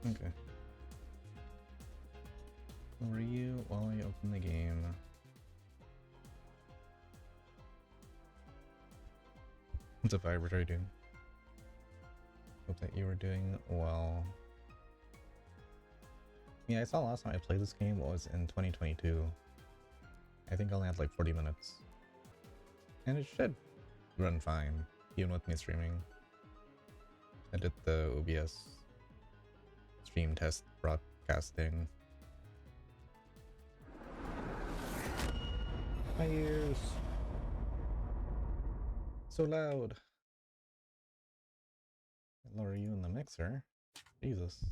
Okay. Where are you while I open the game? What's up, Fiber? How are you doing? Hope that you were doing well. Yeah, I saw last time I played this game was in 2022. I think I only had like 40 minutes. And it should run fine, even with me streaming. I did the OBS stream test broadcasting. My ears! So loud! Lower you in the mixer? Jesus.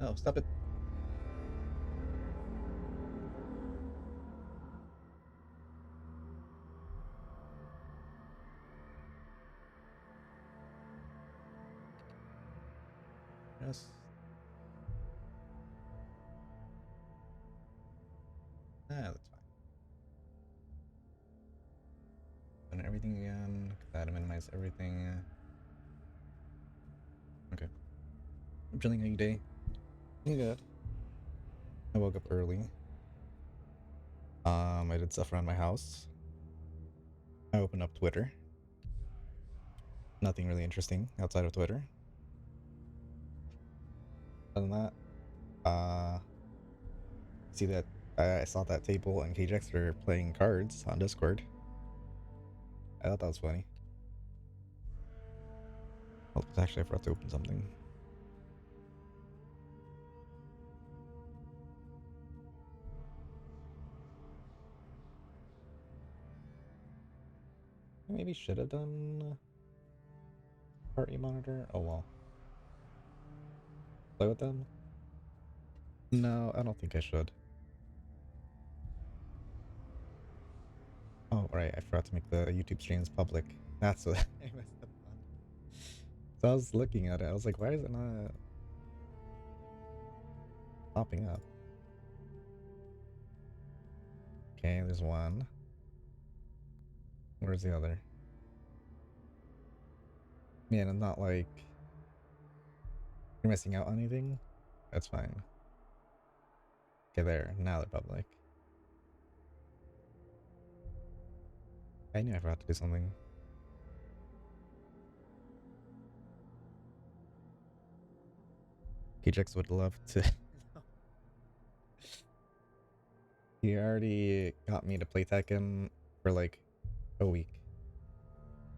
Oh, stop it! Yes. Ah, that's fine. Open everything again. Gotta minimize everything. Okay. I'm chilling all day. I'm good. I woke up early. I did stuff around my house. I opened up Twitter. Nothing really interesting outside of Twitter. Other than that, see that I saw that Table and KJX are playing cards on Discord. I thought that was funny. Oh, actually, I forgot to open something. I maybe should have done heart rate monitor. Oh well. Play with them? No, I don't think I should. Oh, right, I forgot to make the YouTube streams public. That's what I messed up on. So I was looking at it, I was like, why is it not popping up? Okay, there's one. Where's the other? Man, I'm not like you're missing out on anything. That's fine. Okay, there. Now they're public. I knew I forgot to do something. KJX would love to. He already got me to play Tekken for like a week,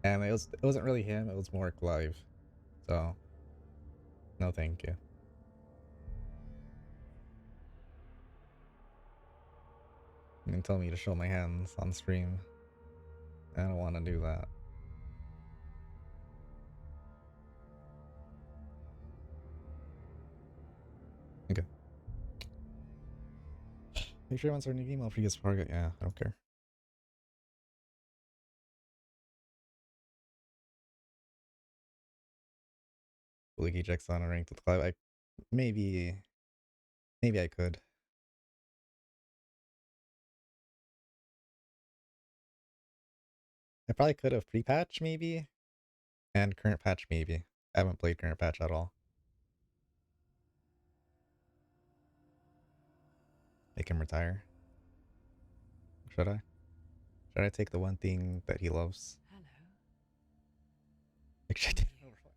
and it wasn't really him. It was more Clive. So no, thank you. You can tell me to show my hands on stream. I don't want to do that. Okay. Make sure you answer a new game after you get target. Yeah, I don't care. Will KJX on a ranked with Clive? Maybe I could. I probably could have pre-patch maybe, and current patch maybe. I haven't played current patch at all. Make him retire. Should I? Should I take the one thing that he loves? Hello. Actually, I didn't know. Doesn't matter.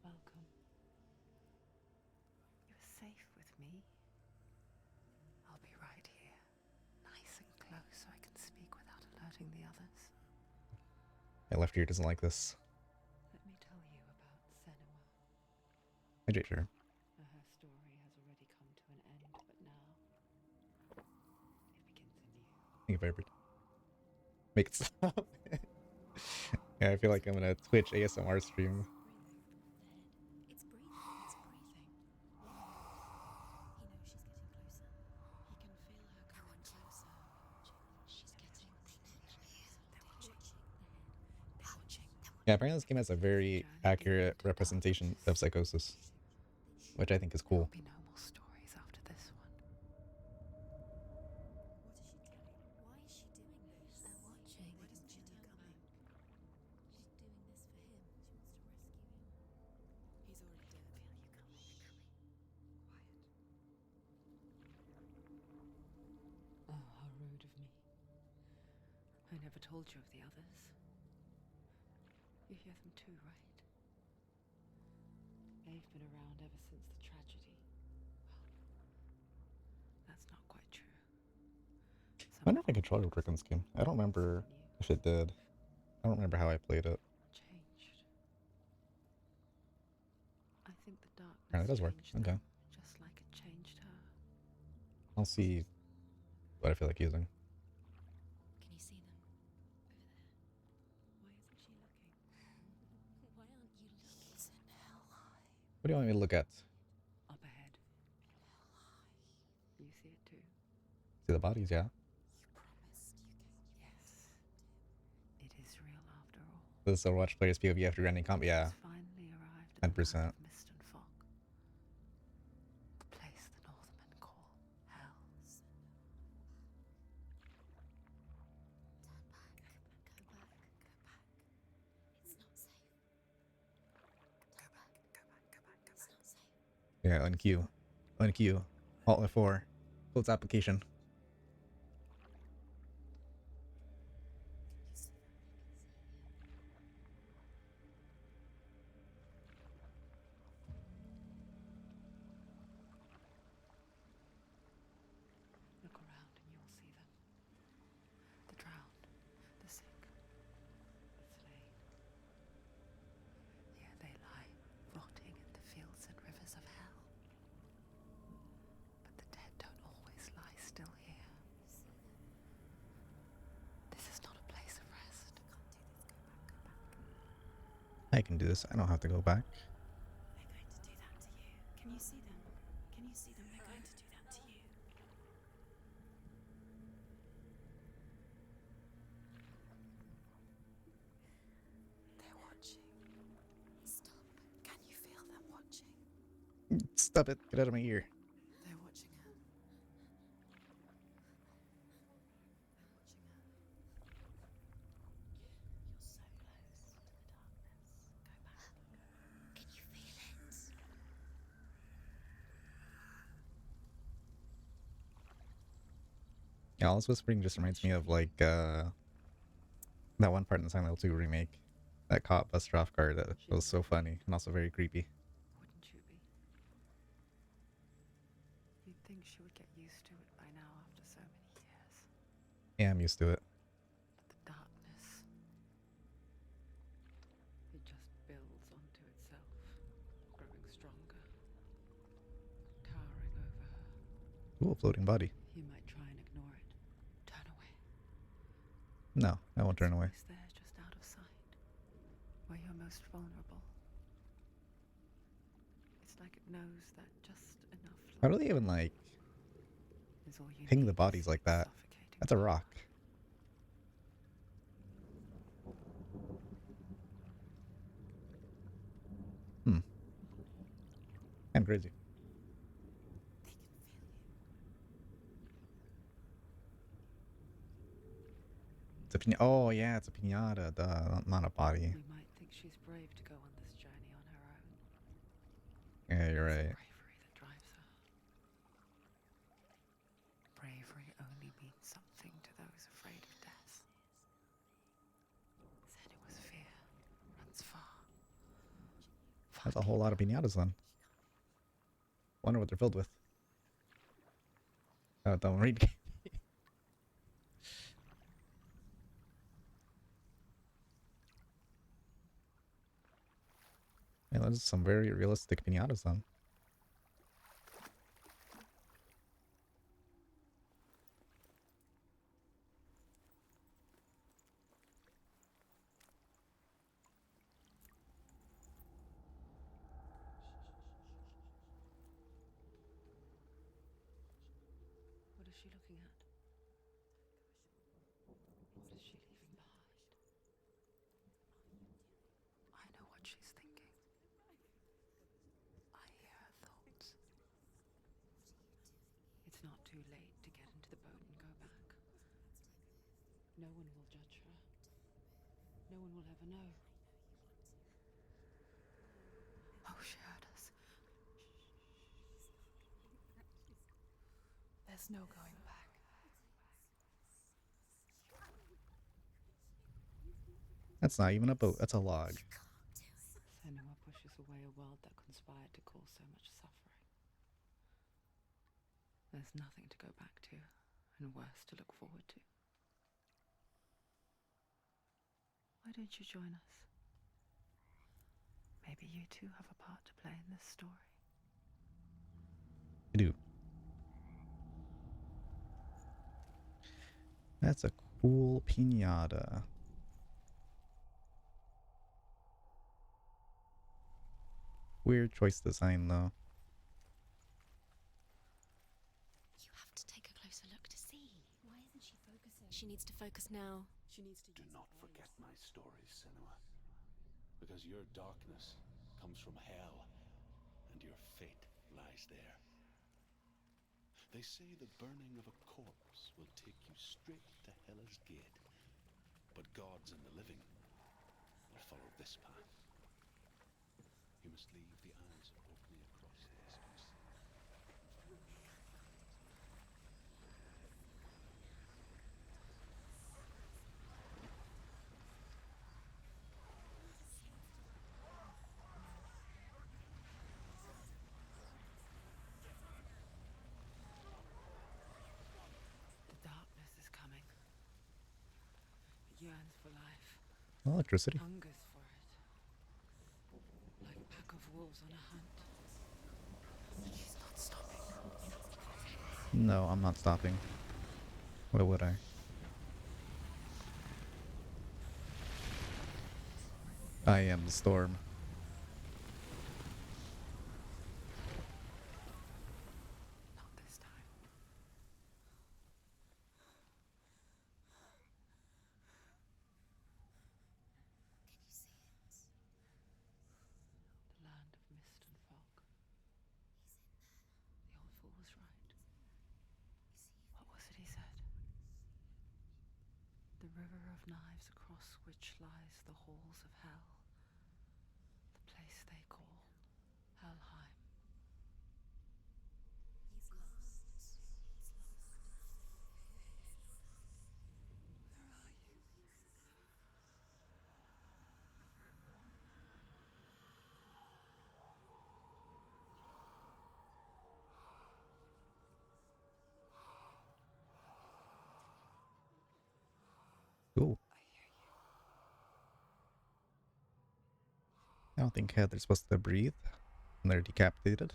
Welcome. You're safe with me. I'll be right here, nice and close so I can speak without alerting the others. My left ear doesn't like this. Let me tell you about Senua. I did sure. Her story has already come to an end, but now it begins anew. Think if I ever make it stop. Yeah, I feel like I'm gonna Twitch ASMR stream. It's breathing. It's breathing. He knows she's getting closer. He can feel her coming closer. She's getting closer. They're watching the head. They're watching. Yeah, apparently this game has a very accurate representation of psychosis, which I think is There will cool. be no more stories after this one. What is she doing? Why is she doing this? They're watching. Why doesn't she tell them? told you of the others. You hear them too, right? They've been around ever since the tragedy. Well, that's not quite true. I wonder if I controller would work in this game. I don't remember if it did. I don't remember how I played it. Changed. I think the darkness Apparently it does work. changed Okay. them, just like it changed her. I'll see what I feel like using. Can you see them? Over there. Why isn't she looking? Why aren't you looking? He's in hell high. What do you want me to look at? Up ahead. You see it too? See the bodies, yeah. You promised you came. Yes. It is real after all. This is Overwatch players POV after grinding comp. Yeah, It's finally arrived at the 100%. land of mist and fog. The place the Northmen call Hell. Turn back. Go back. Go back. It's not safe. Go back. Go back. Go back. It's not safe. Yeah, unqueue. Unqueue. Alt F4. Close application. You see them. Look around and you'll see them. The drowned, the sick, the slain. Here they lie, rotting in the fields and rivers of hell. But the dead don't always lie still here. This is not a place of rest. I can do this. I don't have to go back. They're going to do that to you. Can you see them? Can you see them? They're going to do that to you. They're watching. Stop. Can you feel them watching? Stop it. Get out of my ear. They're watching her. They're watching her. You're so close to the darkness. Go back. Can you feel it? Yeah, all this whispering just reminds me of like that one part in the Silent Hill 2 remake that caught Buster off guard. That was so funny and also very creepy. Wouldn't you be? You'd think she would get used to it by now after so many years. Yeah, I'm used to it. But the darkness, it just builds onto itself, growing stronger, towering over her. Ooh, a floating body. You might try and ignore it. Turn away. No, I won't turn away. It's there, just out of sight, where you're most vulnerable. It's like it knows that just enough How do they even like is all you ping need the to bodies see like the that? suffocating That's a dark. rock. And crazy. They can feel you. It's a oh yeah, it's a pinata. Duh, not a body. You might think she's brave to go on this journey on her own. Yeah, you're It's right. bravery that drives her. Bravery only means something to those afraid of death. Senua's fear runs far. That's a whole lot of pinatas then. Wonder what they're filled with. Oh, don't read. Yeah, those are some very realistic pinatas then. What is she looking at? What is she leaving behind? I know what she's thinking. I hear her thoughts. It's not too late to get into the boat and go back. No one will judge her. No one will ever know. Oh, she heard us. There's no going back. That's not even a boat, that's a log. Senua pushes away a world that conspired to cause so much suffering. There's nothing to go back to, and worse to look forward to. Why don't you join us? Maybe you too have a part to play in this story. I do. That's a cool pinata. Weird choice design though. You have to take a closer look to see. Why isn't she focusing? She needs to focus now. Do not forget my stories, Senua. Because your darkness comes from hell, and your fate lies there. They say the burning of a corpse will take you straight to Hela's gate. But gods and the living will follow this path. You must leave the eyes opening across the distance. The darkness is coming. It yearns for life, Electricity. hungers for it. Like a pack of wolves on a hunt. He's not stopping. No, I'm not stopping. Why would I? I am the storm. Not this time. Can you see it? The land of mist and fog. He's in there. The old fool was right. Is he? What was it he said? The river of knives across which lies the halls of hell. The place they call Helheim. He's lost. He's lost. Where are you? Cool. I hear you. I don't think they're supposed to breathe when they're decapitated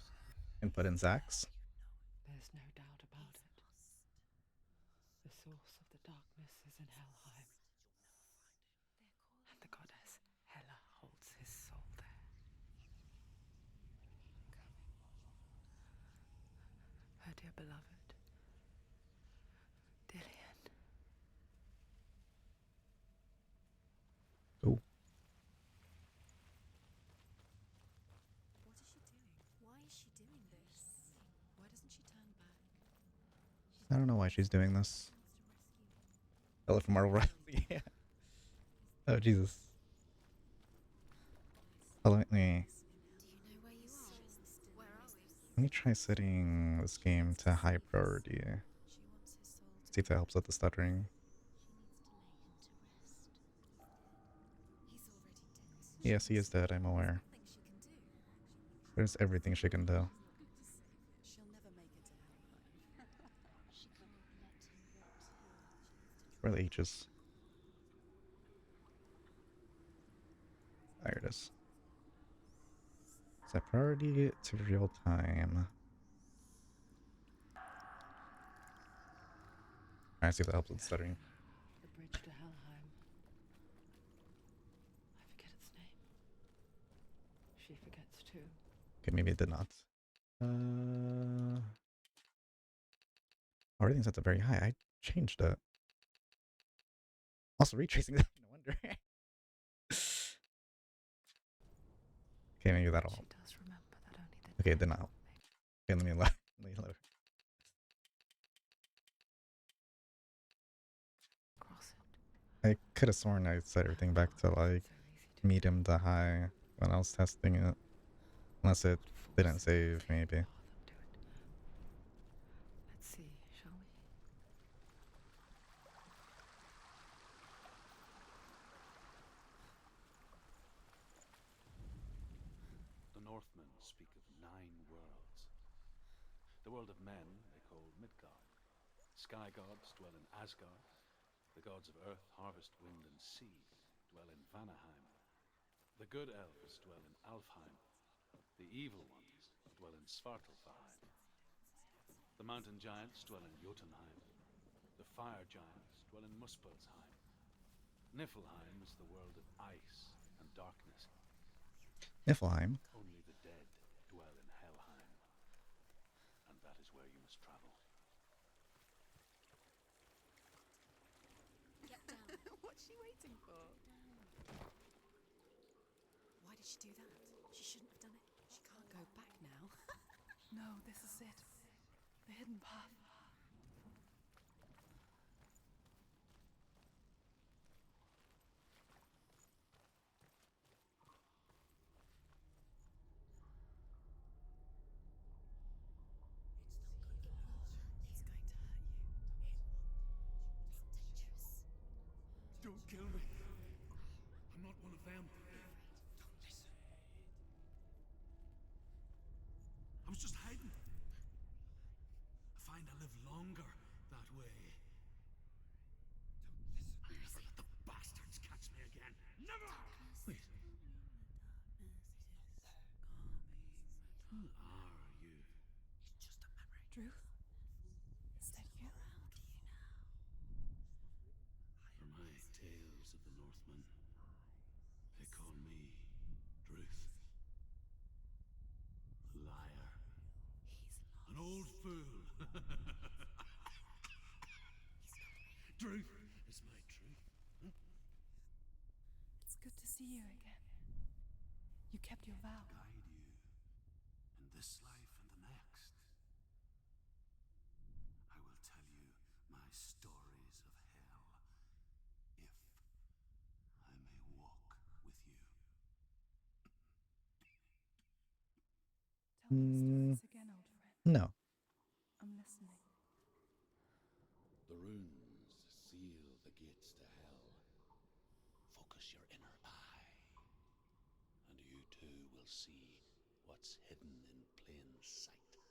and put in sacks. There's no doubt about it. The source of the darkness is in Helheim. And the goddess Hela holds his soul there. Her dear beloved, Dillian. Cool. What is she doing? Why is she doing this? Why doesn't she turn back? I don't know why she's doing this. She wants to rescue him. Hello from Marvel Rivals. Yeah. Oh, Jesus. Oh, let me Do you know where you are? Where are we? try setting this game to high priority. She wants his soul to See if that helps with the stuttering. He's already dead. Yes, he is dead, I'm aware. Nothing she can do. There's everything she can do. She'll never make it to Helheim. Where are the H's? There it is. Set priority to real time. Alright, see if that helps with the stuttering. The bridge to Helheim. I forget its name. She forgets too. Okay, maybe it did not. Everything's set to very high. I changed it. Also, retracing that. No wonder. Okay, maybe that'll She help. does remember that only the Okay, it dead did not help. Okay, let me let her cross it. I could have sworn I set everything back to like So easy to medium to high when I was testing it. Unless it didn't save, maybe. Let's see, shall we? Northmen speak of 9 worlds. The world of men they call Midgard. Sky gods dwell in Asgard. The gods of earth, harvest, wind, and sea dwell in Vanaheim. The good elves dwell in Alfheim. The evil ones dwell in Svartalfheim. The mountain giants dwell in Jotunheim. The fire giants dwell in Muspelheim. Niflheim is the world of ice and darkness. Niflheim. Only the dead dwell in Helheim. And that is where you must travel. Get down. What's she waiting for? Why did she do that? She shouldn't have done it. She can't go back now. No, this is it. The hidden path. It's going to hurt you. It's dangerous. Don't kill me. I'm not one of them. Don't listen. I was just hiding. I find I live longer that way. I'll never let the bastards catch me again. Never! Wait. Who are you? It's just a memory. Drew? Is that you? Around you now. For my tales of the Northmen, they call me Druth. A liar. He's lost. An old fool. Druth is my truth. It's good to see you again. You kept your vow. Guide you in this life and the next. I will tell you my stories of hell, if I may walk with you. Tell me your stories again, old friend. No. I'm listening. The runes seal the gates to hell. Focus your inner eye, and you too will see what's hidden in plain sight. Look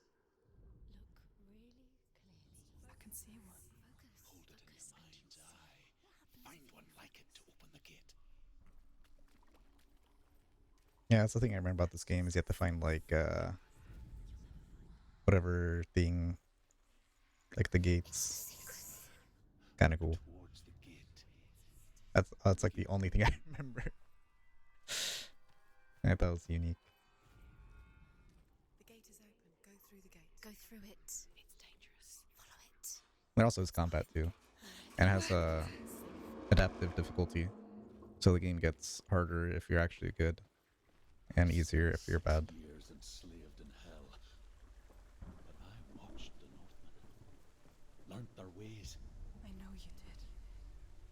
really clearly. I can see one. Focus. Hold it in your Focus, and mind's you'll see. eye. What happens Find if one you like it to open the gate. Yeah, that's the thing I remember about this game is you have to find like whatever thing, like the gates. Kind of cool. Towards the gate. That's like the only thing I remember. I thought it was unique. The gate is open. Go through the gate. Go through it. It's dangerous. Follow it. There also is combat too, and it has adaptive difficulty, so the game gets harder if you're actually good, and easier if you're bad. Years enslaved in hell. But I watched the Northmen. Learned their ways. I know you did.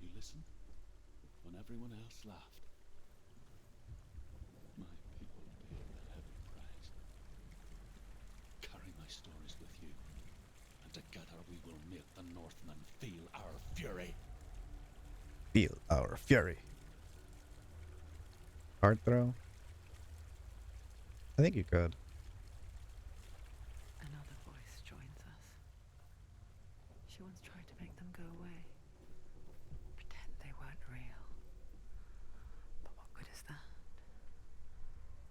You listened when everyone else laughed. My people paid the heavy price. Carry my stories with you, and together we will make the Northmen feel our fury. Feel our fury. Hard throw? I think you could. Another voice joins us. She once tried to make them go away. Pretend they weren't real. But what good is that?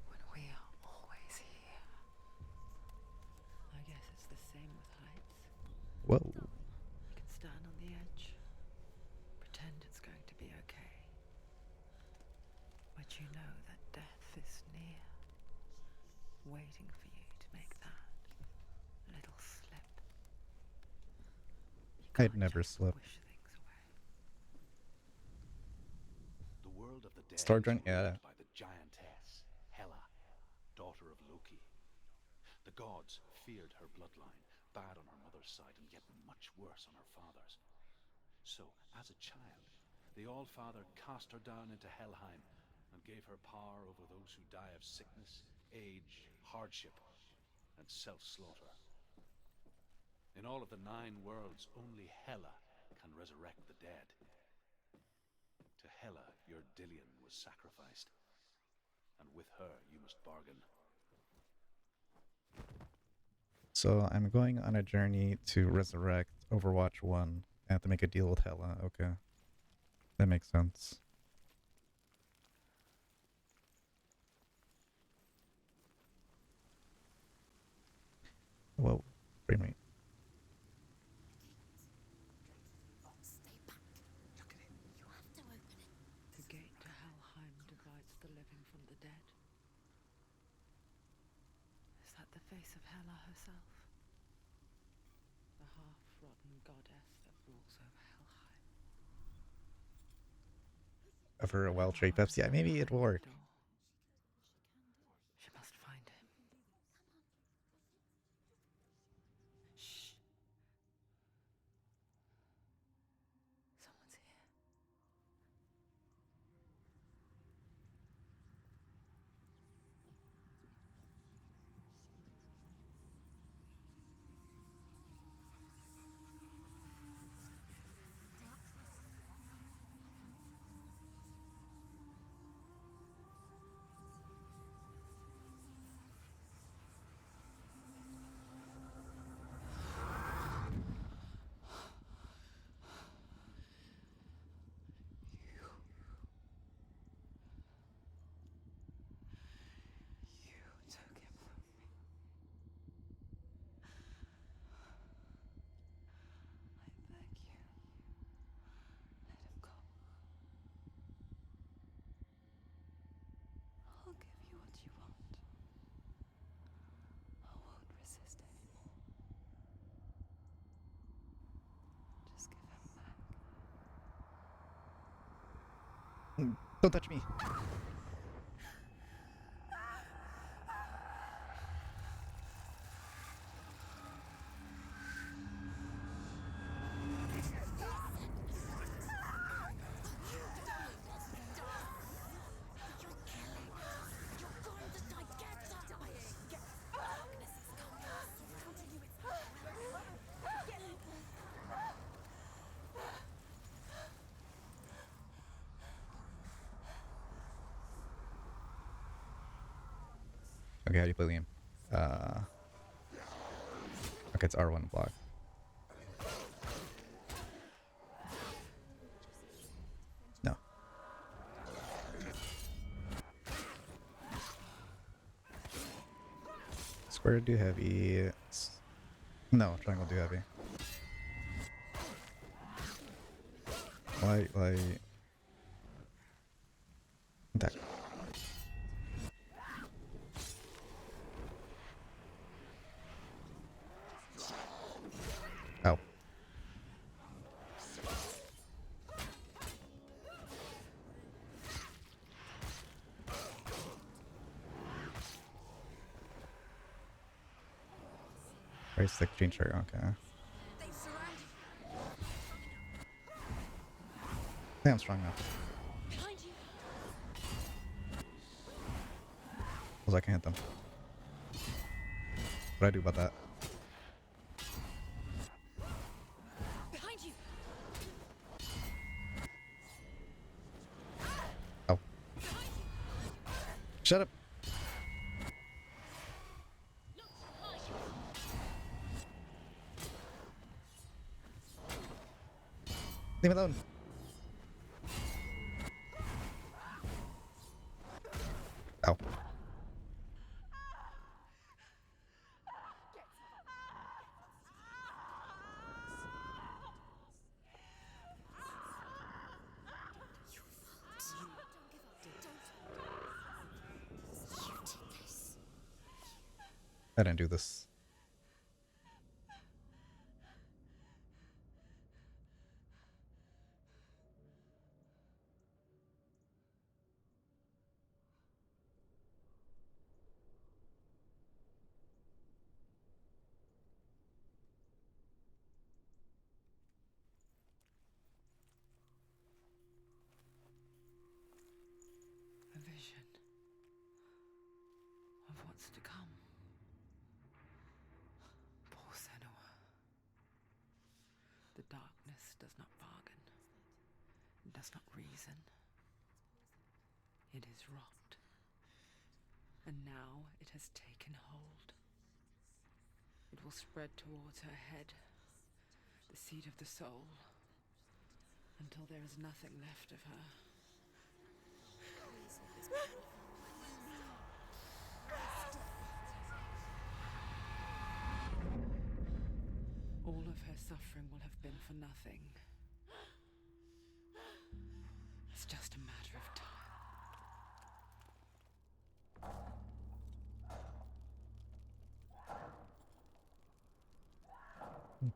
When we are always here. I guess it's the same with heights. Whoa. You can stand on the edge. Pretend it's going to be okay. But you know that death is near. Waiting for you to make that little slip. You I'd can't never just slip. wish things away. The world of the dead Star is Giant, yeah. ruled by the giantess, Hela, daughter of Loki. The gods feared her bloodline, bad on her mother's side and yet much worse on her father's. So, as a child, the All-Father cast her down into Helheim and gave her power over those who die of sickness, age, hardship, and self-slaughter. In all of the 9 worlds, only Hela can resurrect the dead. To Hela, your Dillion was sacrificed, and with her you must bargain. So I'm going on a journey to resurrect Overwatch 1. I have to make a deal with Hela. Okay. That makes sense. Whoa. Frame rate. Stay back. Look at it. You have to open it. The gate to Helheim divides the living from the dead. Is that the face of Hela herself? The half-rotten goddess that rules over Helheim. Of her well-shaped peps. Yeah, maybe it'll work. She must find him. Shh. Someone's here. You took him from me. I beg you. Let him go. I'll give you what you want. I won't resist anymore. Just give him back. Don't touch me. Okay, how do you play the game? Okay, it's R1 block. No. Square do heavy. No, triangle do heavy. Why? Attack. Ow. Very sick change trigger, okay. They've surrounded I think I'm strong enough. behind you. Because I can hit them. What do I do about that? Behind you. Oh. Shut up! Leave me alone! Ow. I didn't do this. A vision of what's to come. Poor Senua. The darkness does not bargain, does not reason. It is wrought, and now it has taken hold. It will spread towards her head, the seat of the soul, until there is nothing left of her. All of her suffering will have been for nothing. It's just a matter of time.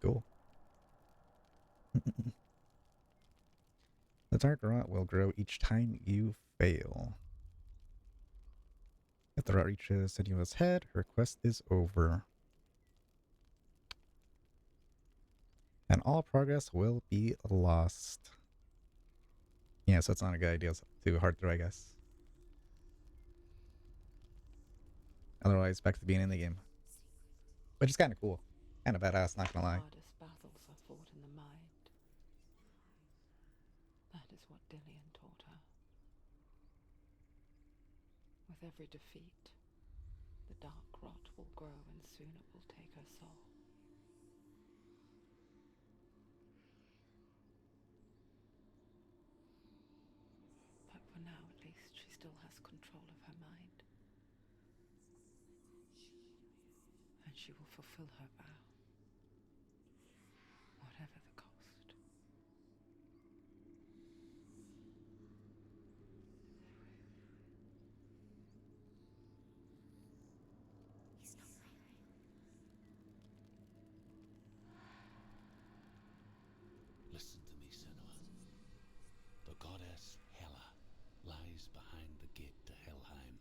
Cool. The dark rot will grow each time you fail. If the rot reaches Senua's head, her quest is over. And all progress will be lost. Yeah, so it's not a good idea to hard through, I guess. Otherwise, back to the beginning of the game. Which is kind of cool. Kind of badass, not gonna lie. Hardest battles are fought in the mind. That is what Dillian taught her. With every defeat, the dark rot will grow and soon it will take her soul. But for now, at least, she still has control of her mind. And she will fulfill her vow, whatever the cost. Listen to me, Senua. The goddess Hela lies behind the gate to Helheim.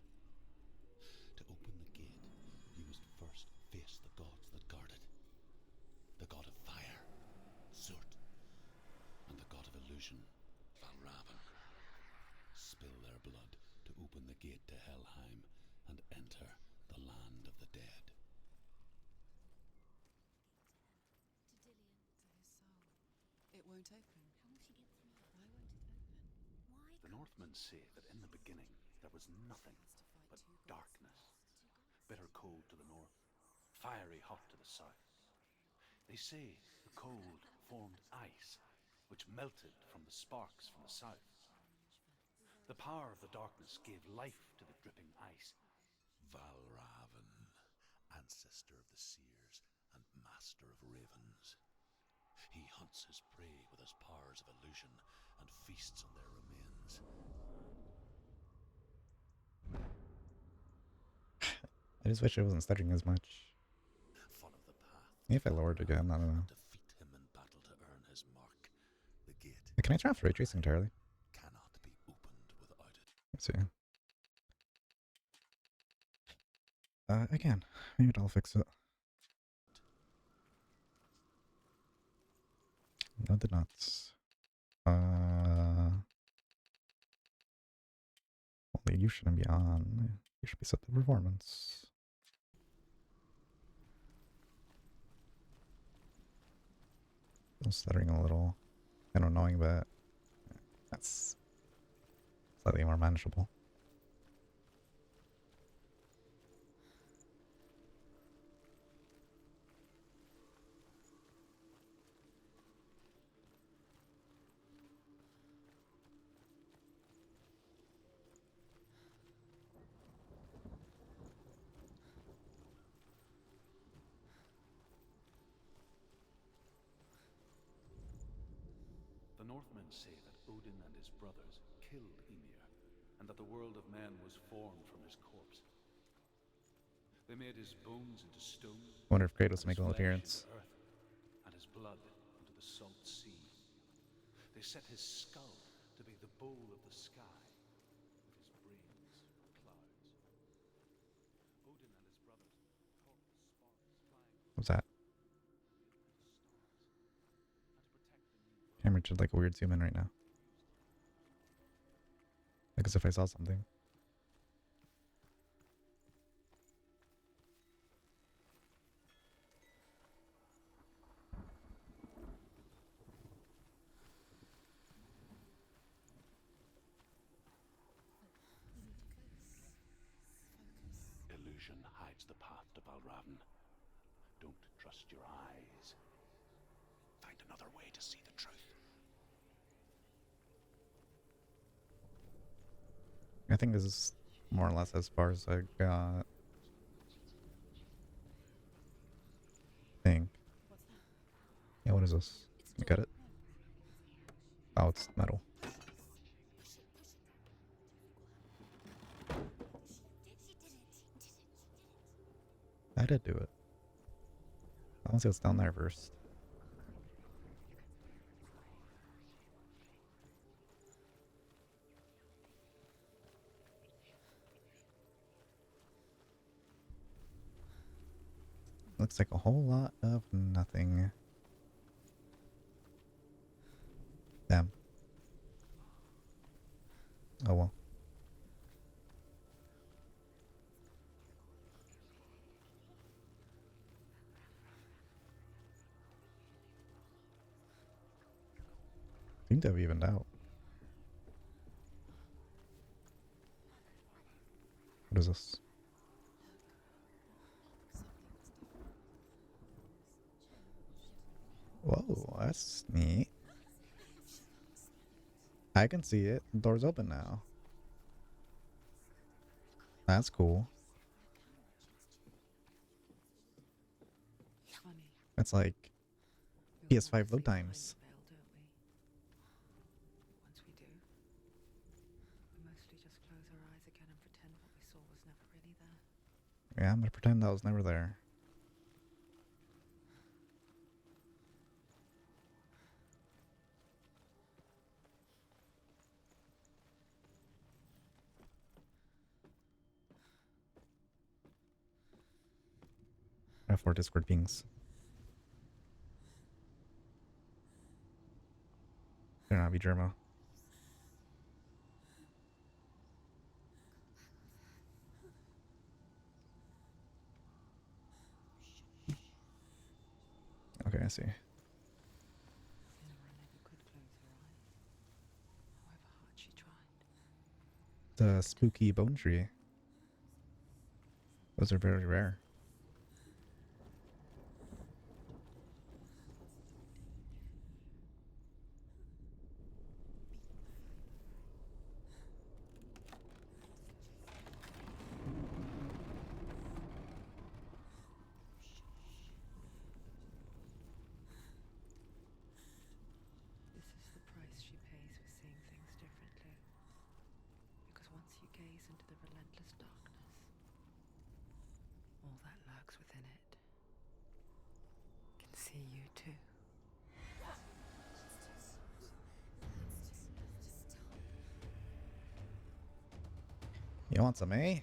To open the gate, you must first face the gods that guard it. The god of fire, Zurt, and the god of illusion, Valravan. Spill their blood to open the gate to Helheim and enter the land of the dead. To Dillian. To his soul. It won't open. How will she get through? Why won't it open? Why The can't Northmen say that in the beginning there was nothing Has to fight but two gods. darkness. Bitter cold to the north, fiery hot to the south. They say the cold formed ice, which melted from the sparks from the south. The power of the darkness gave life to the dripping ice. Valravan, ancestor of the seers and master of ravens. He hunts his prey with his powers of illusion and feasts on their remains. I just wish it wasn't stuttering as much. Follow the path. If I lowered again, I don't know. Defeat him in battle to earn his mark. The gate Can I turn off ray tracing entirely? cannot be opened without it. Let's see. Again, maybe that'll fix it. No, did not. Well, you shouldn't be on. You should be set to performance. Still stuttering a little. Kind of annoying, but that's slightly more manageable. The Northmen say that Odin and his brothers killed Ymir, and that the world of men was formed from his corpse. They made his bones into stone, Wonder if Kratos and will make his an flesh appearance. into earth, and his blood into the salt sea. They set his skull to be the bowl of the sky, with his brains for clouds. Odin and his brothers caught the sparks flying What's that? and to protect the new Camera did like a weird zoom in right now. Like as if I saw something. illusion hides the path to Valravan. Don't trust your eyes. Find another way to see the truth. I think this is more or less as far as I got. Think. What's that? Yeah, what is this? It's Look at still it. Oh, it's metal. push it, push it. She did it. I did do it. I want to see what's down there first. Looks like a whole lot of nothing. Damn. Oh well. Seemed to have evened out. What is this? Whoa, that's neat. I can see it. The door's open now. That's cool. Funny. It's like We all PS5 wanna load see behind times. the veil, don't we? Once we do, we mostly just close our eyes again and pretend what we saw was never really there. Yeah, I'm gonna pretend that was never there. I have 4 Discord pings. Better not be Germo. Okay, I see. Senua never could close her eyes, however hard she tried. The spooky bone tree. Those are very rare. This is the price she pays for seeing things differently. Because once you gaze into the relentless darkness, all that lurks within it can see you too. You want some, eh?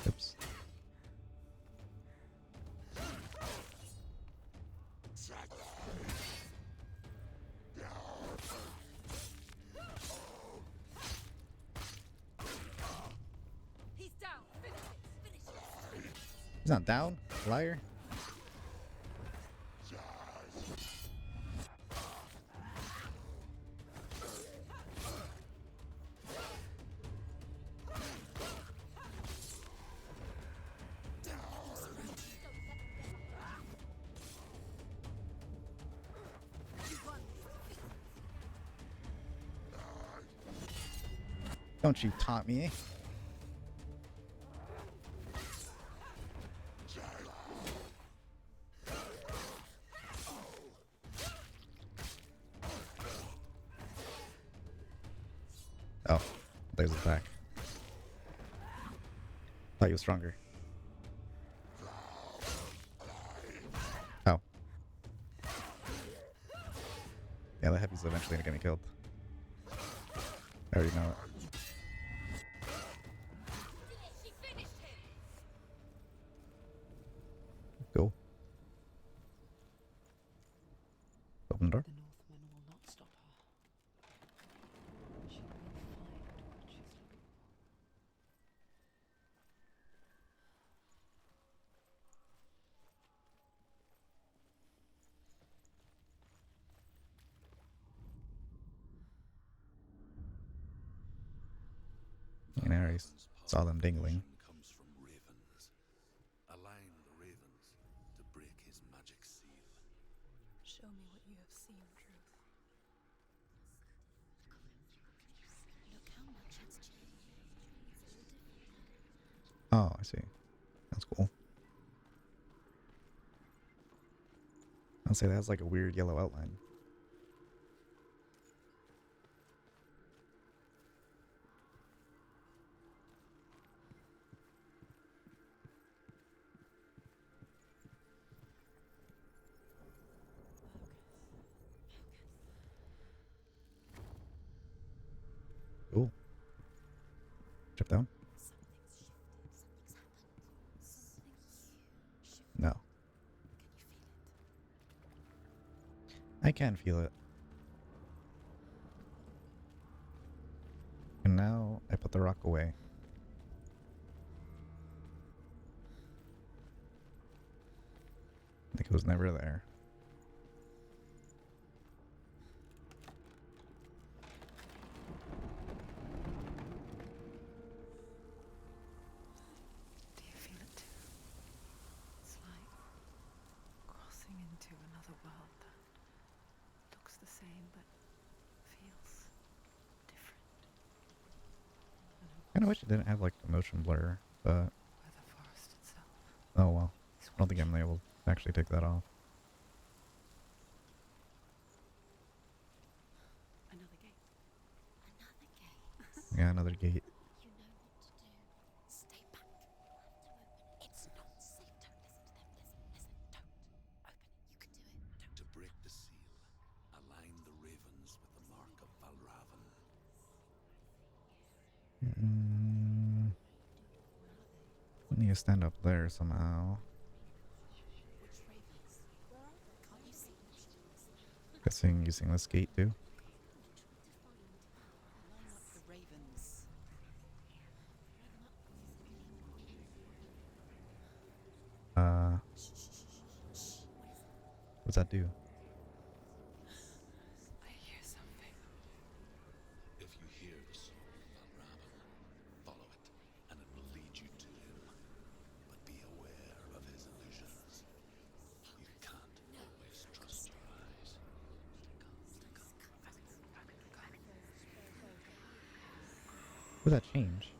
Oops. He's down. Finish it. Finish it. He's not down, liar. Don't you taunt me. Oh, there's the attack. Thought he was stronger. Oh. Yeah, the heavy's eventually gonna get me killed. I already know it. She finished him. Go. Open the door. The Northmen will not stop her. She will find what she's looking for. And I already saw them dingling. Comes from ravens. Oh, I see. That's cool. I'll say that has like a weird yellow outline. Cool. Chip down? Something's shifted. Something's happened. Something shifted. No. Can you feel it? I can feel it. And now I put the rock away. Like it was never there. Do you feel it too? It's like crossing into another world that looks the same but feels different. Kinda wish it didn't have like the motion blur, but Where the forest itself oh well. is I don't think I'm able to actually take that off. Another gate. Another gate. Yeah, another gate. You know what to do. Stay back. You'll have to open it. It's not safe. Don't listen to them. Listen. Don't. Open it. You can do it. To break the seal, align the ravens with the mark of Valravan. I need to stand up there somehow. Which ravens? Can't you see them? Guessing using this gate too. Line up the ravens. What's that do? I hear something. If you hear the song of Valravan, follow it, and it will lead you to him. But be aware of his illusions. You can't always trust your eyes. What does that change?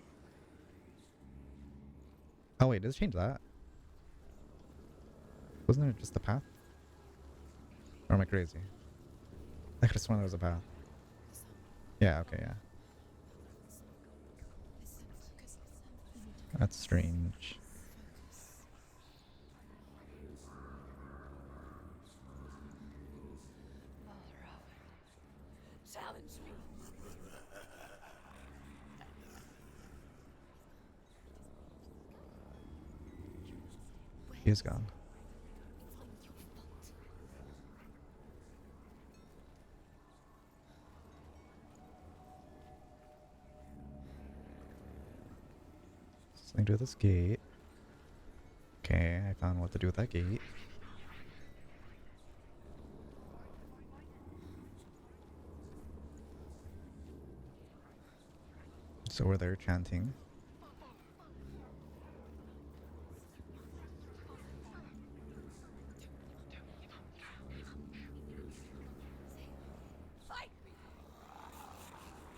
Oh wait, does it change that? Wasn't there just a path? Or am I crazy? I could have sworn there was a path. Yeah, okay, yeah. That's strange. Challenge me. He is gone. Something to do with this gate. Okay, I found what to do with that gate. So we're there chanting.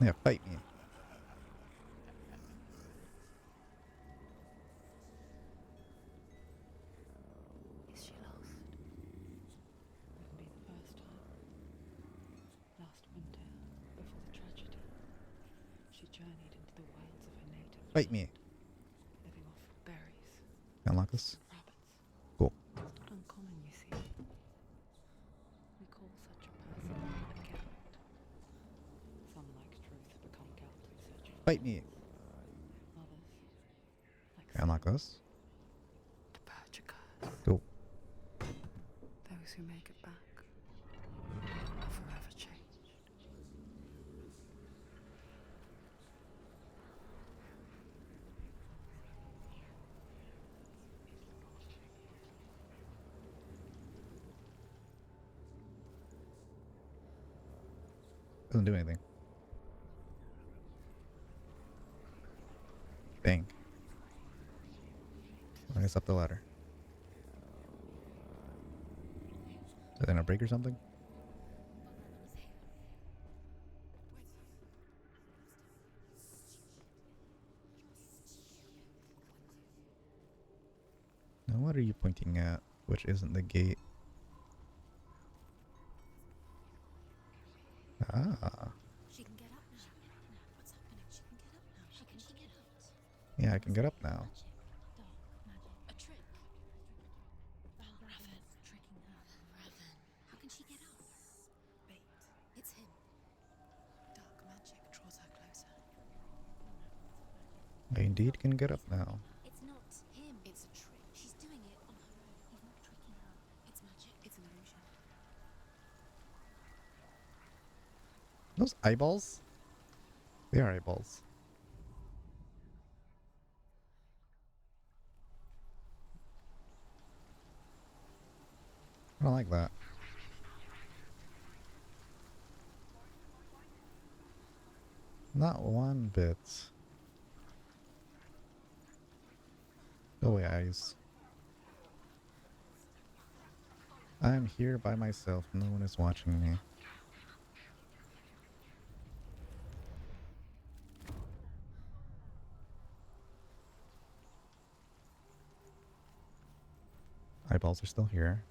Yeah, fight me. Is she lost? Wouldn't be the first time. Last winter, before the tragedy, she journeyed into the wilds of her native Fight me. land, living off berries, Unlock this. rabbits. Cool. It's not uncommon, you see. We call such a person a Gelt. Some, like Truth, become Gelt in search of Fight me. others, like Unlock Senua, this. to purge a curse. Cool. Those who make it back are forever changed. Doesn't do anything. Dang. I guess up the ladder. Is it gonna break or something? are you pointing at? Which isn't the gate? Ah. She can get up now. What's happening? She can get up now. How can she get out? Yeah, I can get up now. A trick. Raven tricking her. Raven. How can she get out? Bait. It's him. Dark magic draws her closer. I indeed can get up now. It's not him. It's a trick. She's doing it on her own. He's not tricking her. It's magic. It's an illusion. Those eyeballs? They are eyeballs. I don't like that. Not one bit. Go away, eyes. I'm here by myself. No one is watching me. Eyeballs are still here.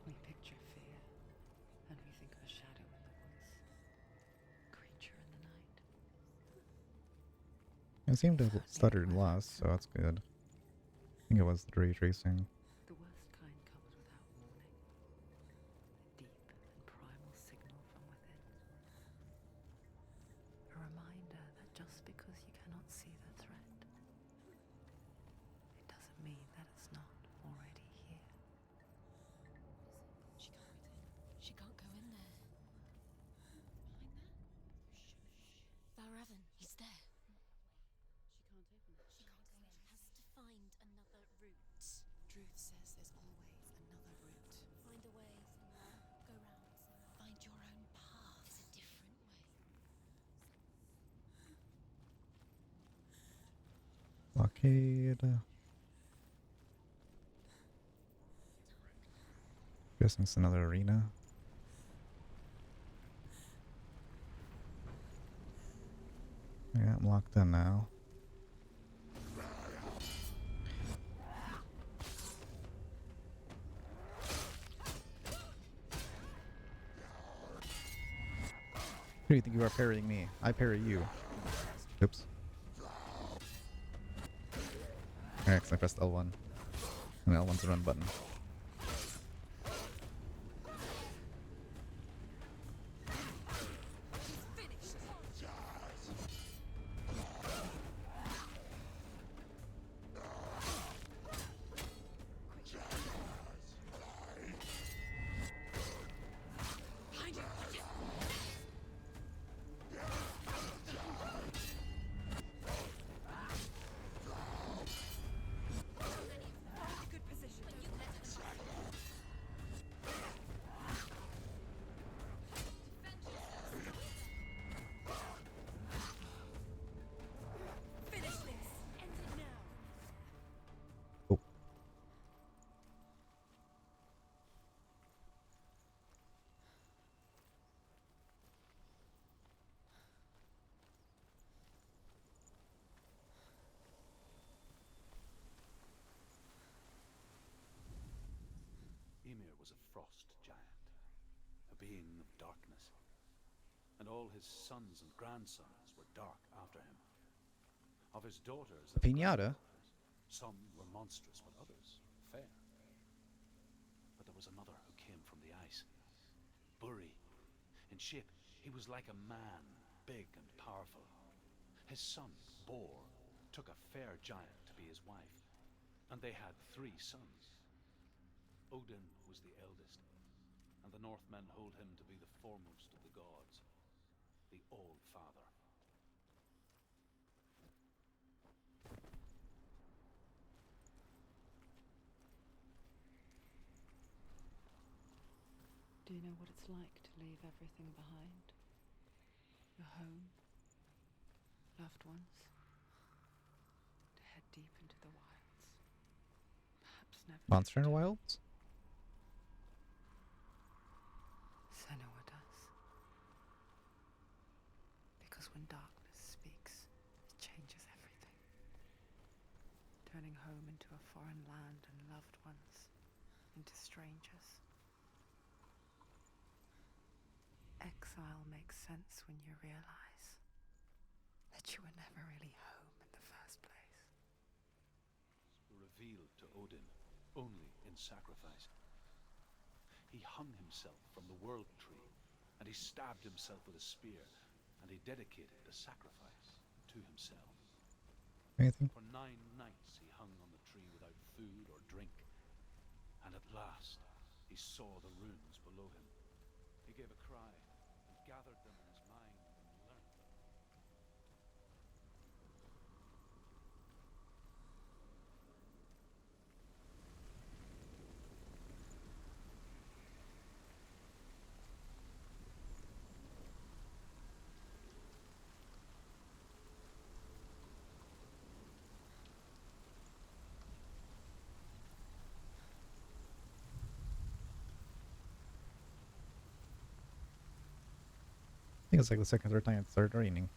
We picture fear, and we think of a shadow in the woods, creature in the night. It seemed to have stuttered last, so that's good. I think it was the ray tracing. The worst kind comes without warning. A deep and primal signal from within. A reminder that just because you cannot see the threat, it doesn't mean that it's not already here. She can't get in. She can't go in there. Behind there? Shh. Valravan, he's there. She can't open it. She can't go in. She has to find another route. Druth says there's always another route. Find a way, Senua. Go round, Senua. Find your own path. There's a different way. Blockade. Guessing it's another arena. Yeah, I'm locked in now. Who do you think you are parrying me? I parry you. Oops. Alright, 'cause I pressed L1. And L1's the run button. Oh. Ymir was a frost giant, a being of darkness, and all his sons and grandsons were dark after him. Of his daughters and Pinata? granddaughters, some were monstrous, but others fair. But there was another who came from the ice, Buri. In shape, he was like a man, big and powerful. His son, Bor, took a fair giant to be his wife, and they had 3 sons. Odin was the eldest, and the Northmen hold him to be the foremost of the gods, the All-Father. Do you know what it's like to leave everything behind? your home, loved ones, to head deep into the wilds. Perhaps never to Monster return. Wilds? Senua does. Because when darkness speaks, it changes everything. Turning home into a foreign land and loved ones into strangers. Exile makes sense when you realize that you were never really home in the first place. Revealed to Odin only in sacrifice. He hung himself from the world tree, and he stabbed himself with a spear, and he dedicated the sacrifice to himself. Anything? For 9 nights he hung on the tree without food or drink, and at last he saw the runes below him. He gave a cry and gathered them in his mind and learnt them. I think it's like the second or third time it started raining.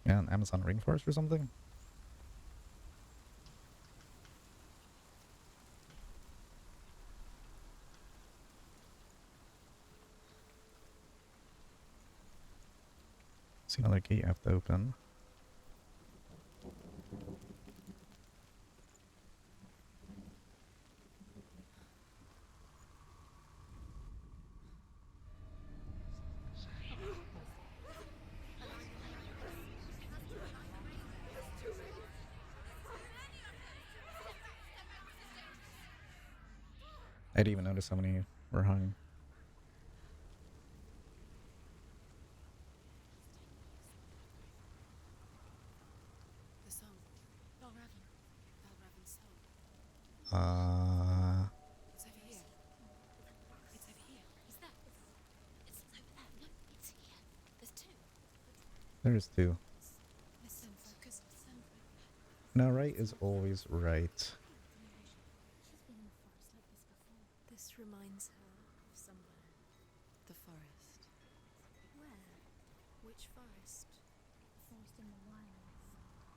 Yeah, an Amazon rainforest or something? See another gate I have to open. I didn't even notice how many were hung. The song. Balraven. Balraven's song. It's over here. It's over here. Is that? It's over there. No, it's here. There's 2. There's 2. Listen, focus. Listen. No, right is always right. She's been in the forest like this before. This reminds her of somewhere. The forest. Where? Which forest? The forest in the wilds.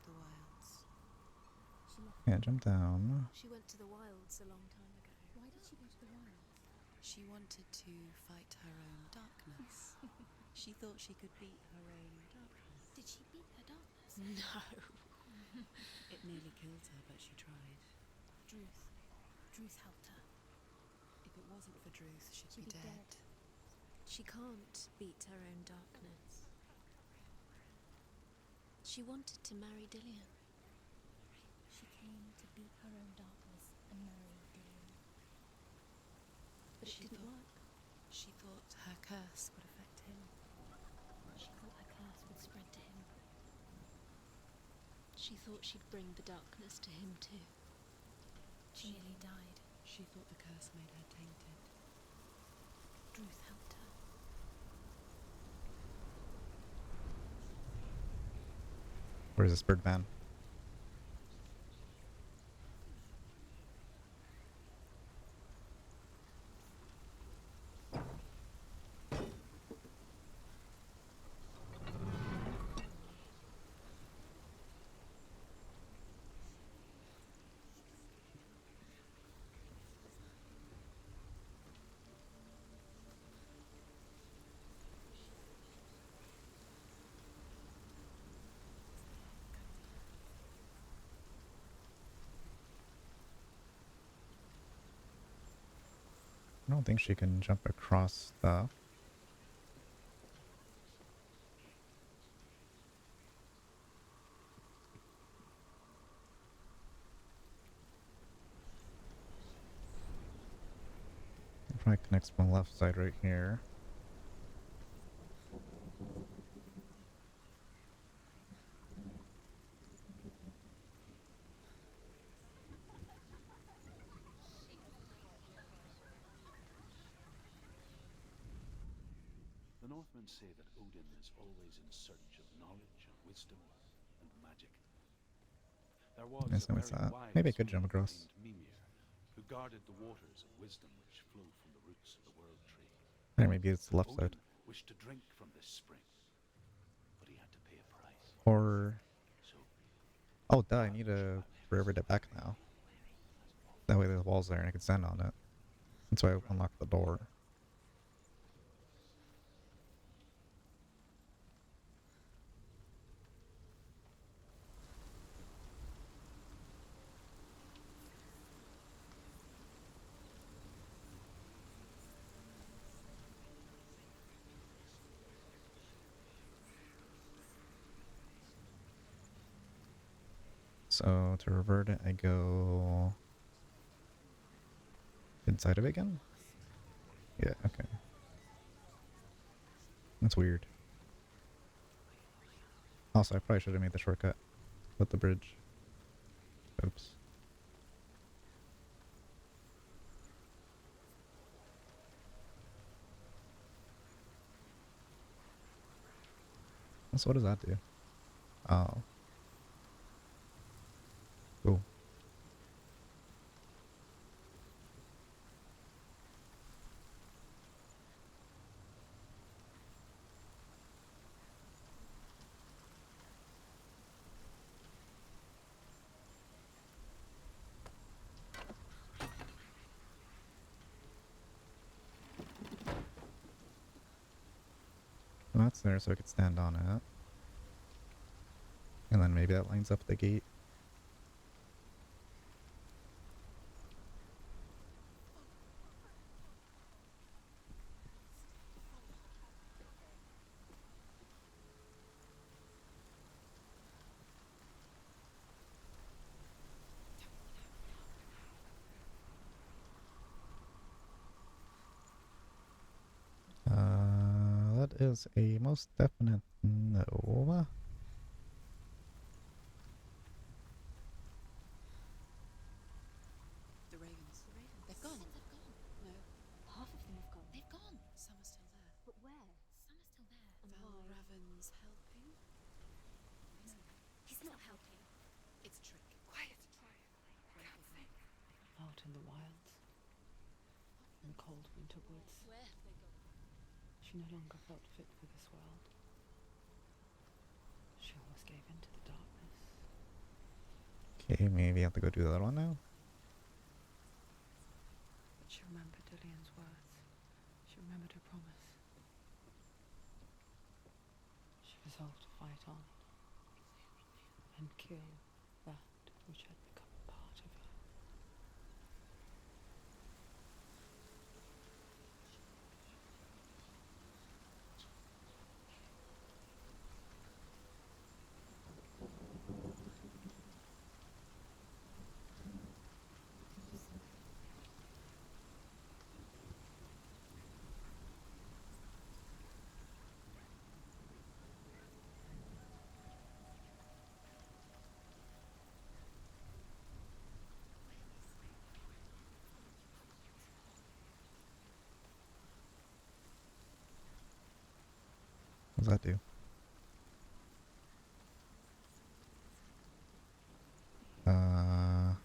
The wilds. She left. Yeah, jump down. She went to the wilds a long time ago. Why did she go to the wilds? She wanted to fight her own darkness. She thought she could beat her own darkness. Did she beat her darkness? No. It nearly killed her, but she tried. Druth. Druth helped her. If it wasn't for Druth, she'd She'd be be dead. She can't beat her own darkness. She wanted to marry Dillian. She came to beat her own darkness and marry Dillian. But it didn't work. She thought her curse would affect him. She thought her curse would spread to him. She thought she'd bring the darkness to him too. She nearly died. She thought the curse made her tainted. Druth helped her. Where's this bird man? I don't think she can jump across stuff. If I connect my left side right here. The Northmen say that Odin is always in search of knowledge and wisdom and magic. There was Yes, a what's very that? wise Maybe I could man jump across. named Mimir who guarded the waters of wisdom which flow from the roots of the world tree. Or maybe it's the left Odin side. wished to drink from this spring, but he had to pay a price. Or... So Oh, duh, I that need which a thou forever hast to back has now. fallen. That way the wall's there and I can stand on it. That's why I unlocked the door. So to revert it, I go inside of it again? Yeah, okay. That's weird. Also, I probably should have made the shortcut with the bridge. Oops. So what does that do? Oh. Cool. Well, that's there so I could stand on it. And then maybe that lines up the gate. That is a most definite no. The ravens. They've gone. No, Half of them have gone. They've gone. some are still there. But where? Some are still there. And Val why? Raven's helping? No, he's not helping. It's a trick. Quiet. I can't think. Out in the wilds, in the cold winter woods, Where have they gone? she no longer felt fit for this world. She almost gave in to the darkness. Okay, maybe I have to go do the other one now. But she remembered Dillian's words. She remembered her promise. She resolved to fight on and kill that which had become a part of her. What does that do? Oh.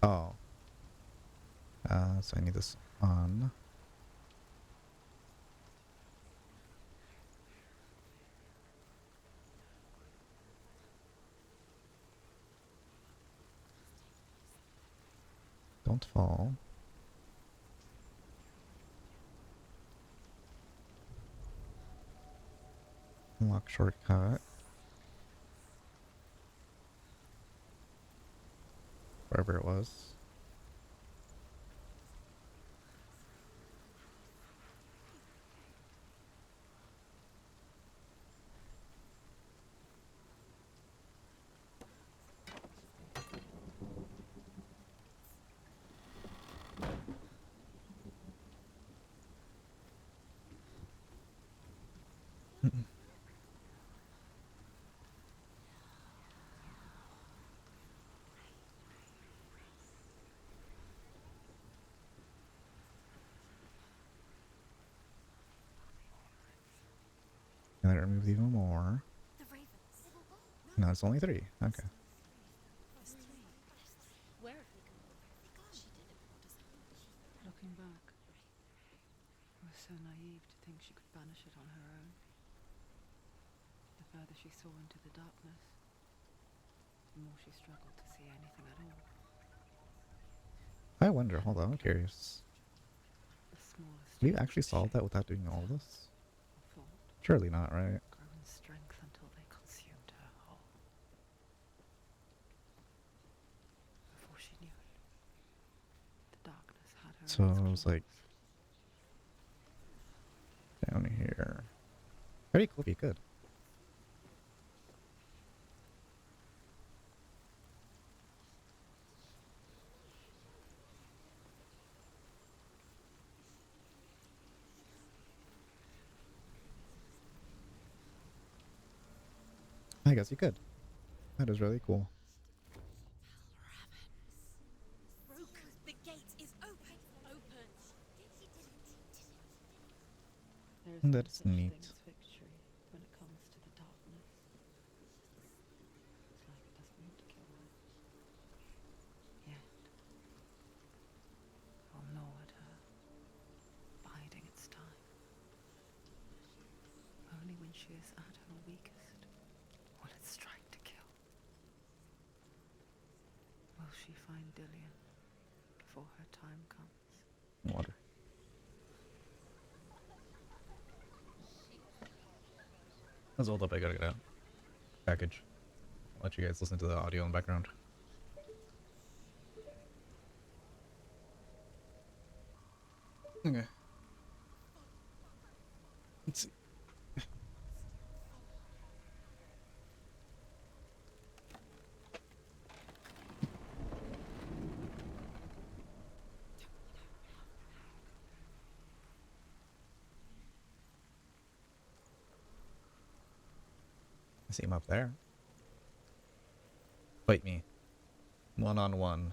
Oh. So I need this on. Don't fall. Unlock shortcut. Wherever it was. moved even more. The ravens. No, it's only 3. Okay. There's 3. Where have they gone? She did it. What does that mean? Looking back, I was so naive to think she could banish it on her own. The further she saw into the darkness, the more she struggled to see anything at all. I wonder, hold on, I'm curious. The smallest Have you drop actually of solved that shade without doing all or this? thought Surely not, right? grow in strength until they consumed her whole. Before she knew it, the darkness had her So in its it was like claws. down here. Pretty cool if you could. I guess you could. That is really cool. Rook, the gate is open. Open. There is no That's such neat. thing as victory when it comes to the darkness. It's like it doesn't want to kill her. Yet, it will gnaw at her, biding its time. Only when she is at her weakest will it strike to kill. Will she find Dillian before her time comes? Water. That's all up. I gotta get out. Package. I'll let you guys listen to the audio in the background. Okay. Let's see. I see him up there. Fight me. 1-on-1.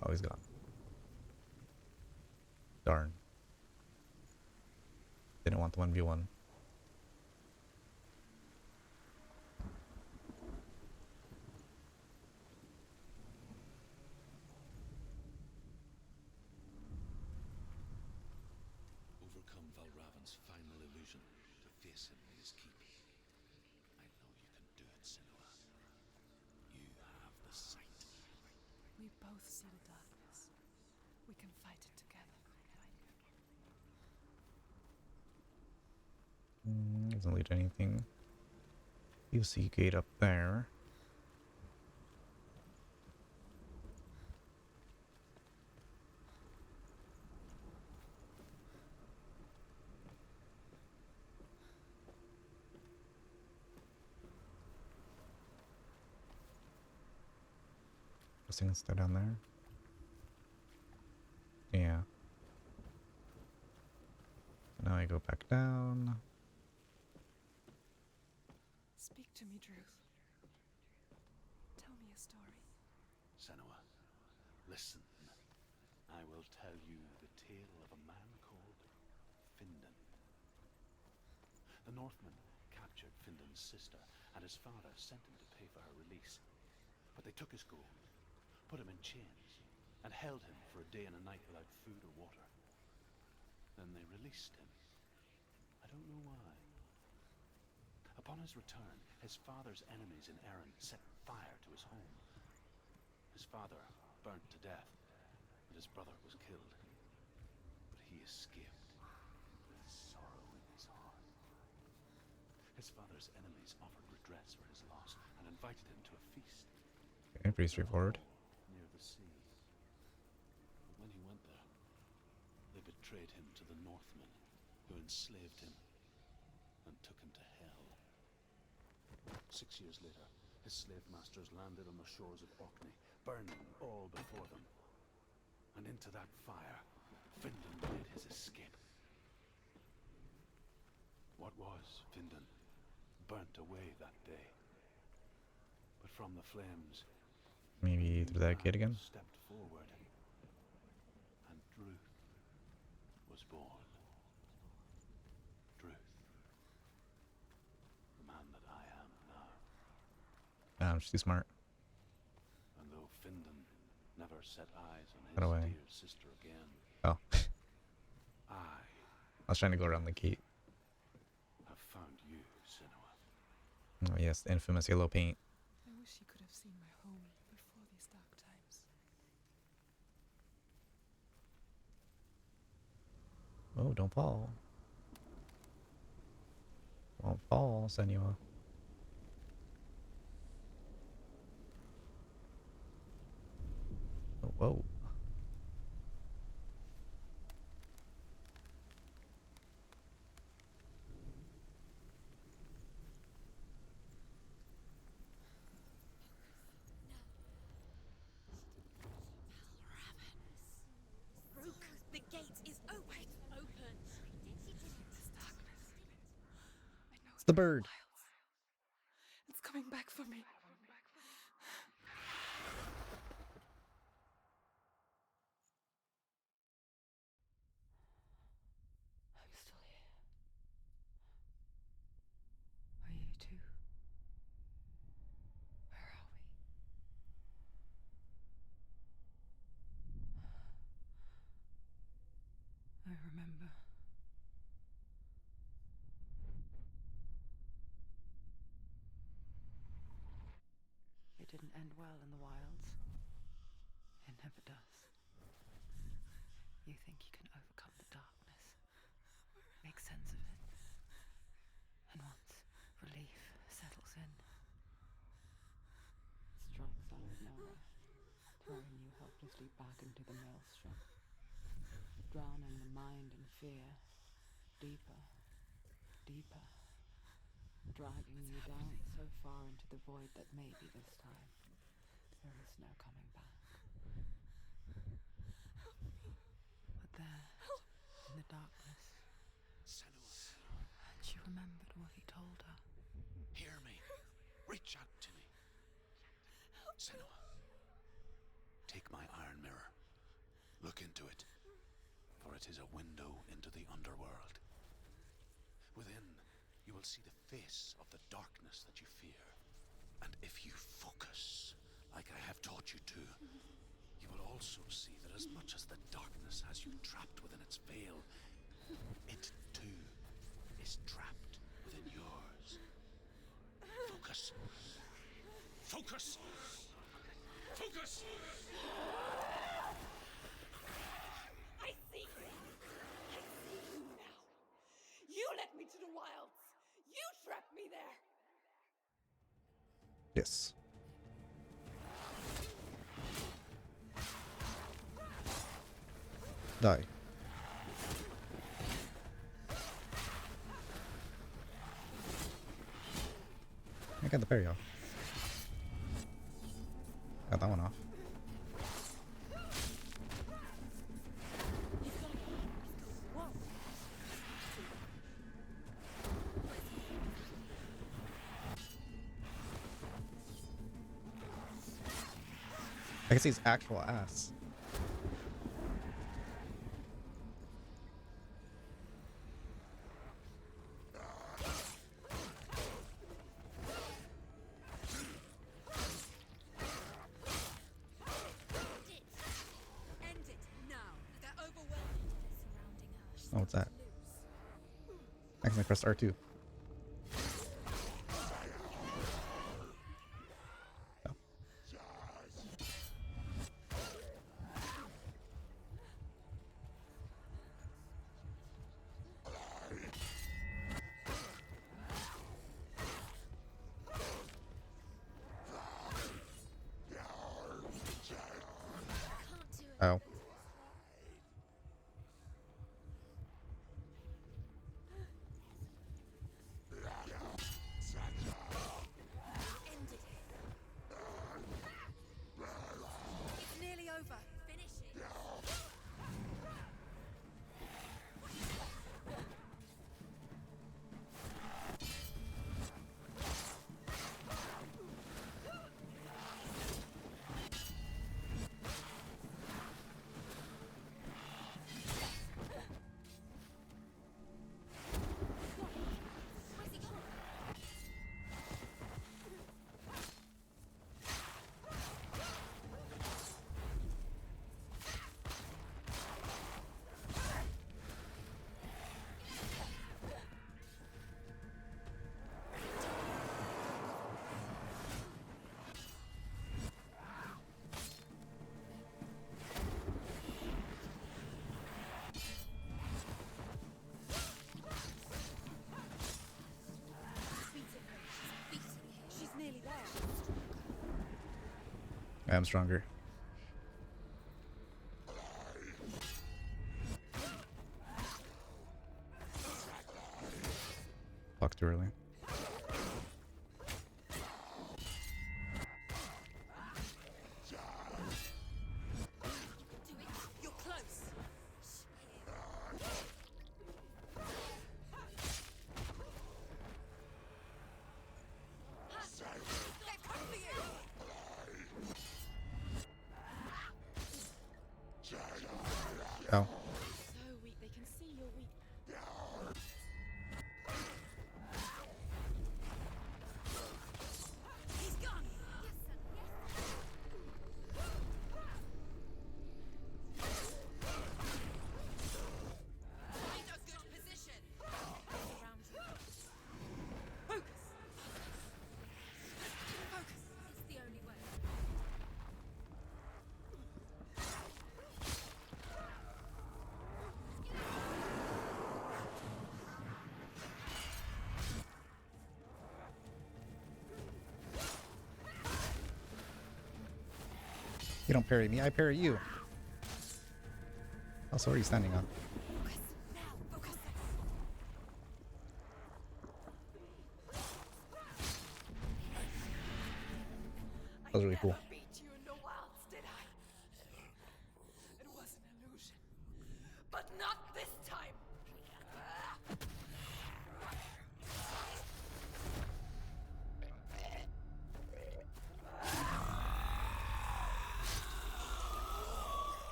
Oh, he's gone. Darn. Didn't want the 1v1. Overcome Valravan's final illusion to face him in his keep. I know you can do it, Senua. You have the sight. We both see the darkness. We can fight it together. Doesn't lead to anything. You see gate up there. This thing's still down there. Yeah. Now I go back down. Speak to me, Druth. Tell me a story. Senua, listen. I will tell you the tale of a man called Findan. The Northmen captured Findan's sister, and his father sent him to pay for her release. But they took his gold, put him in chains, and held him for a day and a night without food or water. Then they released him. I don't know why. Upon his return, his father's enemies in Erin set fire to his home. His father burnt to death, and his brother was killed. But he escaped with sorrow in his heart. His father's enemies offered redress for his loss and invited him to a feast. Okay, pretty straightforward. Near the sea. But when he went there, they betrayed him to the Northmen, who enslaved him and took him to hell. 6 years later, his slave masters landed on the shores of Orkney, burning all before them. And into that fire, Findan made his escape. What was Findan burnt away that day. But from the flames, Maybe through that gate again? stepped forward, and Druth was born. Druth, she's too smart. And though Findan never set eyes on Get his away. dear sister again, Oh, I I was trying to go around the gate. have found you, Senua. Oh yes, the infamous yellow paint. I wish you could have seen my home before these dark times. Oh, don't fall. Won't fall, Senua. Oh, whoa. Rook, the gate is open. Open. It's the bird. It's coming back for me. I'm still here. Are you too? Where are we? I remember. It didn't end well in the wilds. It never does. You think you can overcome the darkness, make sense of it, and once relief settles in, strikes out of nowhere, throwing you helplessly back into the maelstrom, drowning the mind in fear, deeper, deeper, dragging you down so far into the void that maybe this time there is no coming back. But there, in the darkness, Senua, and she remembered what he told her. hear me. Reach out to me. Senua, take my iron mirror. Look into it, for it is a window into the underworld. Within, you will see the face of the darkness that you fear. And if you focus, like I have taught you to, you will also see that as much as the darkness has you trapped within its veil, it too is trapped within yours. Focus. Focus! Focus! I see you! I see you now! You led me to the wilds! You trapped me there! Yes. Die. I got the parry off. Got that one off. I can see his actual ass. End it now. They're overwhelmed. Surrounding us. Oh, what's that? Lose. I can press R2. Oh. Can't do it. Oh. I am stronger. Fuck too early. Do it. You're close. They've come for you. Oh. So weak. They can see you're weak. He's gone. Yes, sir. Yes. Find a good position. Around you. Focus. Focus. It's the only way. You don't parry me, I parry you. Also, what are you standing on? Focus. Now. Focus. That was really cool. I beat you in the wilds, did I? It was an illusion. But not this time.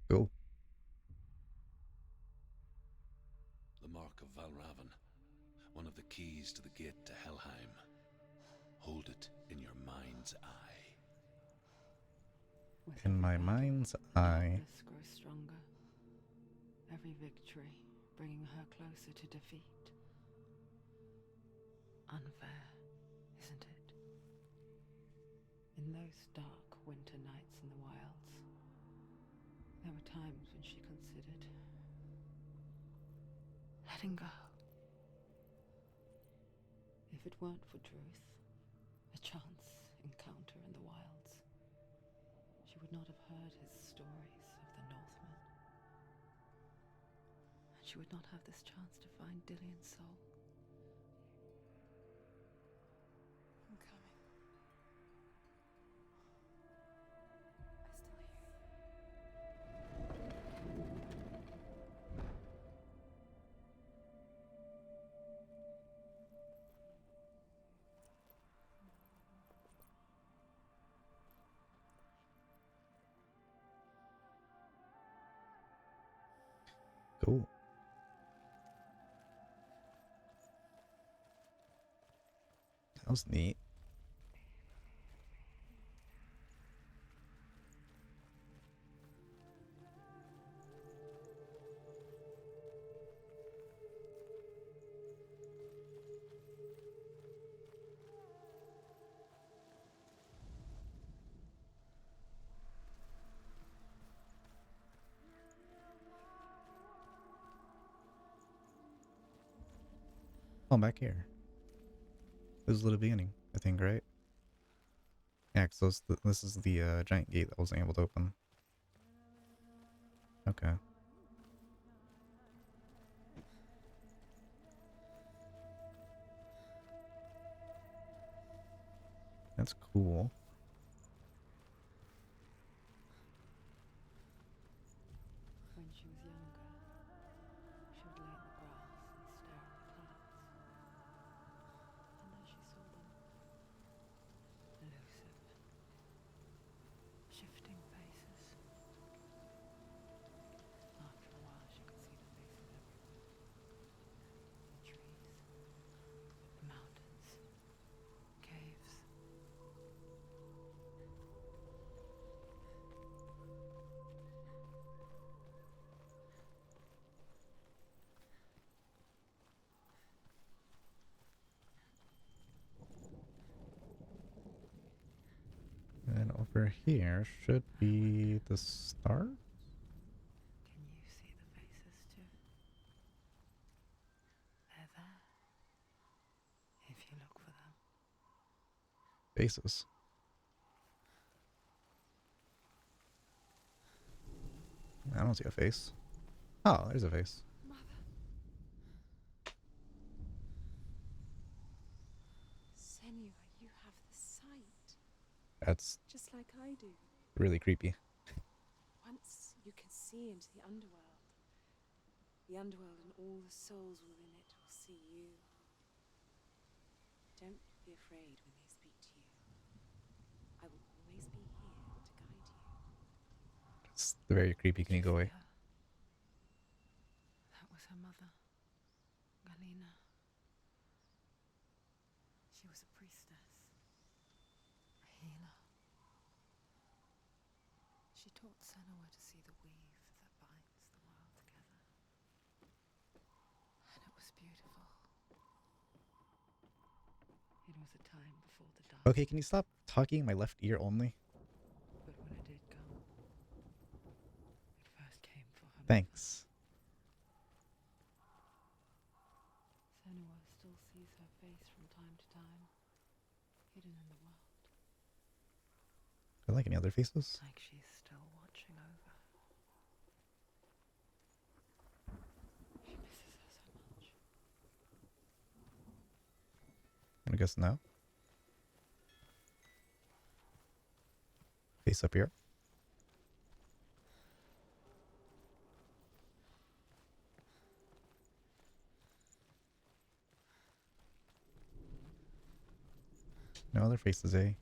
Cool. The Mark of Valravan. One of the keys to the gate to Helheim. Hold it in your mind's eye. With In every my battle, mind's the eye. darkness grows stronger. Every victory bringing her closer to defeat. Unfair, isn't it? In those dark winter nights in the wilds, there were times when she considered letting go. If it weren't for Druth, a chance encounter in the wilds, she would not have heard his stories of the Northmen. And she would not have this chance to find Dillion's soul. I'm coming. I still hear you. Cool. That was neat. Oh, I'm back here. This is the beginning, I think, right? Yeah, because this is the giant gate that I wasn't able to open. Okay. That's cool. When she was younger, she would lay in the grass and stare at the clouds. And as she saw them, elusive, shifting faces. After a while, she could see the faces everywhere. The trees, the mountains, caves. And over here should be the start? Can you see the faces too? They're there. If you look for them. Faces. don't see a face. Oh, there's a face. Mother. Senua, you have the sight, That's just like I do. really creepy. Once you can see into the underworld and all the souls within it will see you. Don't be afraid when they speak to you. I will always be here to guide you. It's very creepy. Can you go away? That was her mother, Galina. She was a priestess, a healer. She taught Senua to see the weave that binds the world together. And it was beautiful. It was a time before the dark. Okay, can you stop talking in my left ear only? But when it did come, it first came for her. Thanks. Senua still sees her face from time to time, hidden in the world, Are there like any other faces? like she's still watching over. She misses her so much. I guess no. Face up here. No other faces, eh?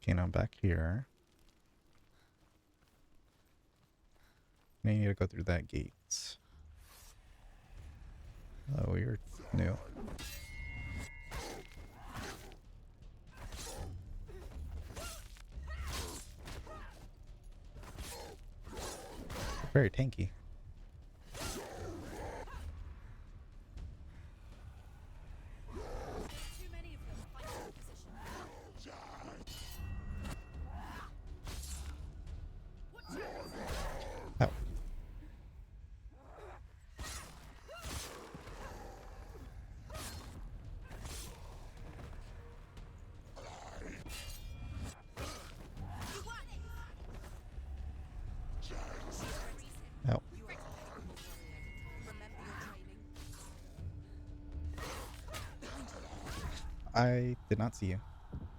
Okay, now back here. Now you need to go through that gate. Oh, you're new. Very tanky. Too many of them. Find a good position. Oh. Oh. Remember your training. I did not see you.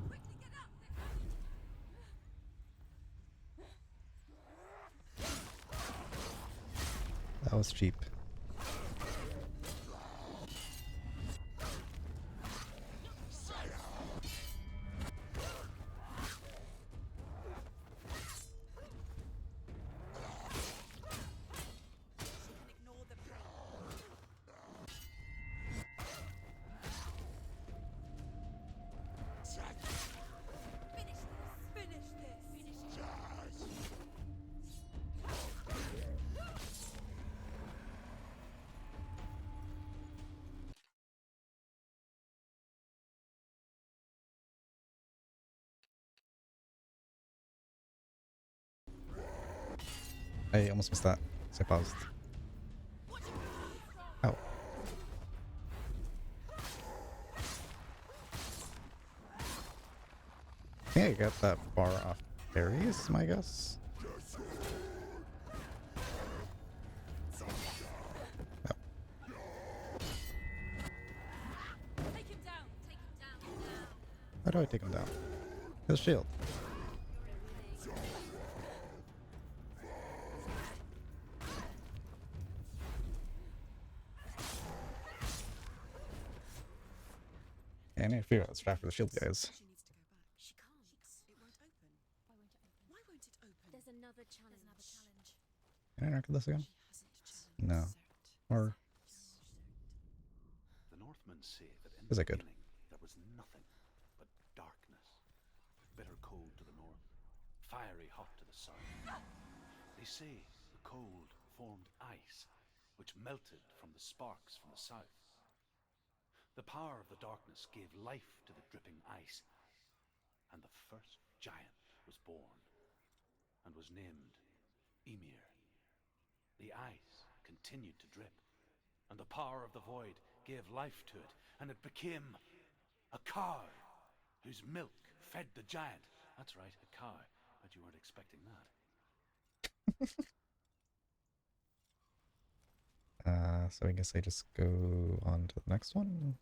Quickly get up. That was cheap. Ignore the pain. Finish this. Finish this. I almost missed that. So I paused. Oh. I think I got that bar off berries, my guess. Oh. Take him down. Take him down. How do I take him down? His shield. Yeah, I need to figure out the strat for the shield guys. She needs to go back. She can't. It won't open. Why won't it open? There's another challenge. Can I interact with this again? She hasn't challenged. No. Or The Northmen say that in is the that good? beginning there was nothing but darkness. Bitter cold to the north, fiery hot to the south. They say the cold formed ice, which melted from the sparks from the south. The power of the darkness gave life to the dripping ice, and the first giant was born and was named Ymir. The ice continued to drip, and the power of the void gave life to it, and it became a cow whose milk fed the giant. That's right, a cow. Bet you weren't expecting that. So I guess I just go on to the next one.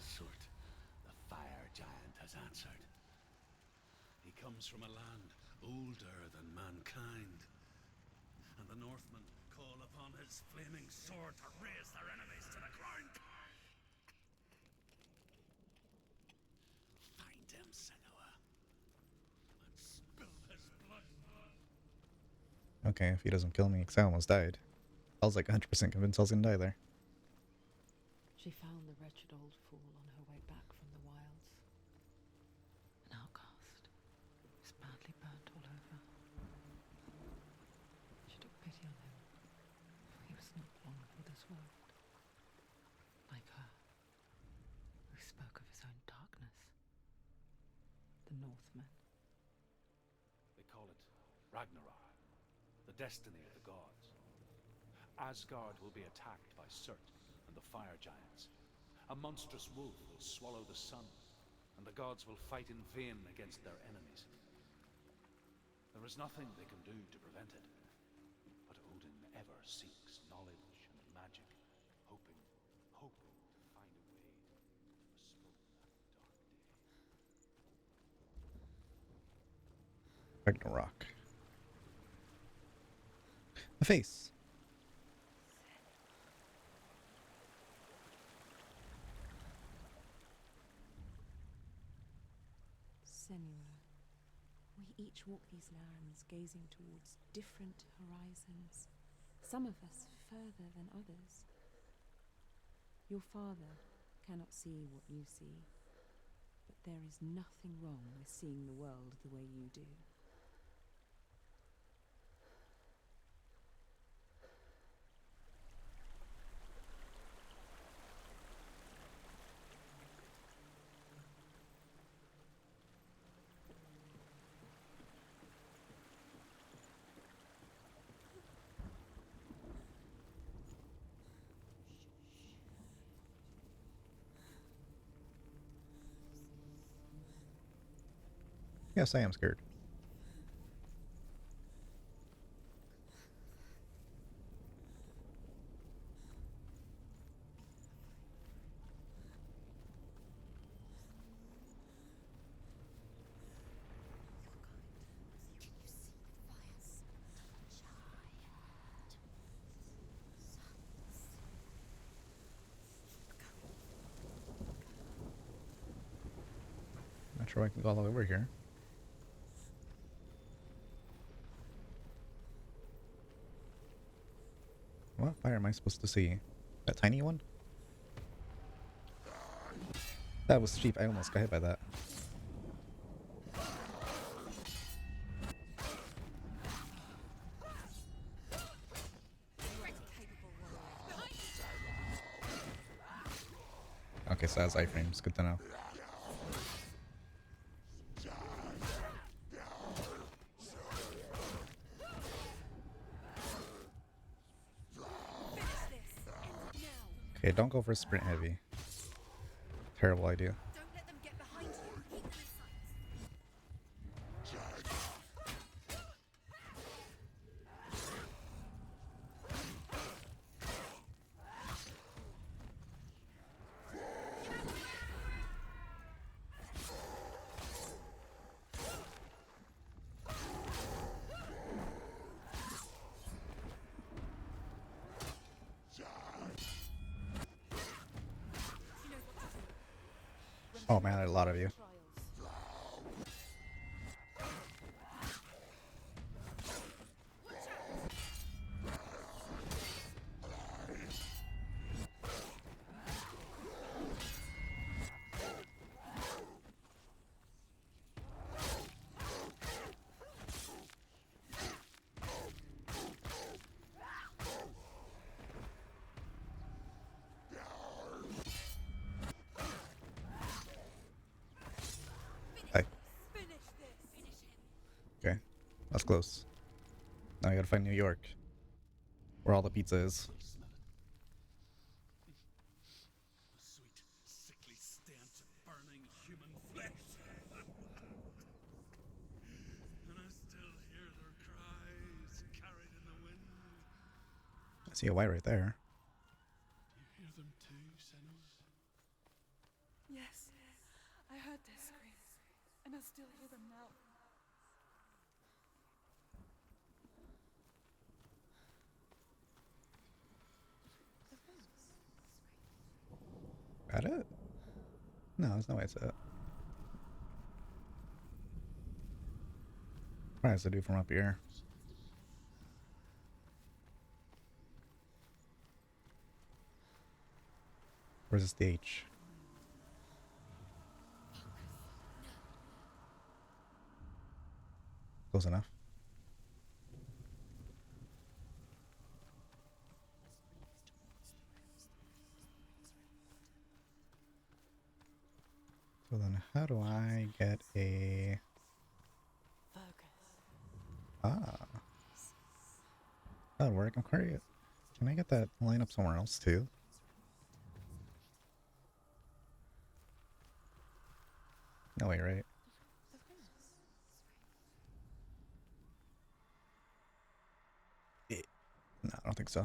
Surt, the fire giant, has answered. He comes from a land older than mankind, and the Northmen call upon his flaming sword to raise their enemies to the ground. Find him, Senua, and spill his blood. Okay, if he doesn't kill me, because I almost died. I was like 100% convinced I was gonna die there. She found the wretched old fool on her way back from the wilds. An outcast. He was badly burnt all over. She took pity on him, for he was not long for this world. Like her, who spoke of his own darkness. The Northmen. They call it Ragnarok, the destiny of the gods. Asgard will be attacked by Surt and the fire giants. A monstrous wolf will swallow the sun, and the gods will fight in vain against their enemies. There is nothing they can do to prevent it, but Odin ever seeks knowledge and magic, hoping to find a way to postpone that dark day. Ragnarok. The face. Senua, we each walk these lands gazing towards different horizons, some of us further than others. Your father cannot see what you see, but there is nothing wrong with seeing the world the way you do. Yes, I am scared. Not sure I can go all the way over here. What fire am I supposed to see? That tiny one? That was cheap. I almost got hit by that. Okay, so that's iframes. Good to know. Okay, don't go for sprint heavy. Terrible idea. Don't let them get behind you. Keep them in sight. Oh man, there's a lot of you. That's close. Now I gotta find New York, where all the pizza is. Still smell it. The sweet, sickly stench of burning human flesh. And I still hear their cries carried in the wind. I see a Y right there. Do you hear them too, Senua? Yes, I heard their screams, and I still hear them now. Got it? No, there's no way it's it. What does it do from up here? Where's this the H? Close enough. So then how do I get a... Ah. That'll work. I'm curious. Can I get that line up somewhere else too? No way, right? No, I don't think so.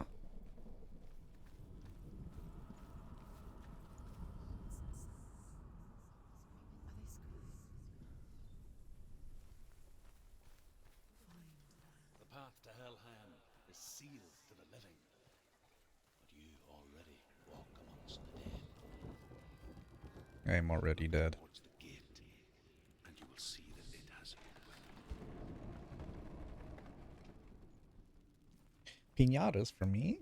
The path to Helheim is sealed to the living. But you already walk amongst the dead. I am already dead. Towards the gate, and you will see that it has opened. Pinatas for me?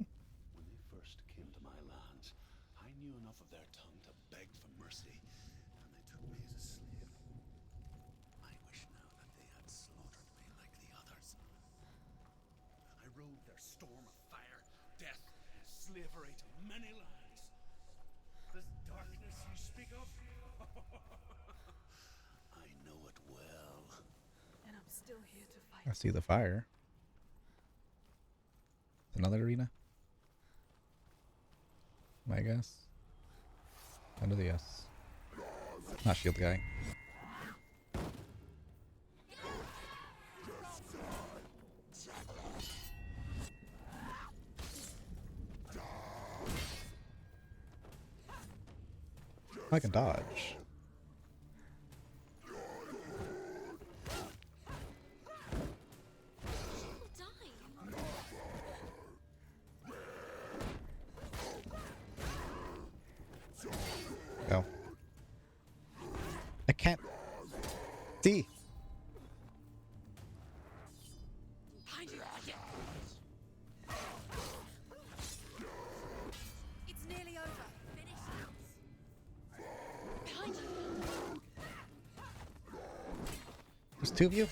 When they first came to my lands, I knew enough of their tongue to beg for mercy, and they took me as a slave. I wish now that they had slaughtered me like the others. I rode their storm of fire, death, slavery to many lands. This darkness you speak of, I know it well. And I'm still here to fight. I see the fire. Another arena? My guess. Under the S. Not shield guy. I can dodge. Go. I can't see. It's nearly over. Finish it. Behind you. There's two of you?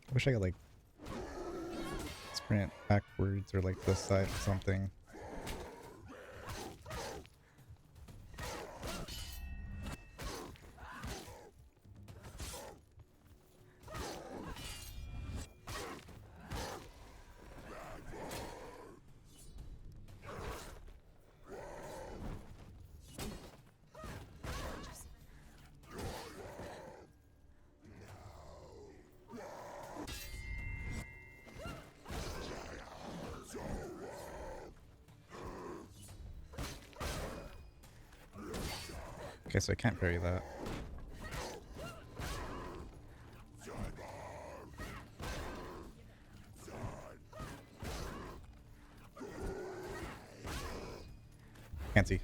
I wish I could like sprint backwards or like this side or something. Okay, so I can't parry that. Can't see.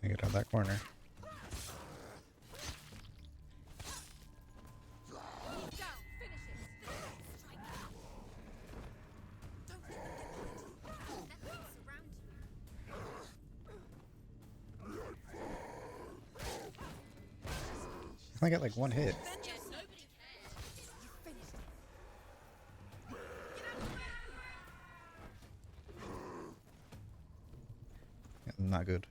I get out that corner. I get like one hit. Yeah, not good.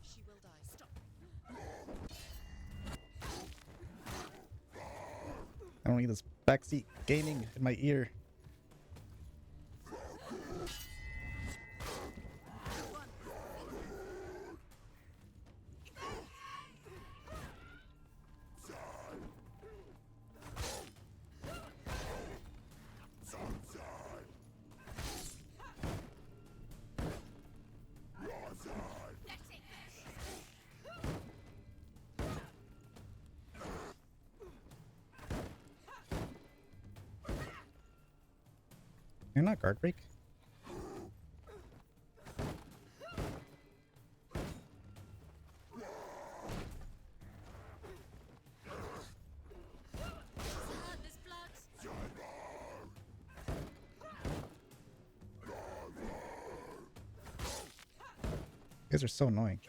She will die. Stop. I don't need this backseat gaming in my ear. You're not guard break? There's blood. You guys are so annoying.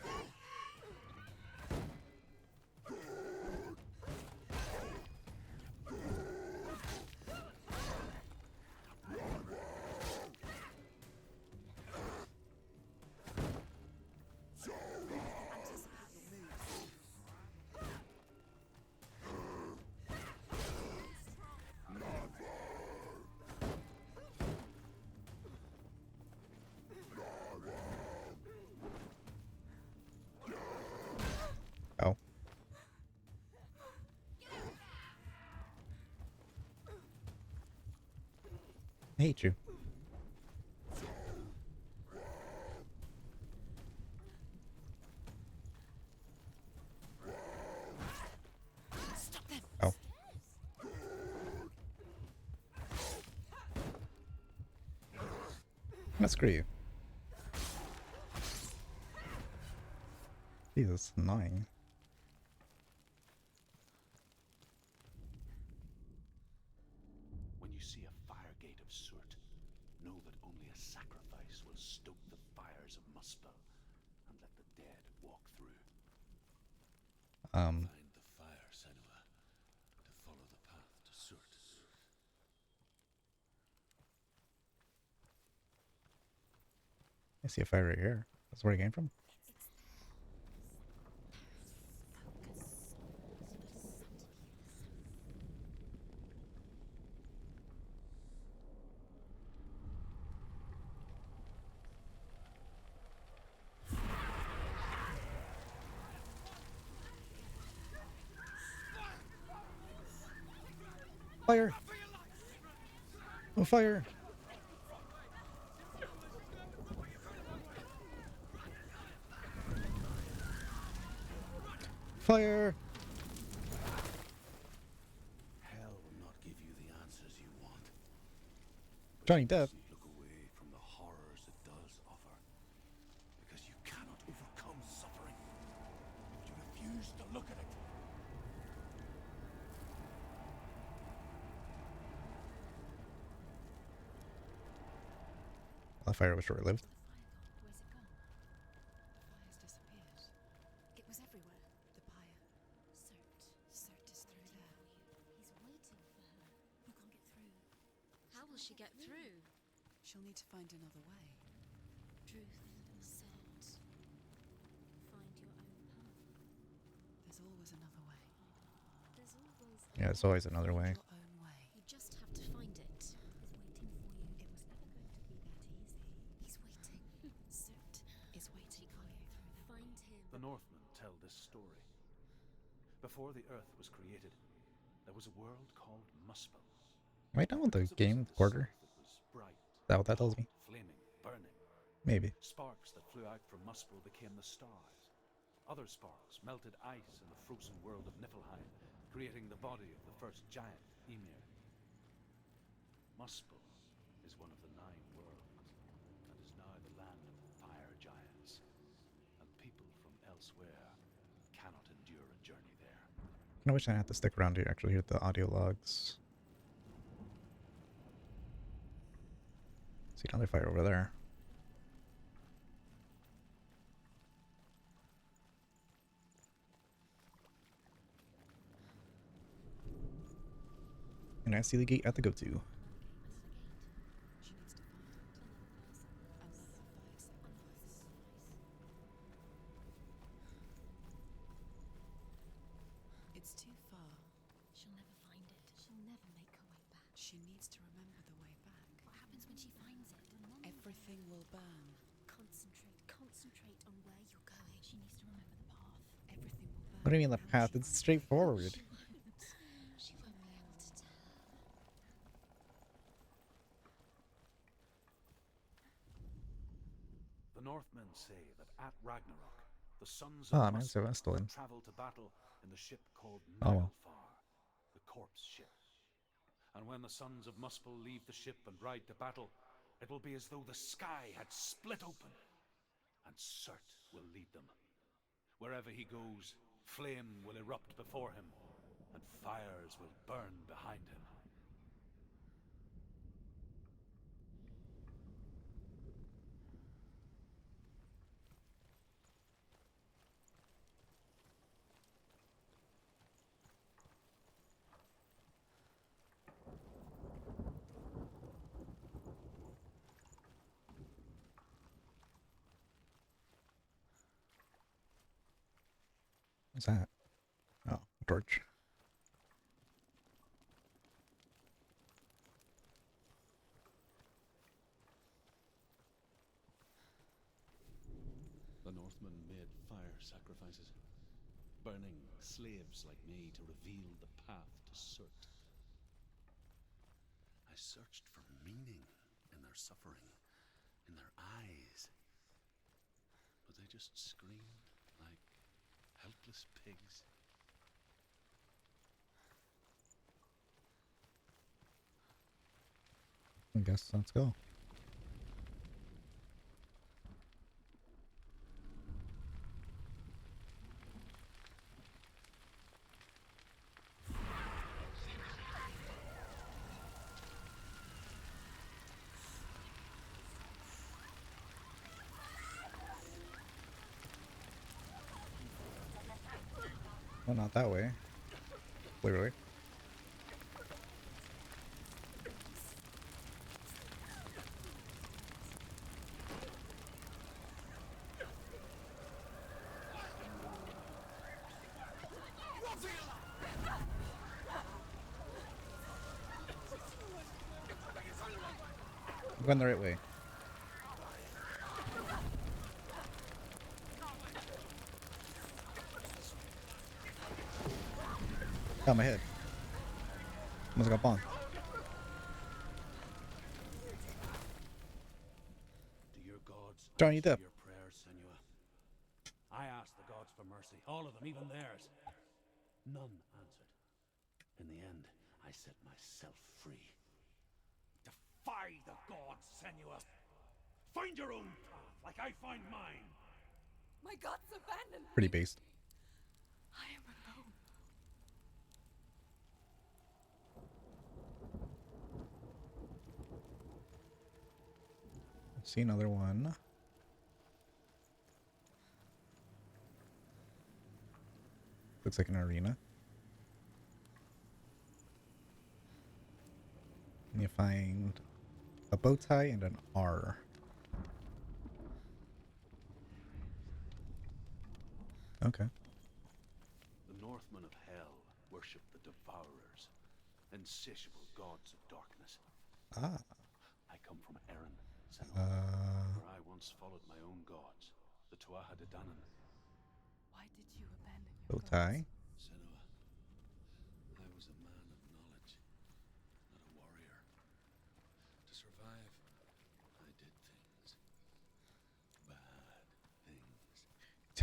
Oh. I hate you. Stop them. Oh. I'm gonna screw you. Jesus, annoying. When you see a fire gate of Surt, know that only a sacrifice will stoke the fires of Muspel and let the dead walk through. Find the fire, Senua, to follow the path to Surt. I see a fire right here. That's where it came from. Fire! Oh, fire! Fire! Hell will not give you the answers you want. Johnny Depp. Look away from the horrors it does offer, because you cannot overcome suffering. You refuse to look at it. That fire was short-lived. Where's it gone? The fire's disappeared. It was everywhere. The pyre. Surt is through there. He's waiting for her. You can't get through. How will she get through? She'll need to find another way. Truth said, find your own path. There's always another way. There's always Yeah, it's always another way. Your own way. You just have to find it. He's waiting for you. It was never going to be that easy. He's waiting. Surt is waiting for you. Find him. The Northmen tell this story. Before the Earth was created, there was a world called Muspel. Am I done with the Because it was in game the quarter? south, it was bright that what that tells me? Flaming, burning. Maybe. Sparks that flew out from Muspel became the stars. Other sparks melted ice in the frozen world of Niflheim, creating the body of the first giant, Ymir. Muspel is one of the 9 worlds, and is now the land of the fire giants. And people from elsewhere cannot endure a journey there. I wish I had to stick around to actually hear the audio logs. See another fire over there. And I see the gate at the go-to. She needs to find it. Another 5 sacrifices. It's too far. She'll never find it. She'll never make her way back. She needs to remember the way back. What happens when she finds it? Everything will burn. Concentrate on where you're going. She needs to remember the path. Everything will burn. What do you mean the and path? she It's won't straightforward. She won't be able to tell. The Northmen say that at Ragnarok, the sons Ah, of man, so Muspel that's still in. travel to battle in the ship called Oh, well. Naglfar, the corpse ship. And when the sons of Muspel leave the ship and ride to battle, it will be as though the sky had split open, and Surt will lead them. Wherever he goes, flame will erupt before him, and fires will burn behind him. What's that? Oh, a torch. The Northmen made fire sacrifices, burning slaves like me to reveal the path to Surt. I searched for meaning in their suffering, in their eyes, but they just screamed like helpless pigs. I guess let's go. Well, not that way. Clearly. I'm going the right way. Got my head. Almost got bonked. Do your gods Johnny answer Depp. your prayers, Senua? I asked the gods for mercy, all of them, even theirs. None answered. In the end, I set myself free. Defy the gods, Senua! Find your own path, like I find mine! My gods abandoned Pretty based. I am alone. See another one. Looks like an arena. And you find a bow tie and an R. Okay. The Northmen of Hell worship the Devourers, insatiable gods of darkness. Ah. I come from Erin, Senua, where I once followed my own gods, the Tuatha De Danann. Why did you abandon your Bow tie. Senua, I was a man of knowledge, not a warrior. To survive,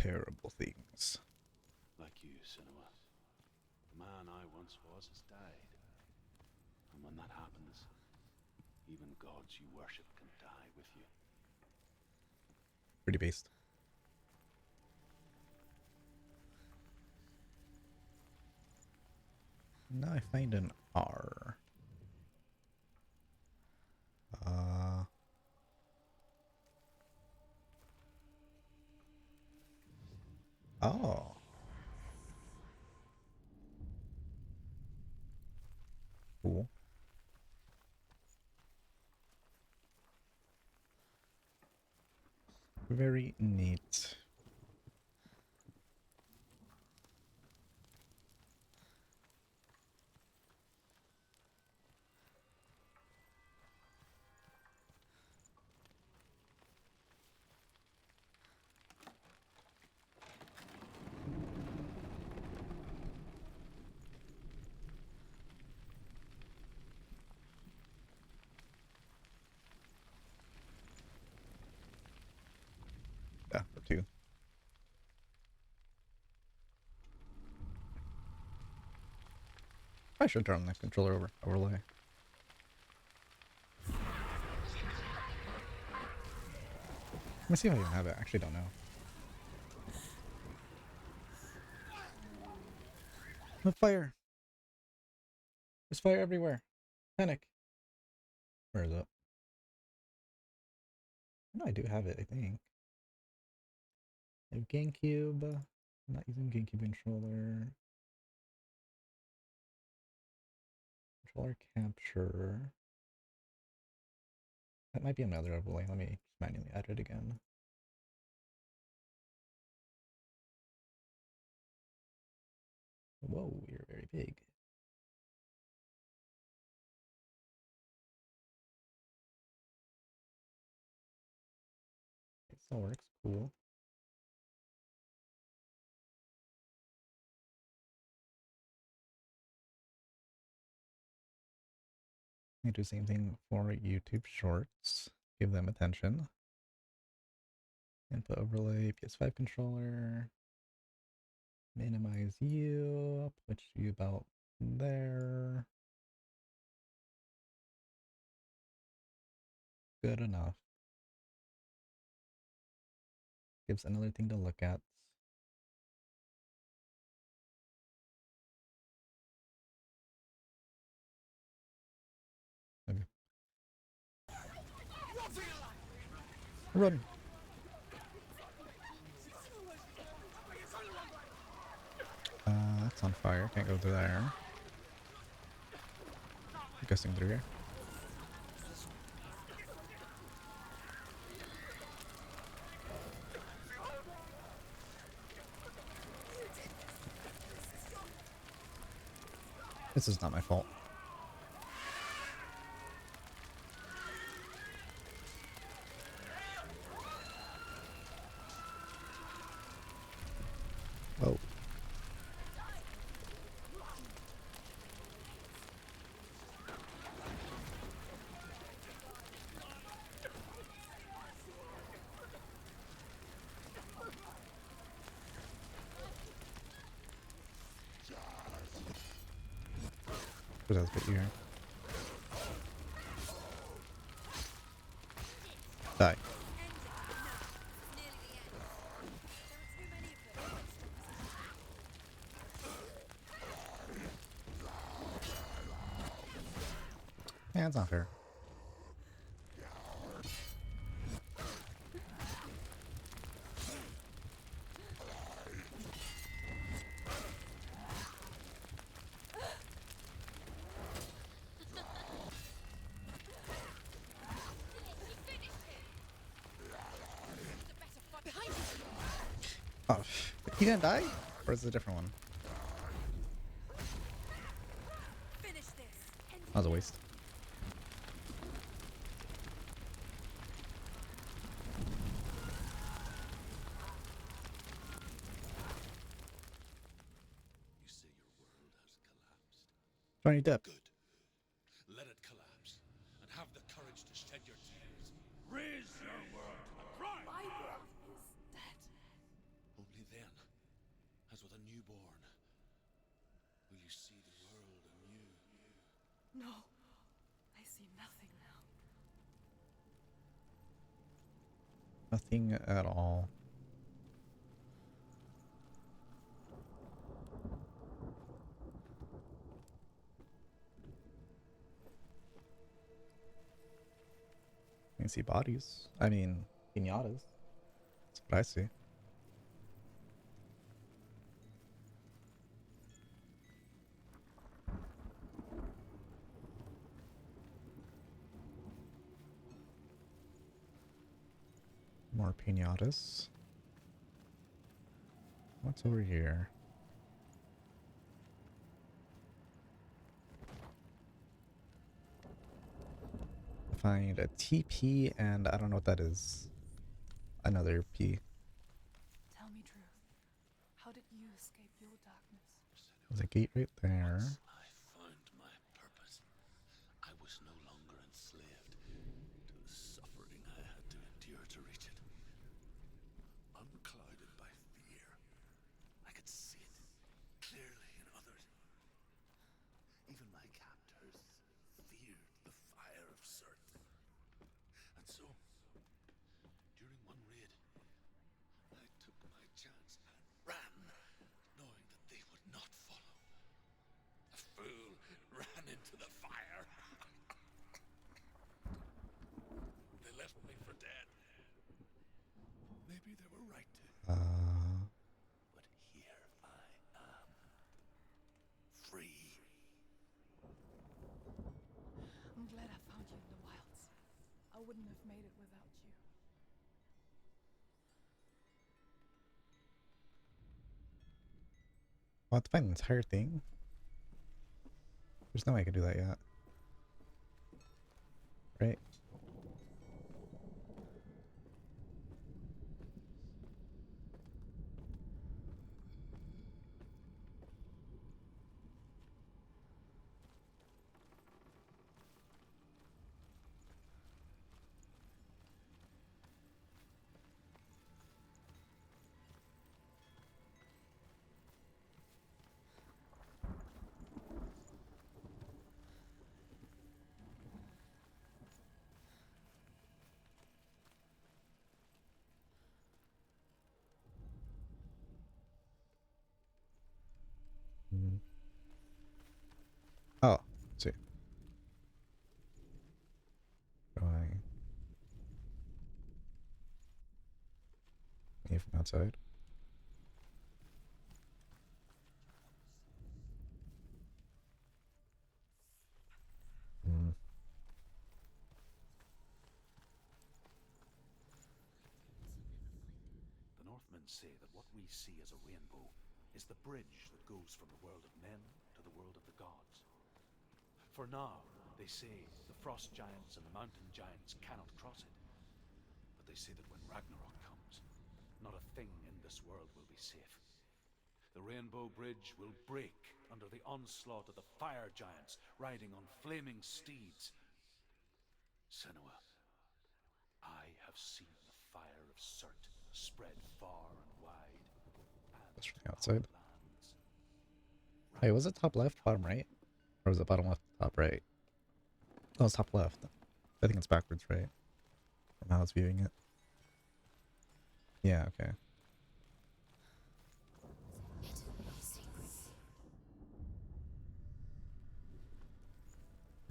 terrible things. Like you, Senua. The man I once was has died. And when that happens, even gods you worship can die with you. Pretty based. Now I find an R. Oh. Cool. Very neat. Yeah, for two. I should turn the controller overlay. Let me see if I even have it. I actually don't know. Oh, fire! There's fire everywhere. Panic. Where is it? No, I do have it, I think. I have GameCube. I'm not using GameCube controller. Controller capture. That might be another overlay. Let me just manually add it again. Whoa, you're very big. It still works. Cool. I do the same thing for YouTube Shorts. Give them attention. Input overlay, PS5 controller. Minimize you. Put you about there. Good enough. Gives another thing to look at. Okay. Run! That's on fire. Can't go through there. I'm guessing through here. This is not my fault. Oh. What else but you here? Die. Yeah, it's not fair. Oh, he didn't die? Or is it a different one? That was a waste. You say your world has collapsed. Johnny Depp. Good. Let it collapse, and have the courage to shed your tears. Raise your world to the prime. My world is dead. Only as with a newborn. Will you see the world anew? No, I see nothing now. Nothing at all. I can see bodies. I mean, pinatas. That's what I see. More pinatas. What's over here? Find a TP and I don't know what that is. Another P. Tell me truth. How did you escape your darkness? There's a gate right there. Once I found my purpose, I was no longer enslaved to the suffering I had to endure to reach it. Unclouded by fear, I could see it clearly in others. Even my captors feared the fire of Surt. And so, during one raid, I took my chance and ran, knowing that they would not follow. The fool ran into the fire. They left me for dead. Maybe they were right to. But here I am. Free. I'm glad I found you in the wilds. I wouldn't have made it without you. I'll have to find the entire thing. There's no way I could do that yet. Right? Mm. Oh, let's see. Going in from outside. Mm. The Northmen say that what we see as a rainbow is the bridge that goes from the world of men to the world of the gods. For now, they say the frost giants and the mountain giants cannot cross it. But they say that when Ragnarok comes, not a thing in this world will be safe. The Rainbow Bridge will break under the onslaught of the fire giants riding on flaming steeds. Senua, I have seen the fire of Surt spread far and wide. That's from the outside. Lands. Hey, was it top left, bottom right? Or was it bottom left, top right? Oh, it's top left. I think it's backwards, right? From how I was viewing it. Yeah, okay.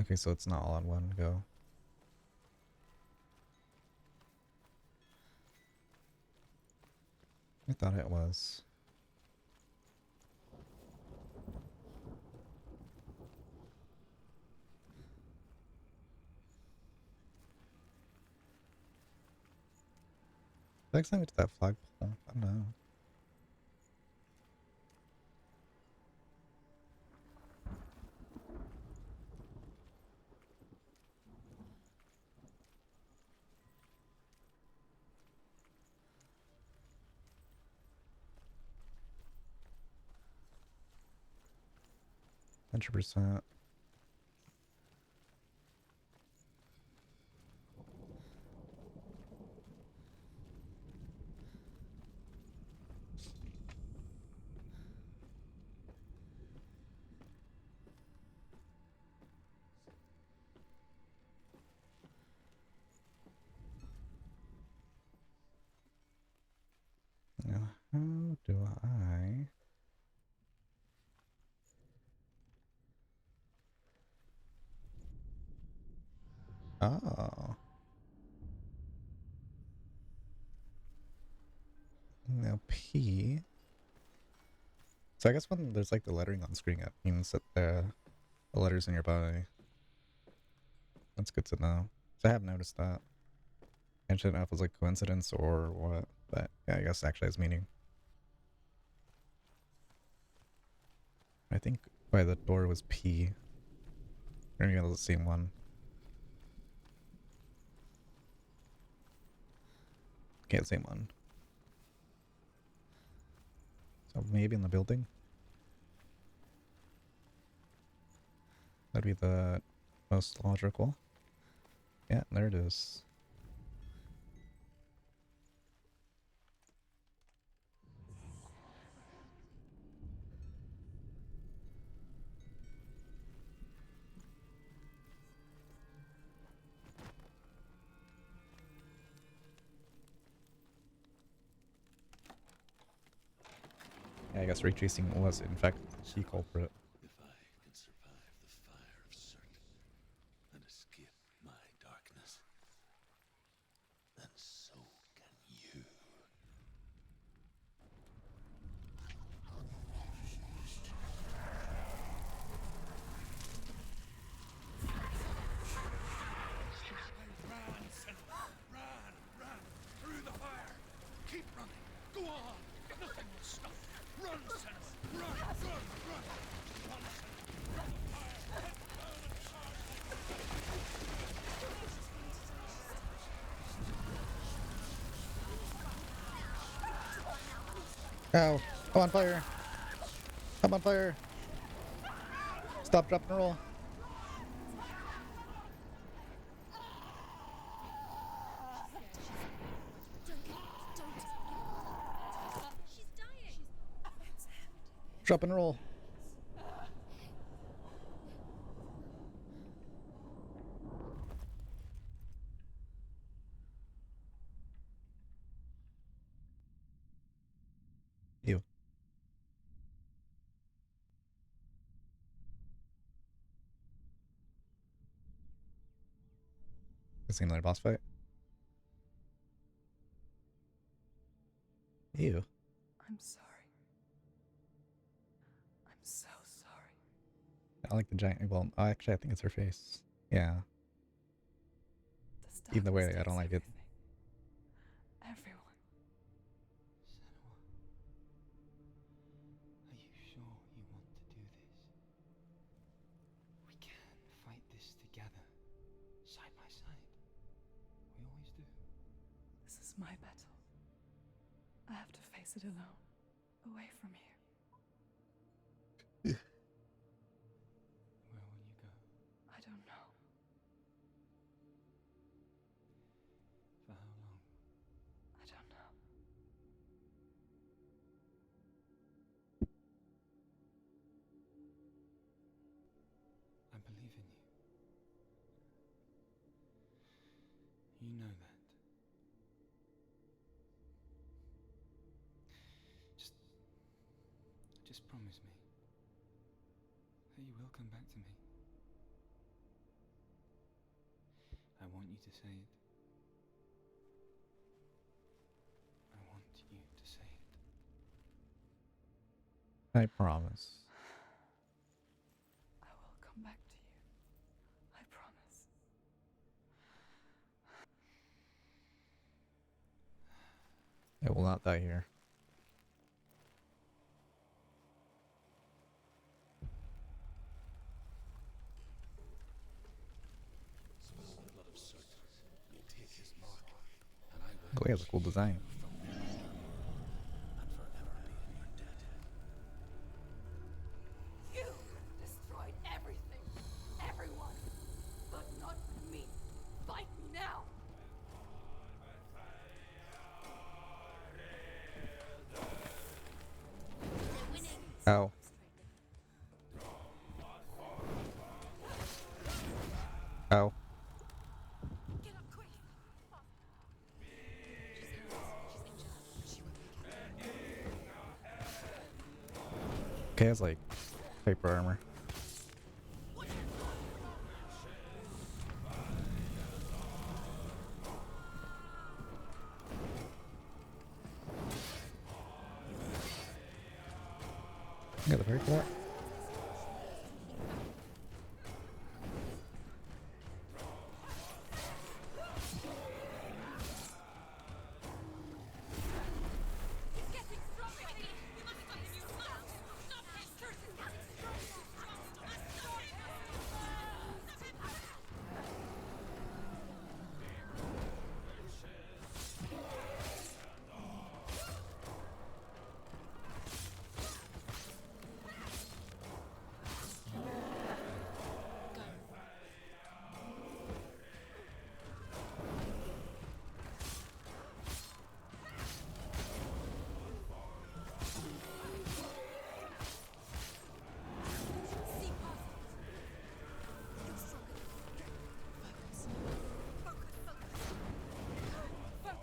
Okay, so it's not all on one go. I thought it was. Next time we did that flagpole, I don't know. %. do I? Oh. Now P. So I guess when there's like the lettering on screen, it means that the letters nearby. That's good to know. So I have noticed that. I didn't know if it was like coincidence or what, but yeah, I guess it actually has meaning. I think by the door was P. We're gonna get the same one. Okay, same one. So maybe in the building? That'd be the most logical. Yeah, there it is. Yeah, I guess ray tracing was in fact the key culprit. If I can survive the fire of Cert and escape my darkness, then so can you. Run, Senua! Run! Run! Through the fire! Keep running! Go on! Nothing will stop! Run, Senua! Run! Run! Run! Run, Senua! Run the fire! Head down and charge! Ow! I'm on fire! I'm on fire! Stop, drop, and roll! She's dying. Drop and roll! Ew. This another boss fight? Ew. I'm sorry. I'm so sorry. I like the giant. Well, actually, I think it's her face. Yeah. This Either way, darkness I don't takes like it. everything. Everyone. Senua, are you sure you want to do this? We can fight this together, side by side. We always do. This is my battle. I have to face it alone, away from here. Where will you go? I don't know. For how long? I don't know. I believe in you. You know that. Just promise me that you will come back to me. I want you to say it. I want you to say it. I promise. I will come back to you. I promise. I will not die here. Smell the blood of Cert. Take his mark, and I will Oh, he has a cool design. from there and forever be in your debt. You destroyed everything, everyone, but not me. Fight me now. They're winning. Ow. Ow. Get up quick. She's hurt. She's injured. She won't make it. Okay, it's like paper armor. You got the parry for that?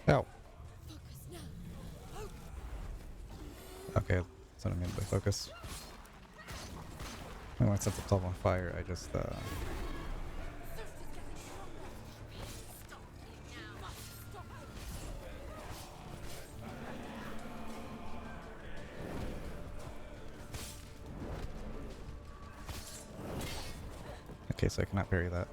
Oh. Okay, that's what I meant by focus. When I set the top on fire, I just okay, so I cannot parry that.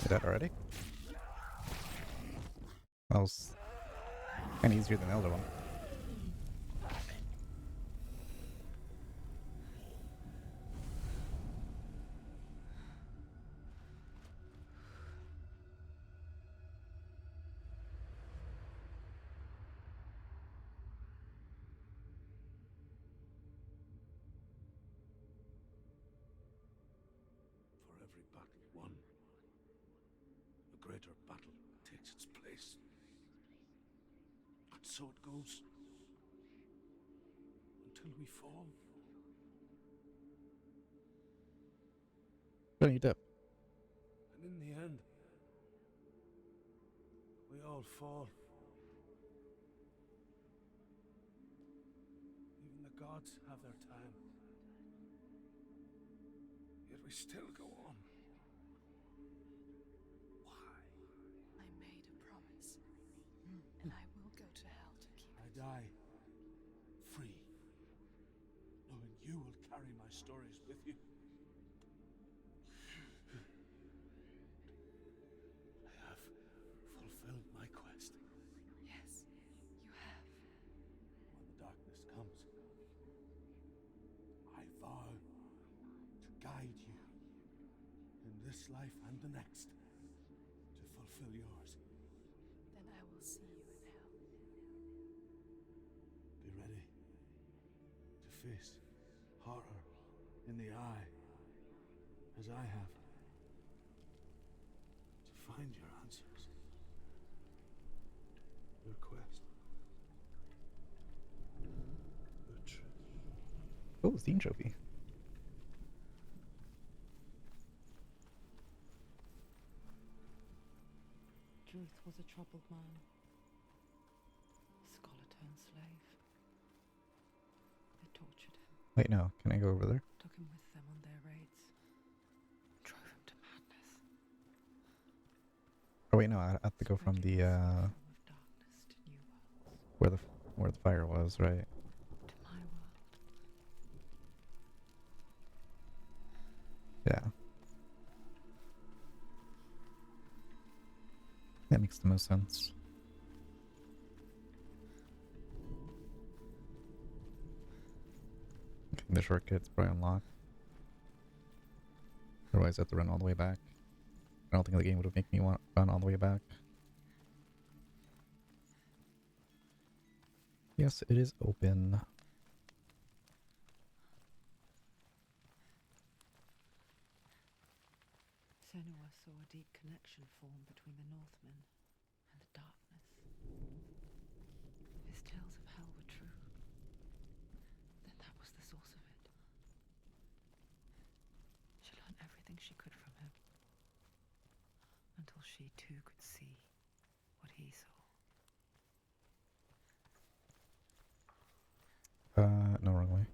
Did that already? That was kind of easier than the other one. For every battle won, a greater battle takes its place. And so it goes. Until we fall. Don't you dip. And in the end, we all fall. Even the gods have their time. Yet we still go on. Why? I made a promise, and I will go to hell to keep I it. die free, knowing you will carry my stories with you. I have fulfilled my quest. Yes, you have. When the darkness comes, I vow to guide you in this life and the next to fulfill yours. Then I will see you in hell. Be ready to face horror in the eye, as I have, to find your answers, your quest, your truth. Oh, Steam trophy. Druth was a troubled man. Scholar turned slave. They tortured him, Wait, no. Can I go over there? took him with them on their raids, drove him to madness. Oh wait, no. I have to go from Spread the his kingdom of darkness to new worlds, where the fire was, right? to my world. Yeah. That makes the most sense. Okay, the shortcut's probably unlocked. Otherwise, I have to run all the way back. I don't think the game would have made me want to run all the way back. Yes, it is open. connection formed between the Northmen and the darkness. If his tales of hell were true, then that was the source of it. She learned everything she could from him, until she too could see what he saw. No, wrong way.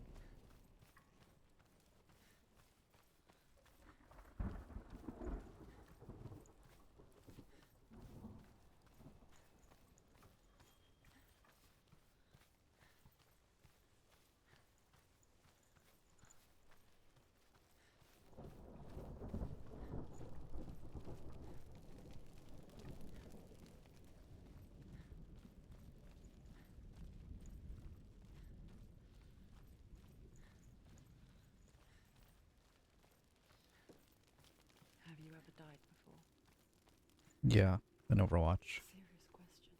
Have you ever died before? Yeah, in Overwatch. Serious question.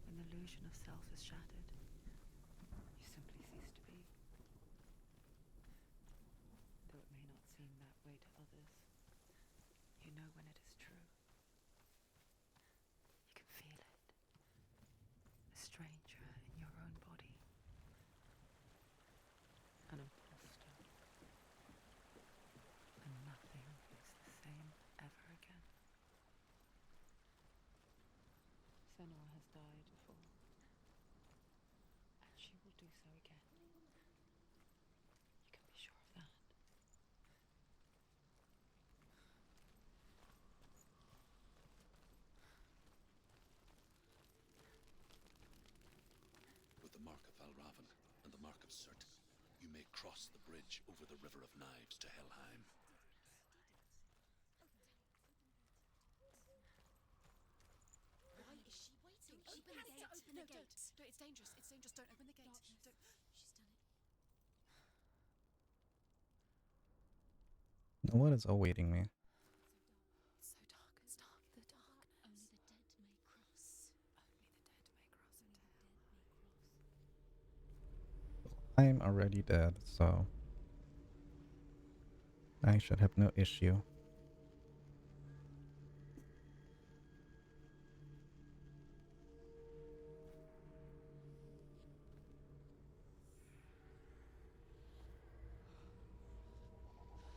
When the illusion of self is shattered, you simply cease to be. Though it may not seem that way to others, you know when it is true. You can feel it. A stranger in your own body. An imposter. And nothing is the same ever again. Senua has died before. And she will do so again. You can be sure of that. With the mark of Valravan and the mark of Surt, you may cross the bridge over the River of Knives to Helheim. Why is she waiting? Don't Open the gate. open the gate. Don't. It's dangerous. It's dangerous. Don't open the gate. Don't. She's done it. What is awaiting me? It's so dark. It's dark. The darkness. Only the dead may cross. I'm already dead, so I should have no issue.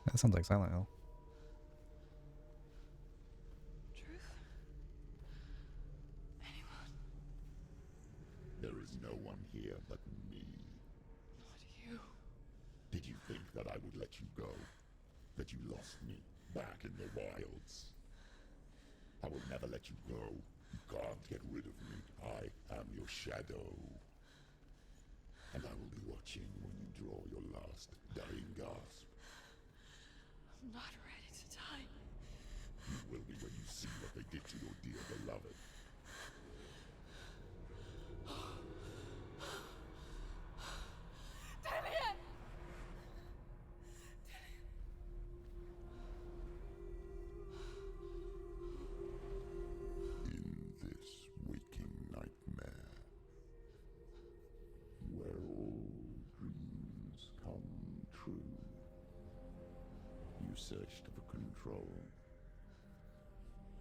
That sounds like Silent Hill. Truth? Anyone? There is no one here but me. Not you. Did you think that I would let you go? That you lost me back in the wilds? I will never let you go. You can't get rid of me. I am your shadow. And I will be watching when you draw your last dying gasp. I'm not ready to die. You will be when you see what they did to your dear beloved. In this waking nightmare, where all dreams come true, you searched for control,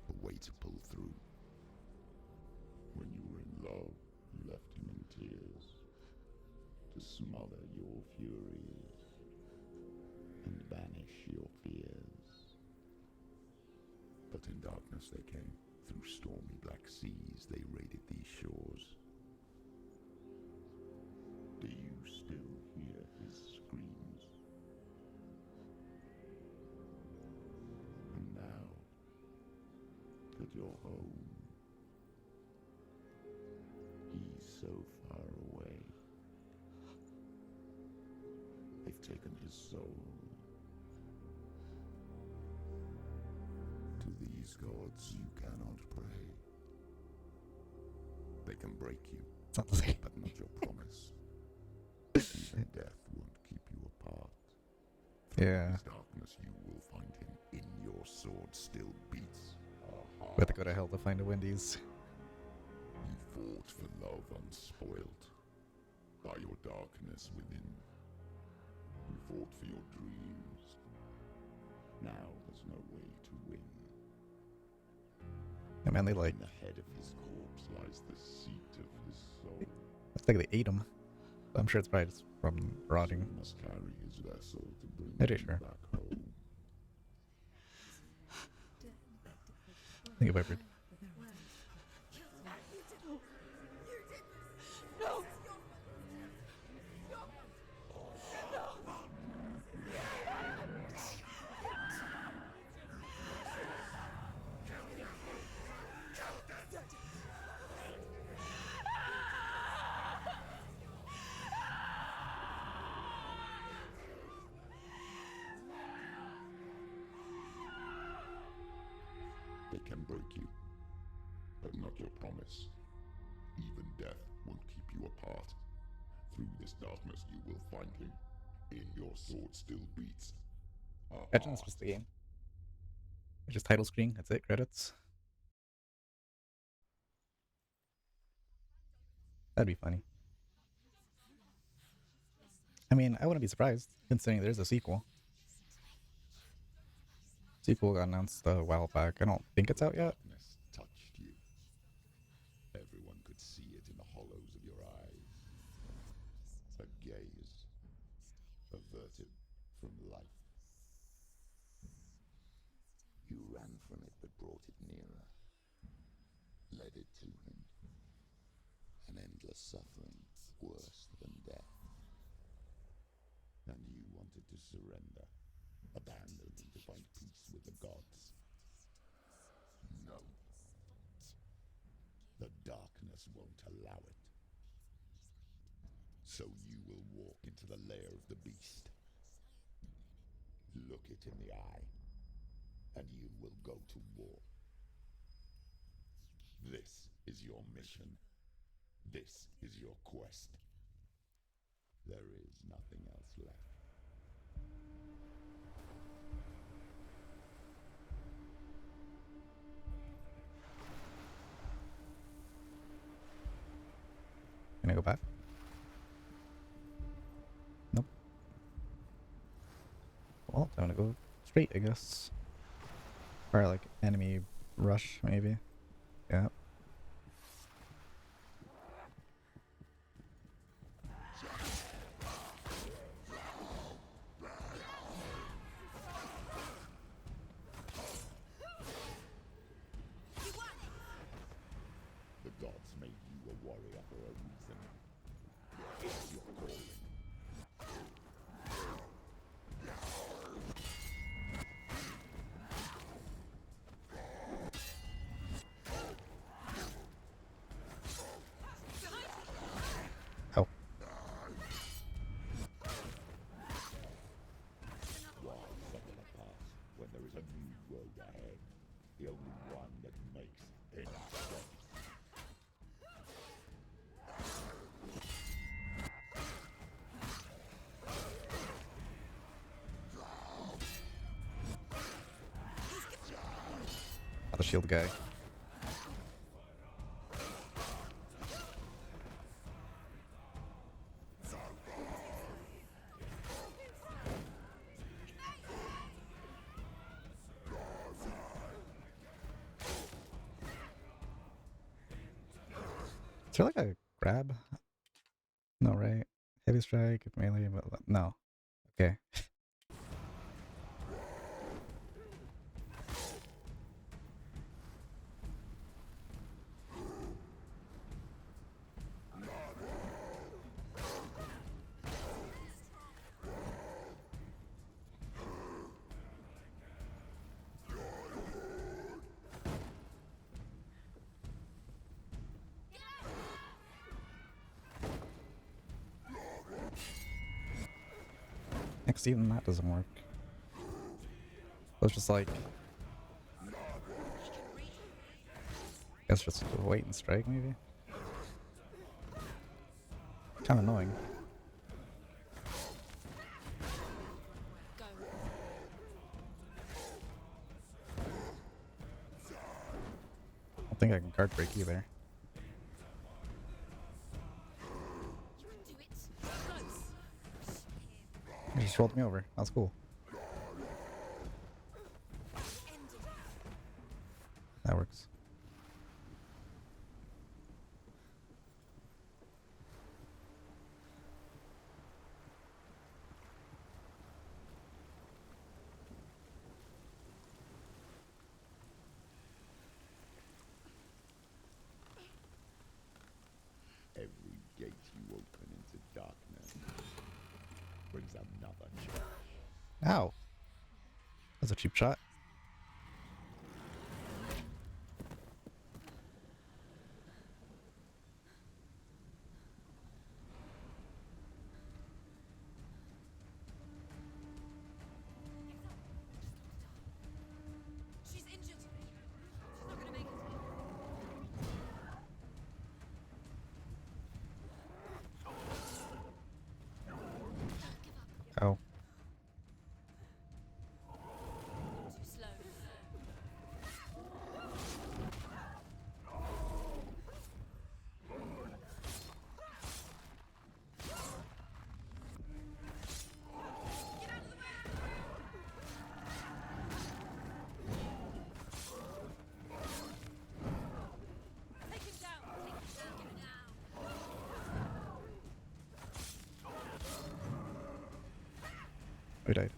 a way to pull through. When you were in love, you left him in tears, to smother your furies and banish your fears. But in darkness they came, through stormy black seas they raided these shores. Do you still hear his screams? And now that you're home, he's so far away. They've taken his soul. To these gods you cannot pray. They can break you, Sounds like but not your promise. Even death won't keep you apart. yeah. In his darkness you will find him. In your sword still beats a heart. We have to go to hell to find a Wendy's. You fought for love unspoilt by your darkness within. You fought for your dreams, Now there's no way to win. Yeah, man, they like, In the head of his corpse lies the seat of his soul. it's like they ate him. I'm sure it's probably just from rotting. You must carry his vessel to bring Yeah, him sure. back home. Think of every. They can break you, but not your promise. Even death won't keep you apart. Through this darkness you will find him. In your sword still beats. Imagine that's just the game. It's just title screen. That's it. Credits. That'd be funny. I mean, I wouldn't be surprised considering there's a sequel. Sequel got announced a while back. I don't think it's out yet. Darkness touched you. Everyone could see it in the hollows of your eyes. A gaze averted from life. You ran from it but brought it nearer. Led it to him. An endless suffering, worse than death. And you wanted to surrender, abandon him to find peace with the gods. No. The darkness won't allow it. So you will walk into the lair of the beast. Look it in the eye, and you will go to war. This is your mission. This is your quest. There is nothing else left. Can I go back? Nope. Well, I'm gonna go straight, I guess. Or like enemy rush, maybe. Yeah. The gods made you a warrior for a reason. It's your calling. Oh. Why suffer the past when there is a new road ahead? The only one that makes any sense. The shield guy. Is there like a grab? No, right? Heavy strike, melee, but no. Okay. Next, even that doesn't work. So it's just like, guess just wait and strike maybe. Kind of annoying. Go. I don't think I can card break either. You can do it. Close. He just rolled me over. That's cool. That works. Every gate you open into darkness brings another challenge. Ow! That's a cheap shot. She's injured. She's not gonna make it. Oh. Too slow. Take him down. Take him down. We died.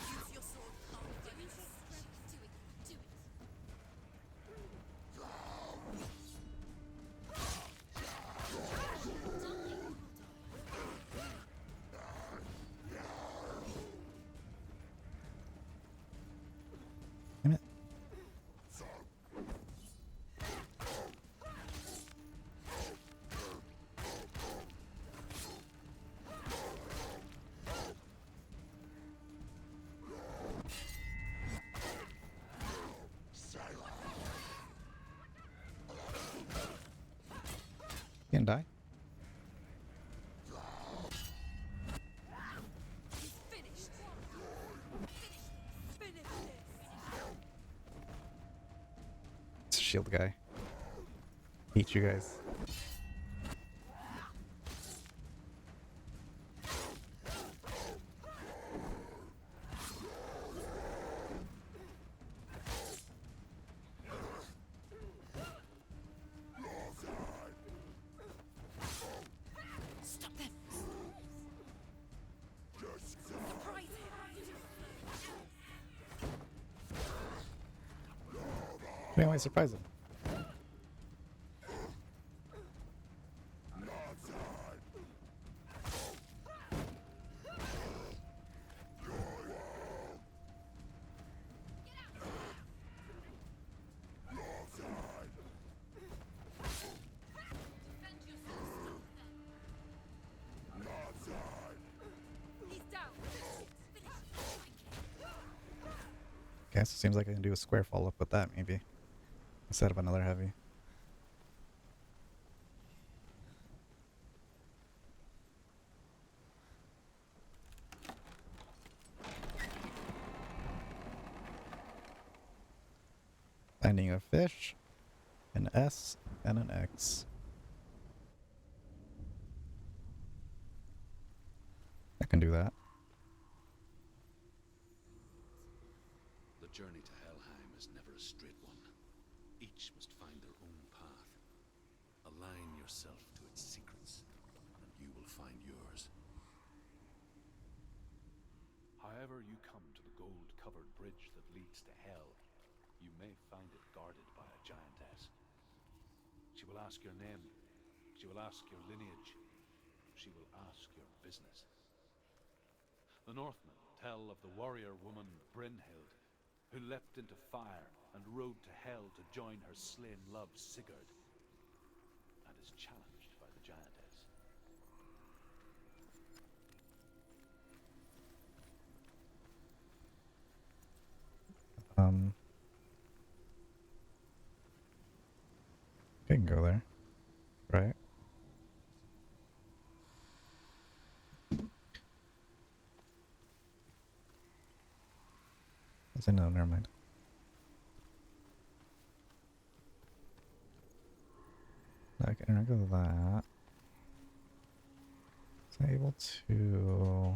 Use your sword. Oh, do it. Do it. Do it. Damn it. Can't die. He's finished. Finish this. It's a shield guy. Hate you guys. Stop them. Surprise him. Anyway, surprise him. Defend yourself. Stop them. He's down. Finish it. Okay, so it seems like I can do a square follow-up with that, maybe. Instead of another heavy. Finding a fish, an S, and an X. I can do that. The journey to Helheim is never a straight one. Each must find their own path. Align yourself to its secrets, and you will find yours. However you come to the gold-covered bridge that leads to Hell, you may find it guarded by a giantess. She will ask your name. She will ask your lineage. She will ask your business. The Northmen tell of the warrior woman Brynhild, who leapt into fire and rode to Hell to join her slain love Sigurd, and is challenged by the giantess. I can go there. Right? I said no, never mind. I can interact with that. Is I able to...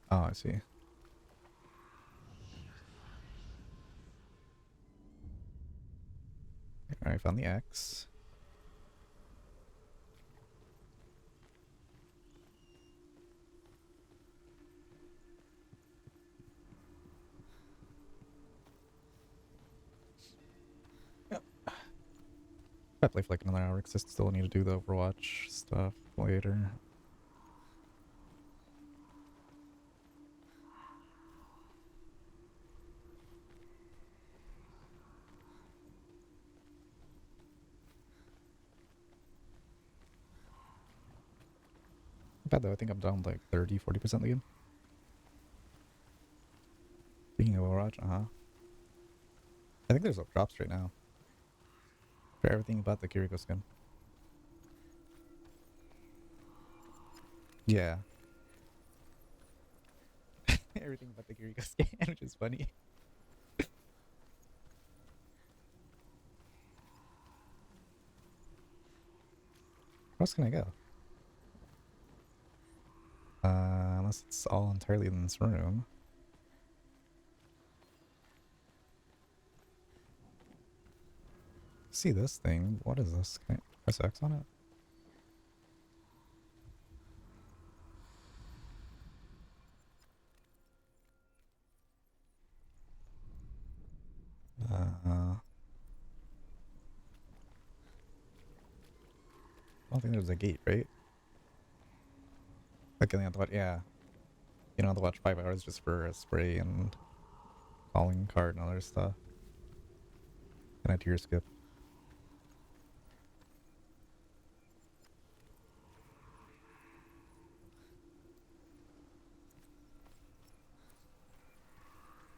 Oh, I see. Alright, found the X. Yep. I play for like another hour because I still need to do the Overwatch stuff later. Bad though, I think I'm down like 30-40% of the game. Speaking of Overwatch, I think there's drops right now. For everything but the Kiriko skin. Yeah. Everything but the Kiriko skin, which is funny. Where else can I go? Unless it's all entirely in this room. See this thing? What is this? Can I press X on it? I don't think there's a gate, right? Like, you have to watch, yeah. You don't have to watch 5 hours just for a spray and calling card and other stuff. And a tier skip.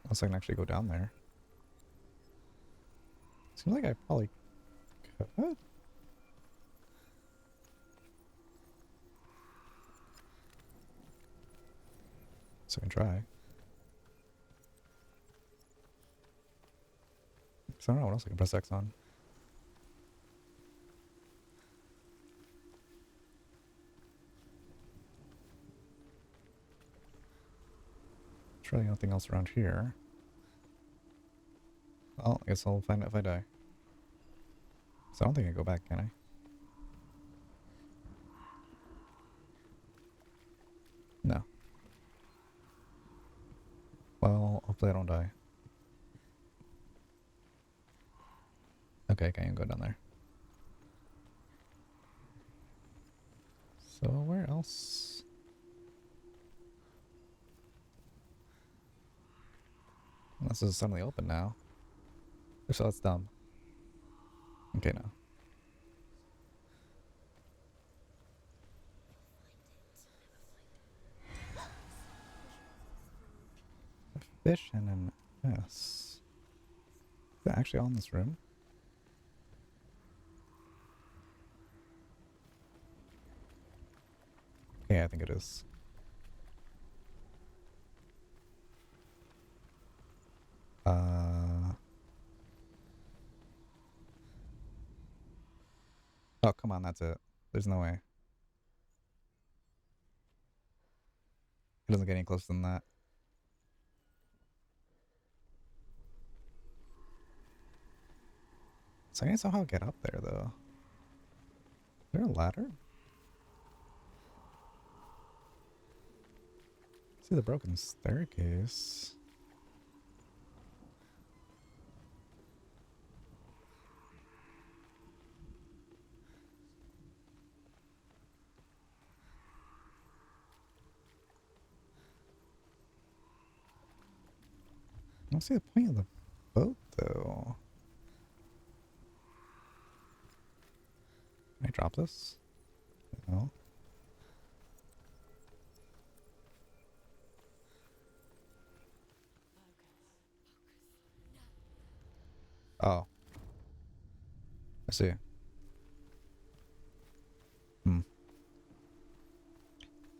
Unless I can actually go down there. Seems like I probably could. So I can try. So I don't know what else I can press X on. There's really nothing else around here. Well, I guess I'll find out if I die. So I don't think I can go back, can I? No. Well, hopefully I don't die. Okay, I can't go down there. So where else? Unless this is suddenly open now. If so, that's dumb. Okay, no. A fish and an S. Is that actually all in this room? Yeah, I think it is. Oh, come on, that's it. There's no way. It doesn't get any closer than that. So I can somehow get up there, though. Is there a ladder? See the broken staircase. I don't see the point of the boat, though. I Can I drop this? No. Oh. I see. You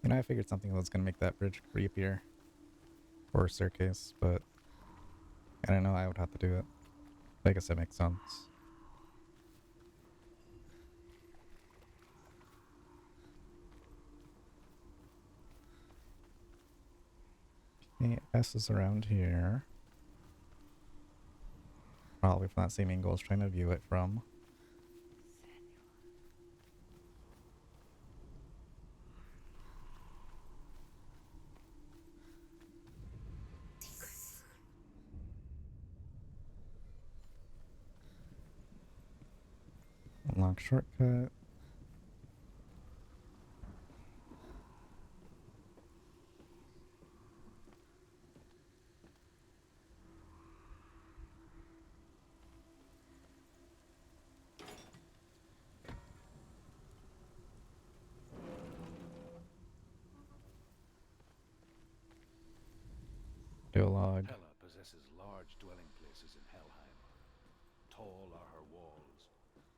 know, I figured something was gonna make that bridge creepier. Or a staircase, but I don't know, I would have to do it. I guess that makes sense. Okay, S is around here. Probably from that same angle I was trying to view it from. Unlock shortcut. Do a log. Hela possesses large dwelling places in Helheim. Tall are her walls,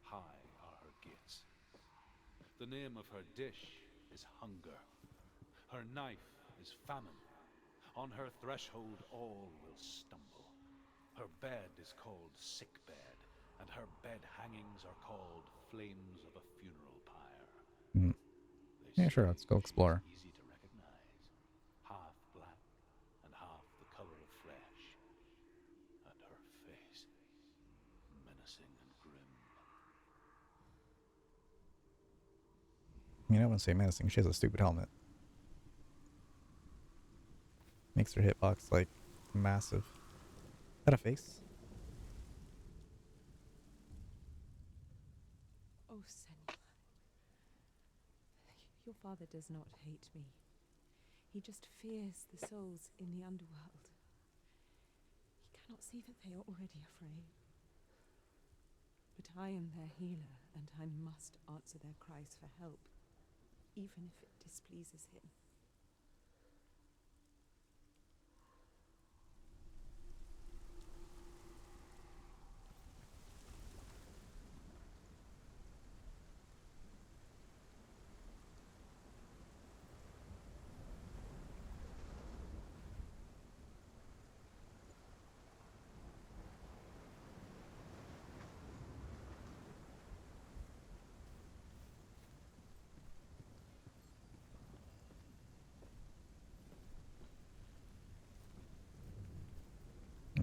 high are her gates. The name of her dish is hunger. Her knife is famine. On her threshold all will stumble. Her bed is called sick bed, and her bed hangings are called flames of a funeral pyre. Mm. They Yeah, sure, let's go she is explore. easy to recognize, half black and half the color of flesh, and her face menacing and grim. I mean, I wouldn't say menacing, she has a stupid helmet. Makes her hitbox, like, massive. Is that a face? Oh, Senua. Your father does not hate me. He just fears the souls in the underworld. He cannot see that they are already afraid. But I am their healer, and I must answer their cries for help, even if it displeases him.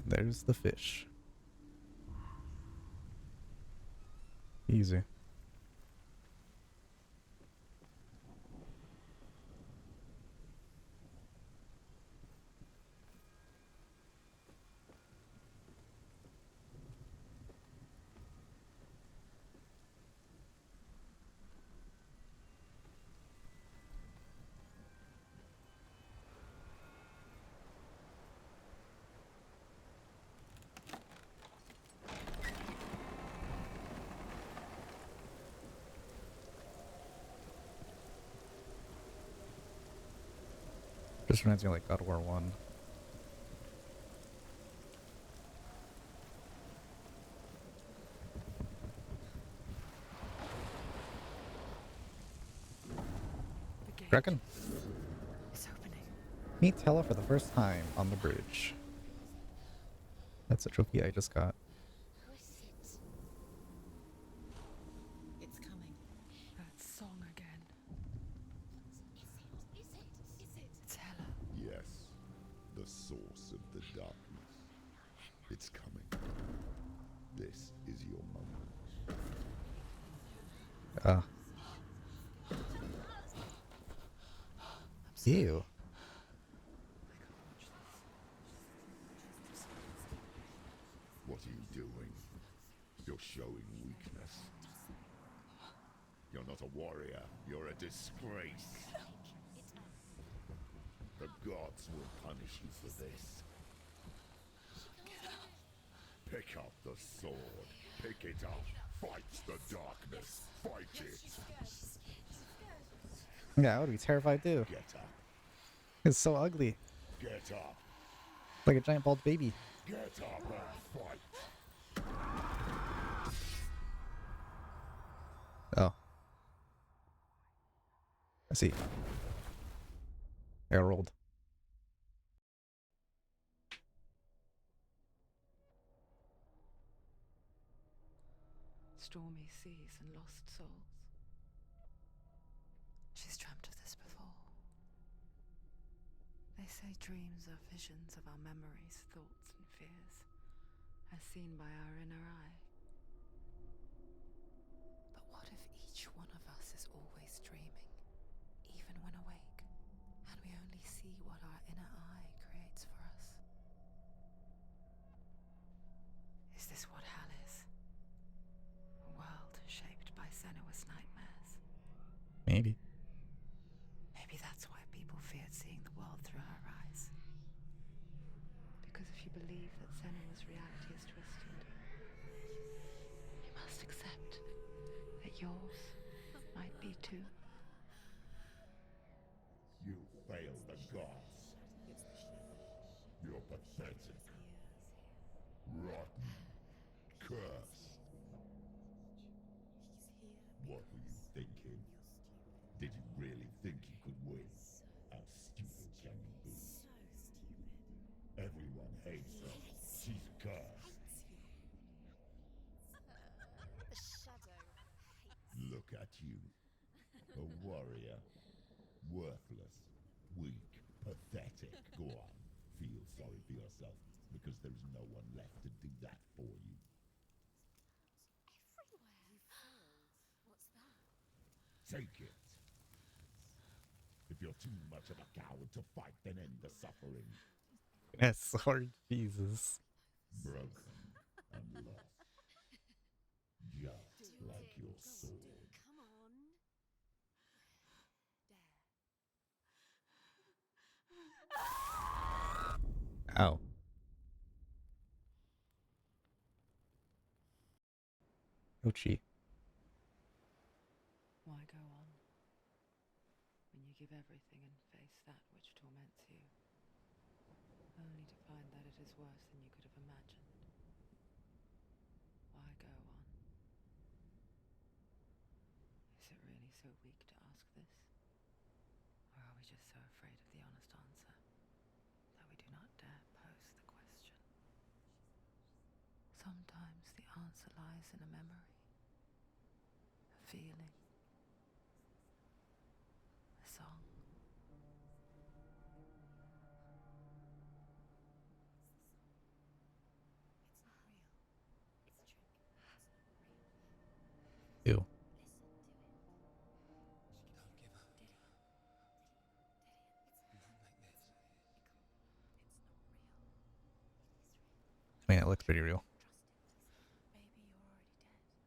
There's the fish. Easy. Just reminds me of like God of War 1. The gate. Kraken. It's opening. Meet Hela for the first time on the bridge. That's a trophy I just got. Who is it? It's coming. That song again. It's Hela. Yes, the source of the darkness. It's coming. This is your moment. Ew. What are you doing? You're showing weakness. You're not a warrior. You're a disgrace. The gods will punish you for this. Pick up the sword. Pick it up Fight the darkness. Fight it. Yeah, I would be terrified too. Get up. It's so ugly. Get up. Like a giant bald baby. Get up and fight. Oh. I see. I got rolled. Stormy seas and lost souls. She's dreamt of this before. They say dreams are visions of our memories, thoughts, and fears, As seen by our inner eye. but what if each one of us is always dreaming, even when awake, and we only see what our inner eye creates for us? Is this what hell is? A world shaped by Senua's nightmares? Maybe. Maybe that's why people feared seeing the world through her eyes. Because if you believe that Senua's reality is twisted, you must accept that yours might be too. You fail the gods. You're pathetic. Rotten. Cursed. What were you thinking? Did you really think you could win? How stupid can you be? Everyone hates her. She's cursed. The shadow hates. Look at you. A warrior. Worthless. Weak. Pathetic. Go on. Feel sorry for yourself, because there's no one left to do that for you. Everywhere. You failed. What's that? Take it. If you're too much of a coward to fight, then end the suffering. Yes, Lord Jesus. Broken and lost. Just like your sword. Come on. Dare. Ow. Ouchie. Why go on? When you give everything and face that which torments you, only to find that it is worse than you could have imagined. Why go on? Is it really so weak to ask this? Or are we just so afraid of the honest answer that we do not dare pose the question? Sometimes the answer lies in a memory, a feeling, a song. Ew. Don't give up. Not like this. I mean, it looks pretty real. Maybe you're already dead.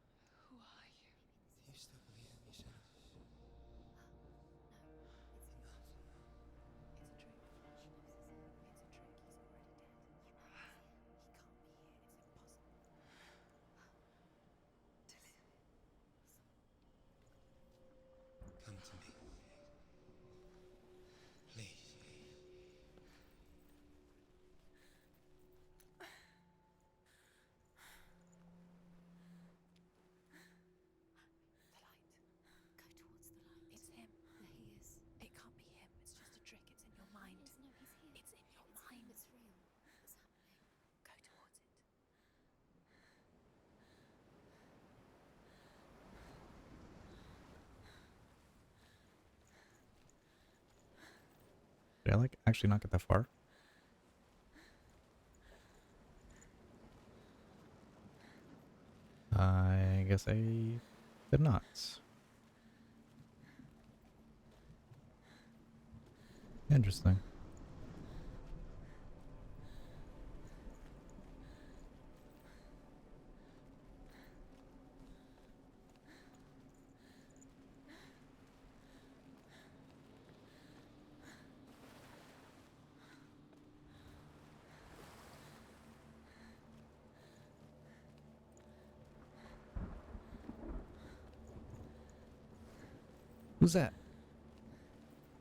Who are you? Do you still believe in me, Senua? Come to me. Please. Go towards the light. It's him. There he is. It can't be him. It's just a trick. It's in your mind. No, he's here. It's in your It's mind. him. It's real. What's happening? Go towards it. Did I like actually not get that far? I guess I did not. Interesting. Who's that?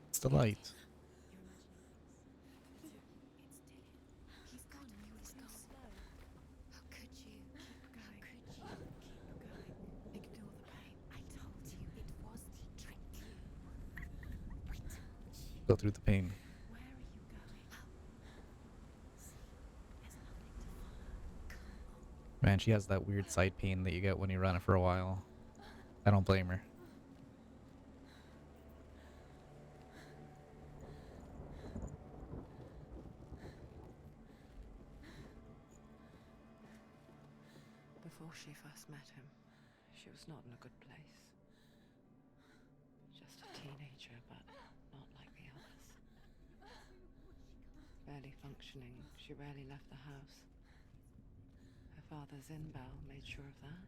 It's the light. You're imagining things. It's Dillian. He's gone and you were too slow. How could you? Keep going. How could you? Keep going. Ignore the pain. I told you it was to trick you. I told you. Go through the pain. Where are you going? See, there's nothing to follow. Come on. Man, she has that weird side pain that you get when you run it for a while. I don't blame her. Before she first met him, she was not in a good place. Just a teenager, but not like the others. Barely functioning, she rarely left the house. Her father's in-bell made sure of that.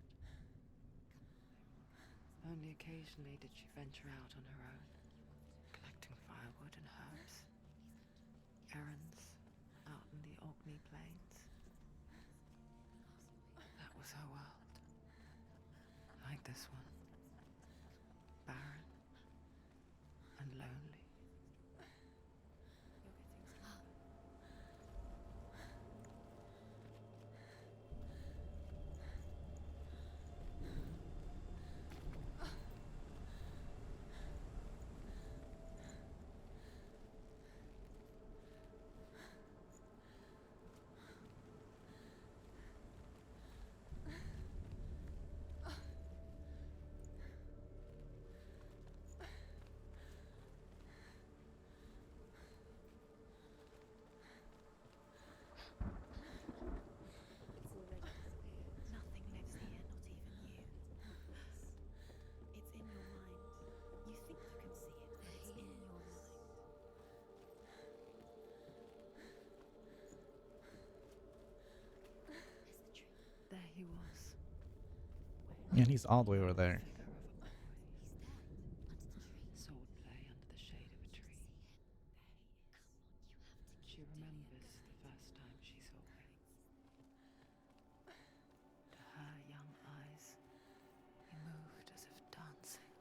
Only occasionally did she venture out on her own, collecting firewood and herbs. Errands out in the Orkney Plains. That was her world. Like this one. Barren and lonely. You're getting stronger. It's already disappeared. Nothing lives here, not even you. It's in your mind. You think you can see it, but it's in your mind. Where's the tree? There he was. And he's all the way over there. Figure of a boy. He's there, under the tree. Swordplay under the shade of a tree. See She him. Come on, you have to. remembers the first time she saw him. To her young eyes, he moved as if dancing,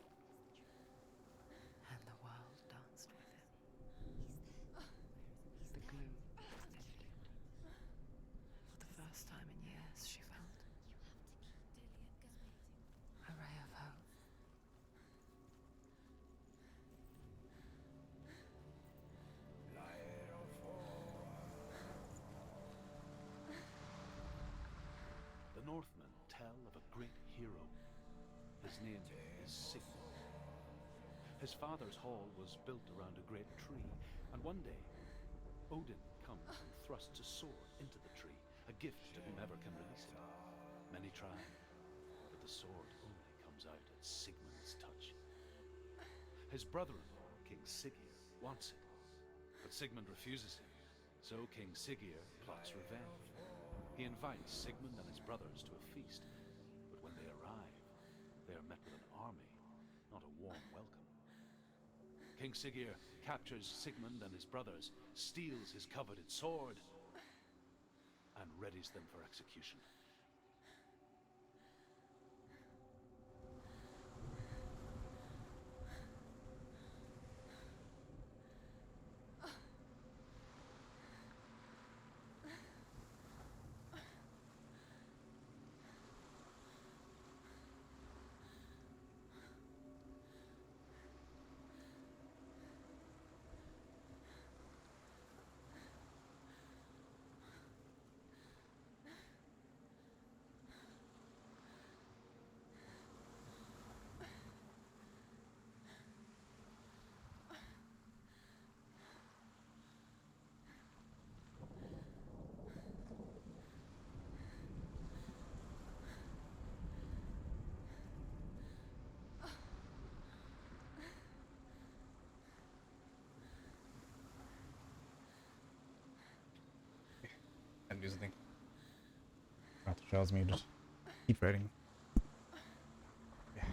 and the world danced with him. The gloom lifted. For the first time in years, she felt a ray of hope. The Northmen tell of a great hero. His name is Sigmund. His father's hall was built around a great tree, and one day, Odin comes and thrusts a sword into the tree, a gift to whomever can release it. Many try, but the sword only comes out at Sigmund's touch. His brother-in-law, King Siggeir, wants it, but Sigmund refuses him, so King Siggeir plots revenge. He invites Sigmund and his brothers to a feast, but when they arrive, they are met with an army, not a warm welcome. King Siggeir captures Sigmund and his brothers, steals his coveted sword, and readies them for execution. And do something. Not the shell's muted. Keep writing. Yeah.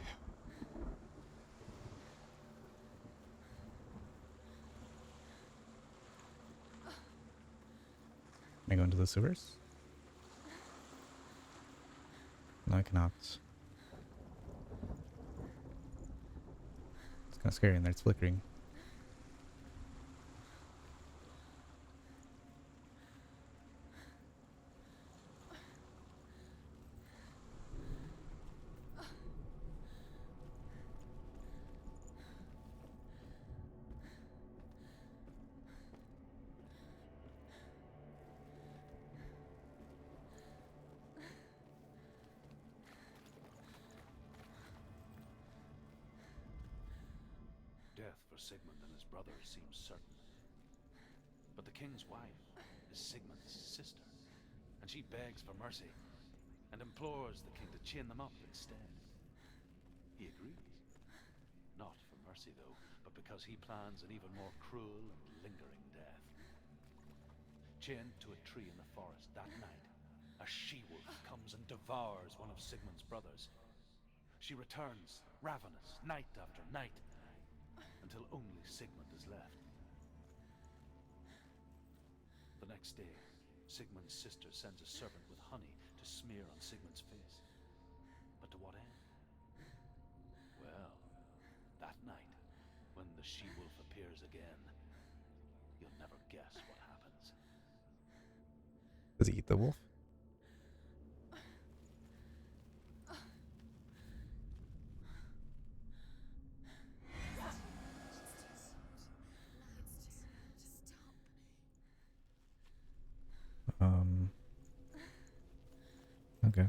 Can I go into the sewers? No, I cannot. Let's kind of scary in there. It's flickering. Death for Sigmund and his brother seems certain. But the king's wife is Sigmund's sister, and she begs for mercy and implores the king to chain them up instead. He agrees. Not for mercy, though, but because he plans an even more cruel and lingering death. Chained to a tree in the forest that night, a she-wolf comes and devours one of Sigmund's brothers. She returns, ravenous, night after night, until only Sigmund is left. The next day, Sigmund's sister sends a servant with honey to smear on Sigmund's face. But to what end? Well, that night, when the she-wolf appears again, you'll never guess what happens. Does he eat the wolf? Okay.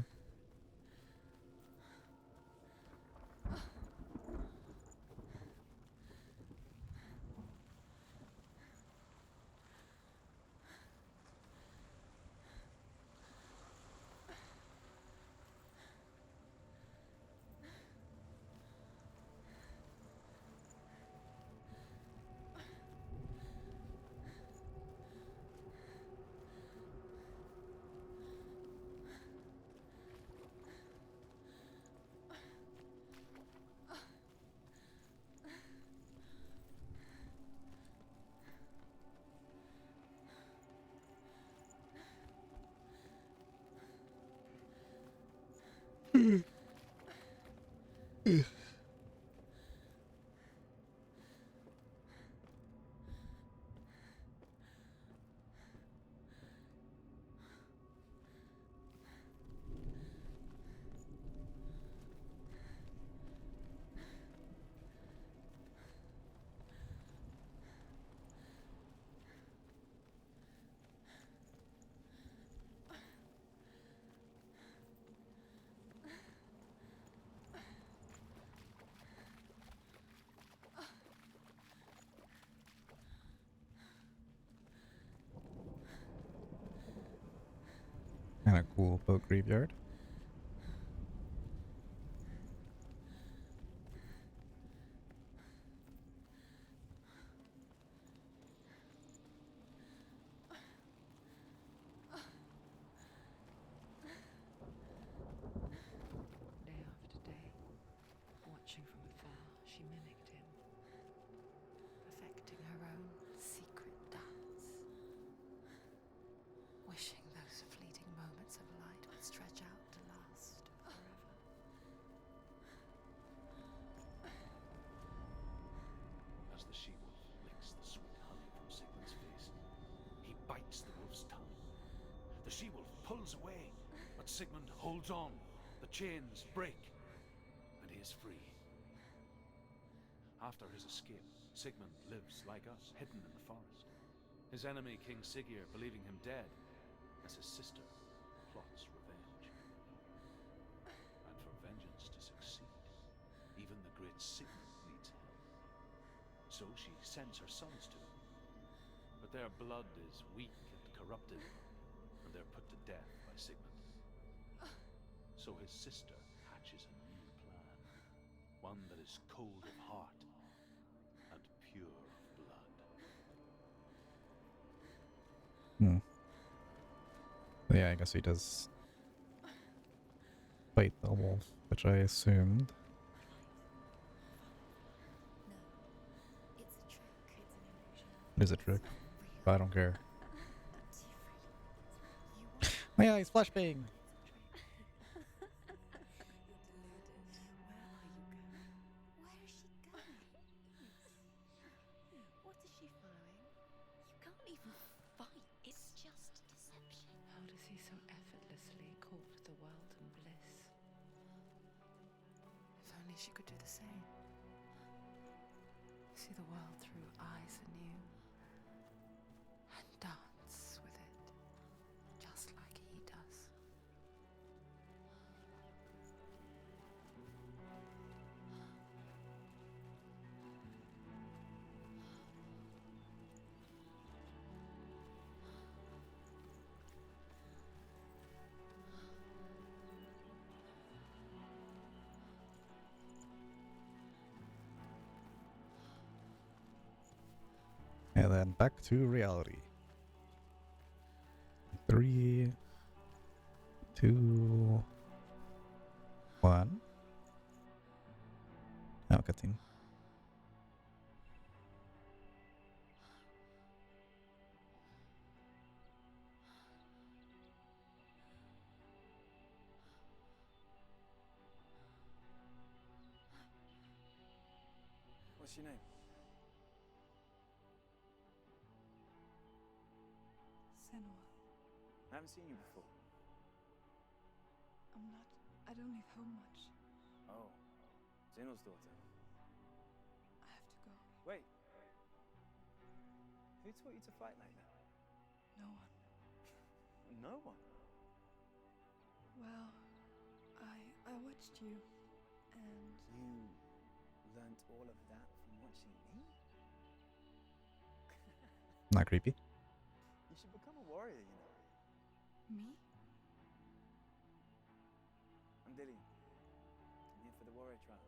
Kind of cool boat graveyard. Day after day, watching from afar, she mimicked him, perfecting her own secret dance, wishing those fleeting moments of light would stretch out to last forever. As the she-wolf licks the sweet honey from Sigmund's face, he bites the wolf's tongue. The she-wolf pulls away, but Sigmund holds on. The chains break, and he is free. After his escape, Sigmund lives like us, hidden in the forest. His enemy, King Siggeir, believing him dead, as his sister plots revenge. And for vengeance to succeed, even the great Sigmund needs help. So she sends her sons to him. But their blood is weak and corrupted, and they're put to death by Sigmund. So his sister hatches a new plan, one that is cold of heart and pure of blood. Yeah, I guess he does fight the wolf, which I assumed. No, it's a trick. It's an illusion. It is a trick, but I don't care. You Oh yeah, he's flashbang! Where are you going? Where is she going? only she could do the same. See the world through eyes anew and dance with it, just like he does. And then back to reality. 3, 2, 1. Oh, cutscene. What's your name? Senua. I haven't seen you before. I don't leave home much. Oh, Zenua's daughter. I have to go. Wait. Who taught you to fight like that? No one. No one. Well, I watched you, and You learnt all of that from watching me? Not creepy. You should become a warrior, you know. me? I'm Dillian. I'm here for the warrior trials.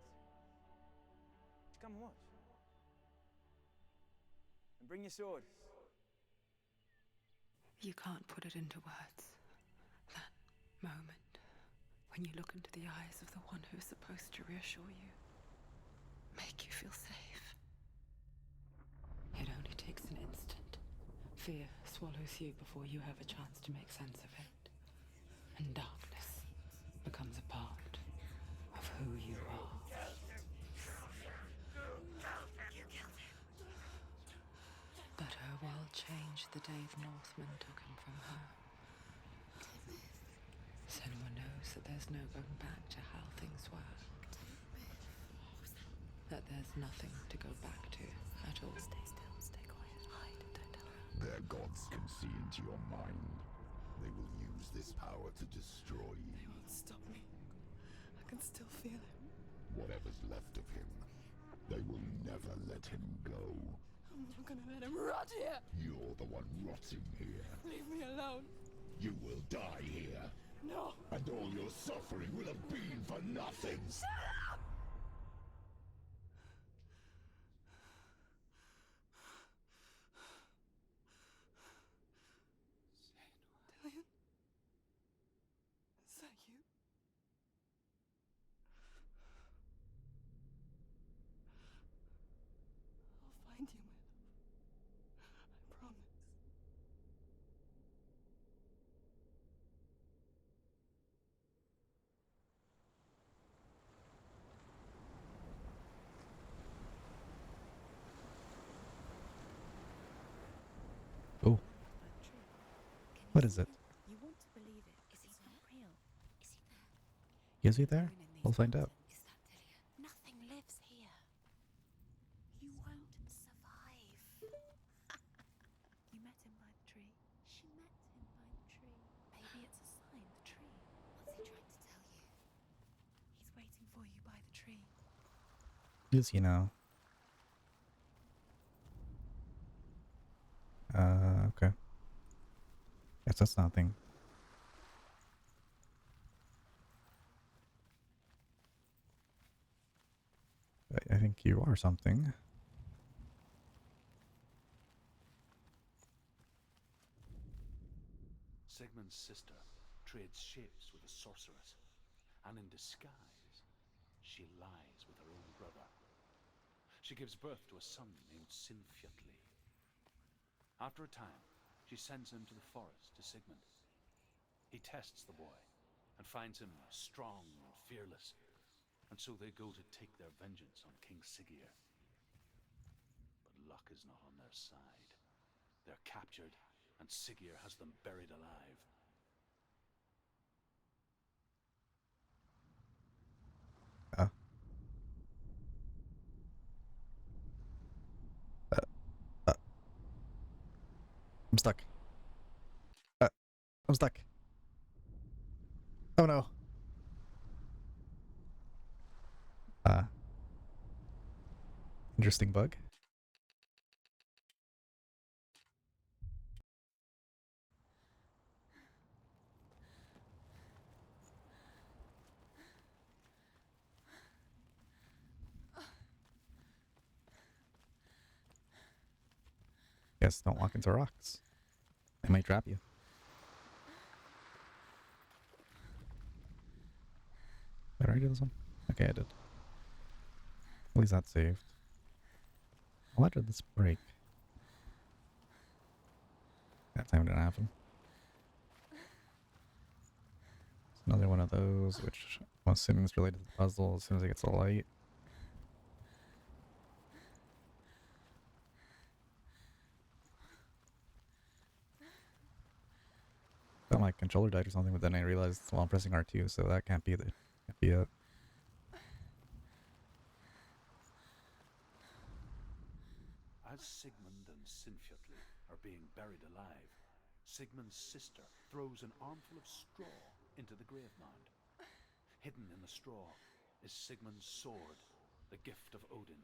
Just come and watch. And bring your sword. You can't put it into words. That moment when you look into the eyes of the one who is supposed to reassure you, make you feel safe. It only takes an instant. Fear swallows you before you have a chance to make sense of it. And darkness becomes a part of who you are. But her world changed the day the Northmen took him from her. Senua knows that there's no going back to how things were. That there's nothing to go back to at all. Stay still, stay quiet, hide, don't tell her. Their gods can see into your mind. They will use this power to destroy you. They won't stop me. I can still feel him. Whatever's left of him, they will never let him go. I'm not gonna let him rot here. You're the one rotting here. Leave me alone. You will die here. No. And all your suffering will have been for nothing. Dillian? Is that you? I'll find you, my love. I promise. Oh, what is it? You want to believe it, but it's not real. Is he there? Is he there? We'll find out. Is that Dillian? Nothing lives here. You won't survive. You met him by the tree. She met him by the tree. Maybe it's a sign, the tree. What's he trying to tell you? He's waiting for you by the tree. Is he now? Okay. Guess that's nothing. I think you are something. Sigmund's sister trades shapes with a sorceress, and in disguise, she lies with her own brother. She gives birth to a son named Sinfjotli. After a time, she sends him to the forest to Sigmund. He tests the boy and finds him strong and fearless, and so they go to take their vengeance on King Siggeir. But luck is not on their side. They're captured, and Siggeir has them buried alive. I'm stuck. Oh no. Interesting bug. Guess don't walk into rocks. They might trap you. Did I already do this one? Okay, I did. At least that's saved. Why did this break? That time didn't happen. It's another one of those, which I'm assuming is related to the puzzle as soon as it gets a light. Thought my controller died or something, but then I realized while I'm pressing R2, so that can't be it. As Sigmund and Sinfjotli are being buried alive, Sigmund's sister throws an armful of straw into the grave mound. Hidden in the straw is Sigmund's sword, the gift of Odin.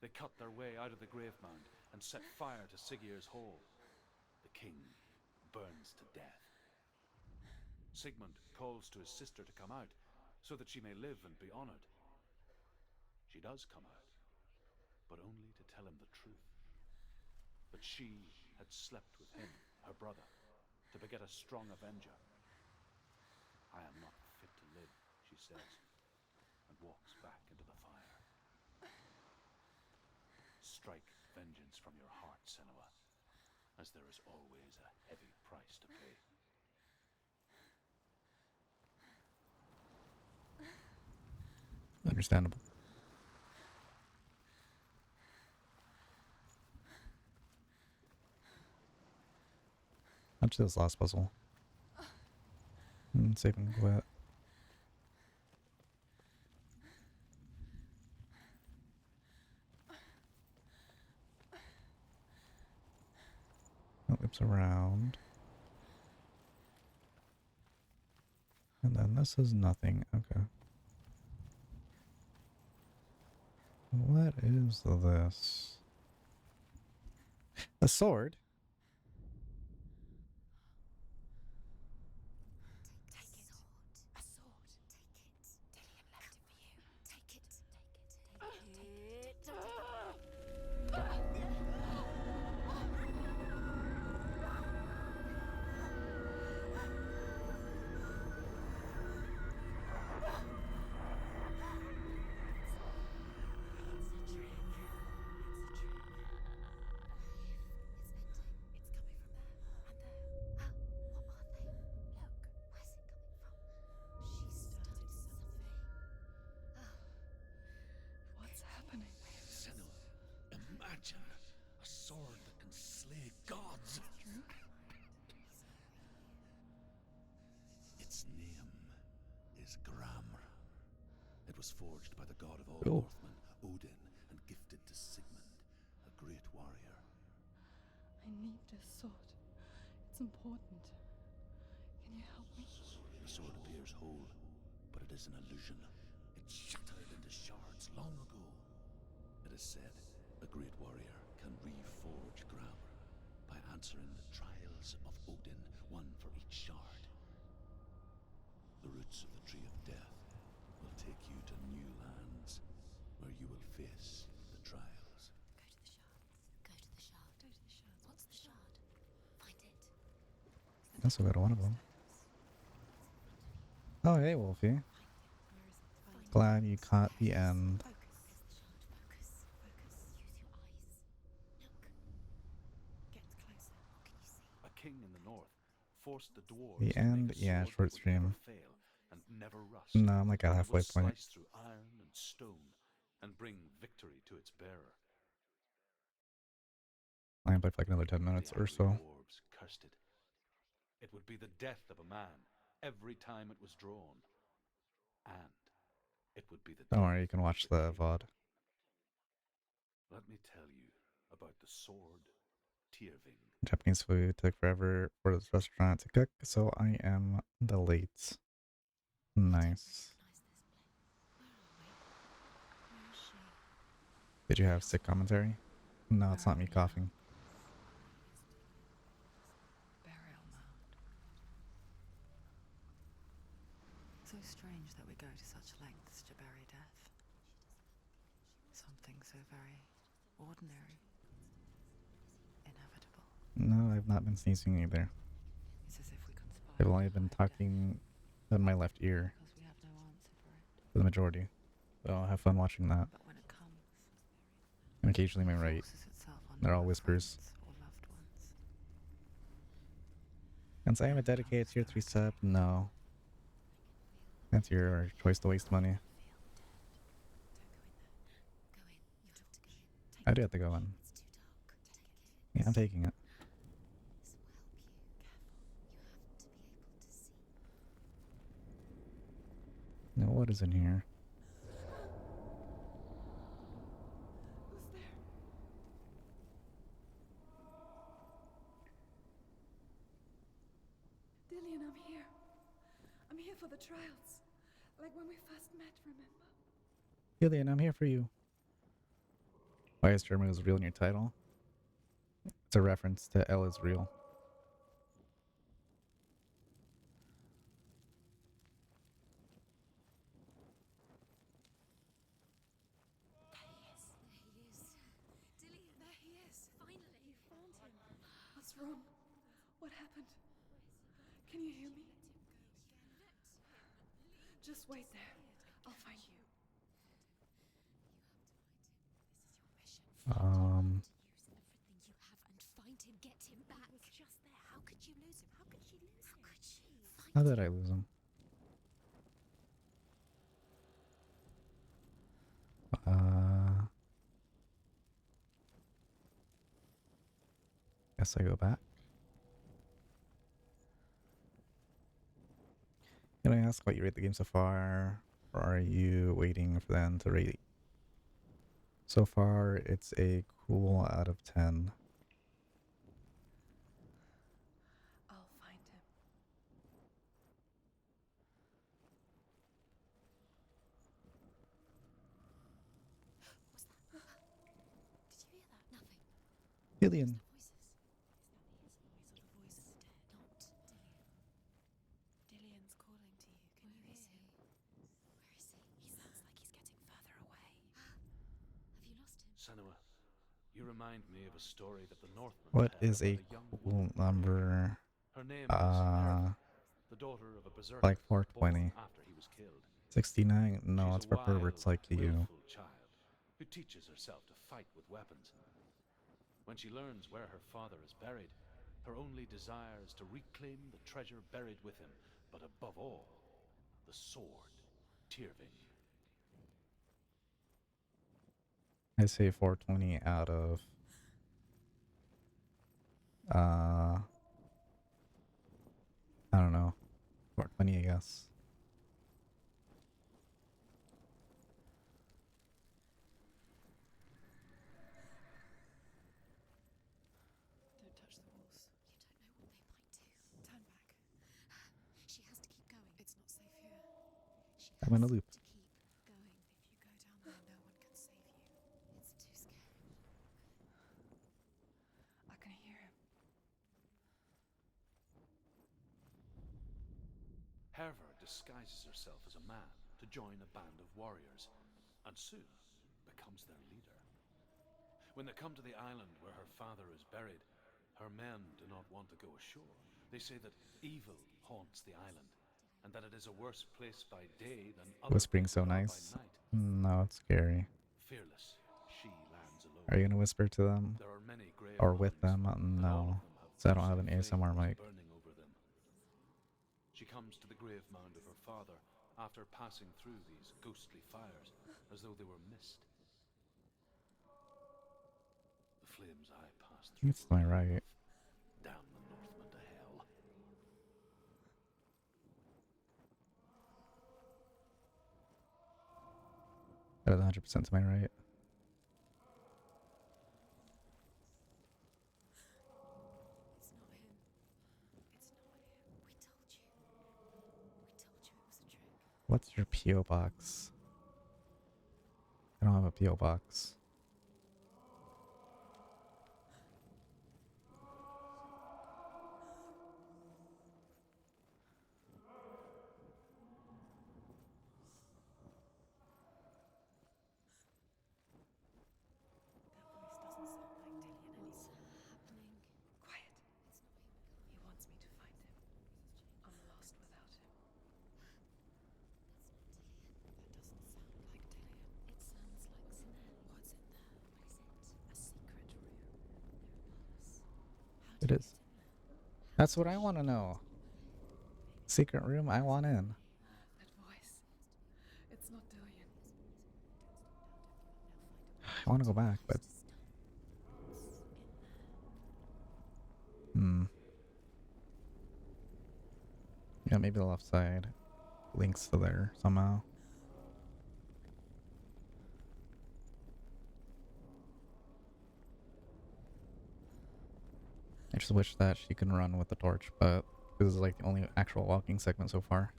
They cut their way out of the grave mound and set fire to Siggeir's hall. The king burns to death. Sigmund calls to his sister to come out so that she may live and be honored. She does come out, but only to tell him the truth. That she had slept with him, her brother, to beget a strong avenger. I am not fit to live, she says, and walks back into the fire. Strike vengeance from your heart, Senua, as there is always a heavy price to pay. Understandable. I'll do this last puzzle. Save and quit. It loops around. And then this is nothing. Okay. What is this? A sword? Take it. A sword. Take it. Dillian left it for you. Take it. Take it. What's happening? Senua, imagine a sword that can slay gods. Its name is Gramr. It was forged by the god of all Cool. Northmen, Odin, and gifted to Sigmund, a great warrior. I need this sword. It's important. Can you help me? The sword appears whole, but it is an illusion. It shattered into shards long ago. It is said a great warrior can reforge Gramr by answering the trials of Odin, one for each shard. The roots of the Tree of Death will take you to new lands where you will face the trials. Go to the shard. Go to the shard. What's the shard? Find it. That's a good one of them. Oh, hey, Wolfie. Glad you caught the end. Focus. Use your eyes. Look. Get closer. What can you see? A king in the north forced the dwarves The to end? make a Yeah, sword short that would never stream. fail and never rust. No, I'm like at It halfway will point. slice through iron and stone and bring victory to its bearer. I am for like another 10 minutes The or angry so. dwarves cursed it. It would be the death of a man every time it was drawn. And it would be the Don't death worry, you can watch of the the king. VOD. Let me tell you about the sword Tyrving. Japanese food took forever for this restaurant to cook, so I am the late. Nice. Did you have sick commentary? No, it's not me coughing. Burial mound. So strange that we go to such lengths to bury death. Something so very ordinary. Inevitable. No, I've not been sneezing either. It's as if we conspire. I've only been talking in my left ear because we have no answer for it. for the majority. So I'll have fun watching that. But when it comes, And occasionally my right. forces itself on They're all newer whispers. friends or loved ones. Since I am a dedicated tier 3 sub, no. That's your choice to waste money. I do have to go in. Yeah, I'm taking it. Now what is in here? Who's there? Dillian, I'm here. I'm here for the trials. Like when we first met, remember? Gillian, I'm here for you. Why is German is real in your title? It's a reference to L is real. Dillian, there he is. Finally. You found him. What's wrong? What happened? Can you hear me? Just wait there. I'll find you. Use everything you have and find him, get him back. He was just there. How could you lose him? How could she lose him? How could she? How did I lose him? Guess I go back. Can I ask what you rate the game so far? Or are you waiting for them to rate? So far, it's a cool out of 10. I'll find him. What's that? Did you hear that? Nothing. Gillian. Voices. Is that the voices dead? Not Dillian. Dillian's calling to you. Can you hear him? Where is he? He sounds like he's getting further away. Have you lost him? Senua, you remind me of a story that the Northmen What tell is a about young cool woman. number? Her name is Herva, the daughter of a berserker Like 420. born after he was killed. 69? No, She's it's a for perverts wild, like you. willful child who teaches herself to fight with weapons. When she learns where her father is buried, her only desire is to reclaim the treasure buried with him, but above all, the sword, Tyrving. I say 420 out of I don't know. 420, I guess. Don't touch the walls. You don't know what they might do. Turn back. She has to keep going. It's not safe here. She I'm in a has loop. to keep going. If you go down there, no one can save you. It's too scary. I can hear him. Herva disguises herself as a man to join a band of warriors, and soon becomes their leader. When they come to the island where her father is buried, her men do not want to go ashore. They say that evil haunts the island, and that it is a worse place by day than other Whispering places so are nice. by night. No, it's scary. Fearless, she lands alone. Are you gonna whisper to them? There are many grave Or with mounds, them? and all No. of them have So I don't have an ghostly ASMR flames mic. burning over them. She comes to the grave mound of her father after passing through these ghostly fires as though they were mist. The flames I passed through It's to my right. damn the Northmen to hell. That is 100% to my right. What's your P.O. box? I don't have a P.O. box. That voice doesn't sound like Dillian What's anymore. happening? Quiet. It's not even going. He wants me to find him. I'm lost without him. That's not Dillian. That doesn't sound like Dillian. It sounds like Senua. What's in there? What is it? A secret room. There are bars. How It do you is. get in there? That's what I want to know. Secret room, I want in. That voice. It's not Dillian. I want to go back, but yeah, maybe the left side links to there somehow. I just wish that she can run with the torch, but this is like the only actual walking segment so far.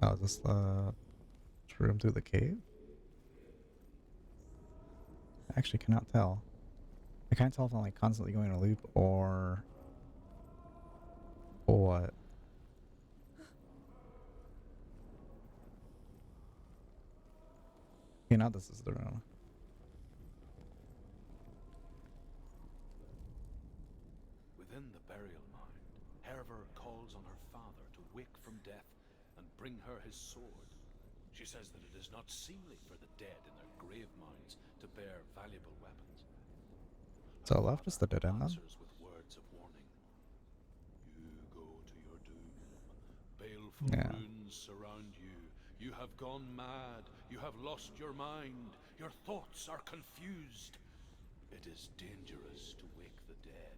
Oh, is this the room through the cave? I actually cannot tell. I can't tell if I'm like constantly going in a loop or what. Okay, now this is the room. Within the burial mound, Herver calls on her father to wake from death and bring her his sword. She says that it is not seemly for the dead in their grave mounds to bear valuable weapons. So left is the dead end then? Answers with words of warning. You go to your doom. Baleful Yeah. runes surround you. You have gone mad. You have lost your mind. Your thoughts are confused. It is dangerous to wake the dead.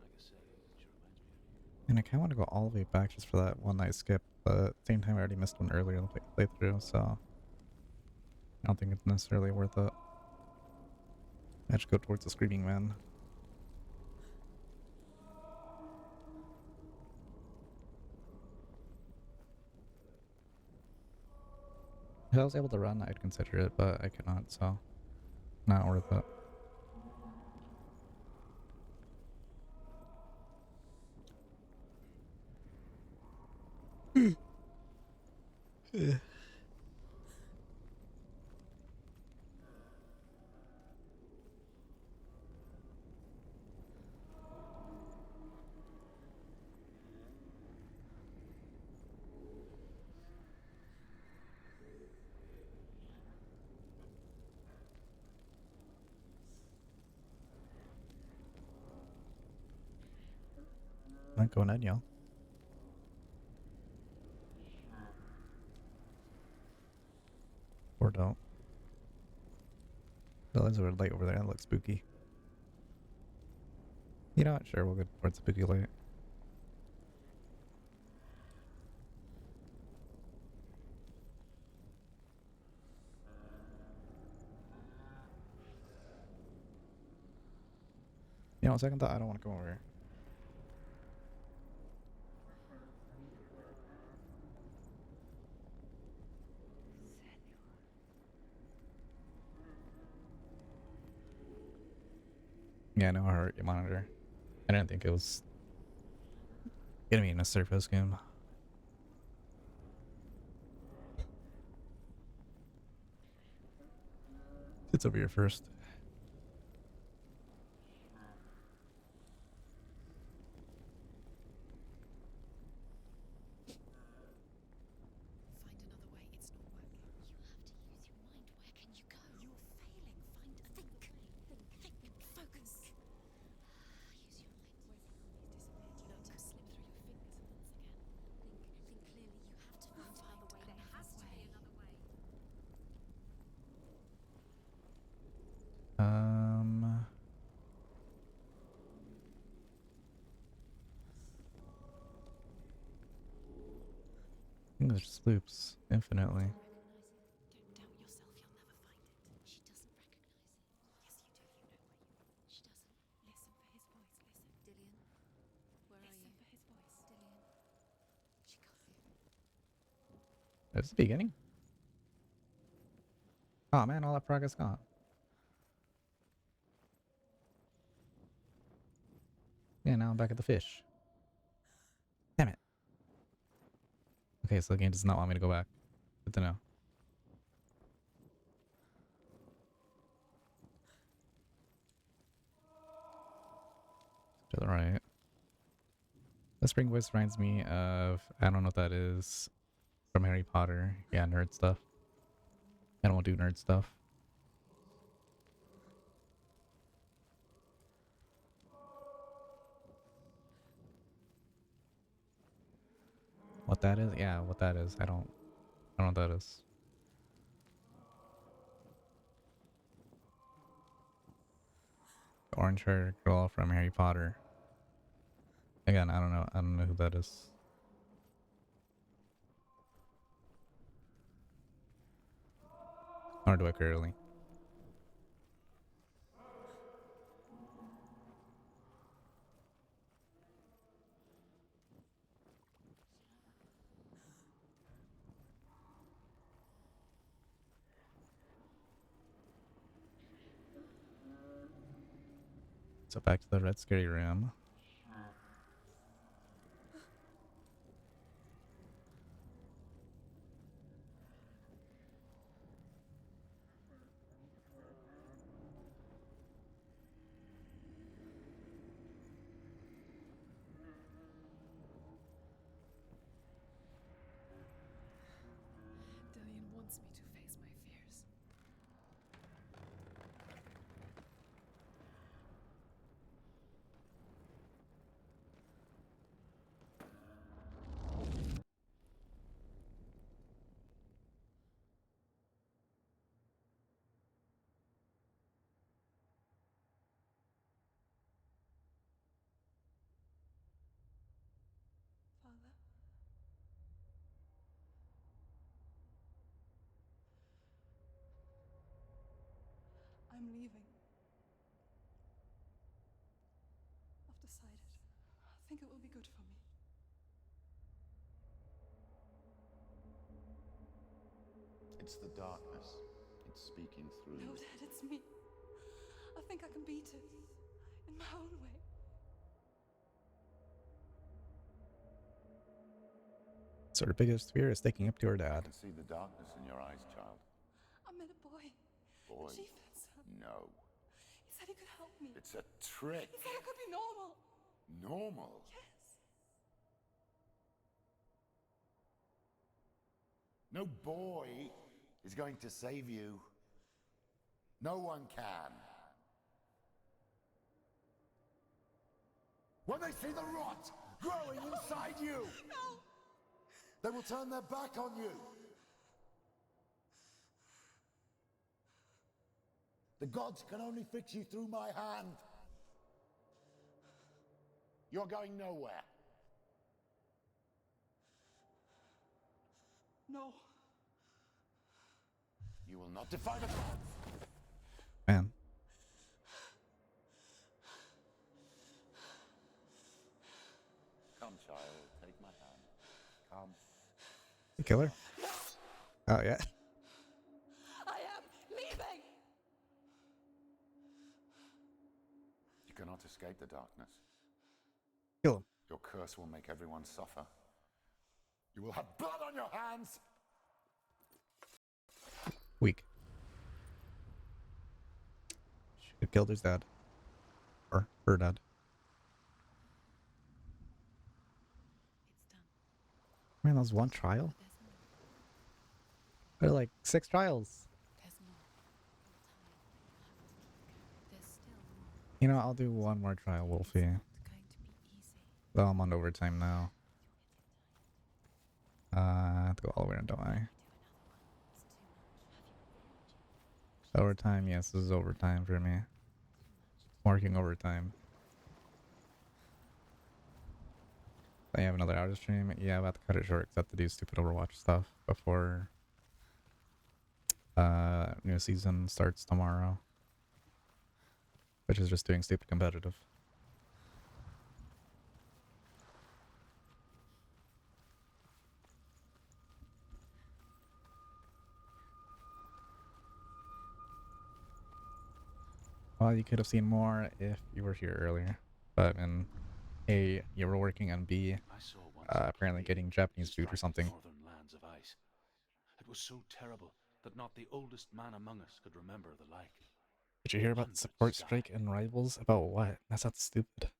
Like I say, she reminds me of you. And I kind of want to go all the way back just for that one night skip, but at the same time I already missed one earlier in the playthrough, so I don't think it's necessarily worth it. I should go towards the Screaming Man. If I was able to run, I'd consider it, but I cannot, so not worth it. Not going in, y'all. Or don't. The lizard light over there, that looks spooky. You know what? Sure, we'll go towards the spooky light. You know, second thought, I don't want to go over here. Yeah, no heart monitor. I didn't think it was gonna be in a Surface game. It's over here first. Find another way. It's not working. You have to use your mind. Where can you go? You're failing. Find a Think. Focus. Use your mind. Where's the army? Disappeared. You let him slip through your fingers once again. Think clearly. You have to find Find another way. another There has to be way. another it just loops infinitely. Don't doubt yourself, you'll never find it. She doesn't recognize it. Yes, you do. You know where you are. She doesn't. Listen for his voice. Listen. Dillian, where are you? Listen for his voice. Dillian, she can't hear me. That's the beginning. Oh man, all that progress gone. Yeah, now I'm back at the fish. Damn it. Okay, so the game does not want me to go back. Good to know. To the right. The spring voice reminds me of, I don't know what that is, from Harry Potter. Yeah, nerd stuff. I don't do nerd stuff. What that is? Yeah, what that is. I don't know what that is. The orange haired girl from Harry Potter. Again, I don't know. I don't know who that is. Nor do I currently. So back to the red scary room. Dillian wants me to face my fears. Father? I'm leaving. I've decided. I think it will be good for me. It's the darkness. It's speaking through No, you. Dad, it's me. I think I can beat it. In my own way. So her biggest fear is sticking up to her I dad. can see the darkness in your eyes, child. I met a boy. Boy. The chieftain's son. No. He said he could help me. It's a trick. He said I could be normal. Normal? Yes. No boy is going to save you. No one can. When they see the rot growing inside you, No. they will turn their back on you. The gods can only fix you through my hand. You're going nowhere. No. You will not defy the gods. Man. Come, child, take my hand. Come. You kill her? Oh, yeah. I am leaving. You cannot escape the darkness. Kill him. Your curse will make everyone suffer. You will have blood on your hands. Weak. Should have killed his dad. Or her dad. It's done. Man, that was one trial? But there's more. There are like 6 trials. There's more. You're tired. You have to keep going. There's still more. You know, I'll do one more trial, Wolfie. It's not going to be easy. Though I'm on overtime now. I have to go all the way, don't I? Overtime, yes, this is overtime for me. Working overtime. I have another hour stream. Yeah, I'm about to cut it short because I have to do stupid Overwatch stuff before new season starts tomorrow. Which is just doing stupid competitive. Well, you could have seen more if you were here earlier. But in A, you were working, and B, I saw once a apparently plague getting Japanese just food or like the something. northern lands of ice. It was so terrible that not the oldest man among us could remember the like. Did you hear about Hundreds support died. strike and rivals? About what? That sounds stupid.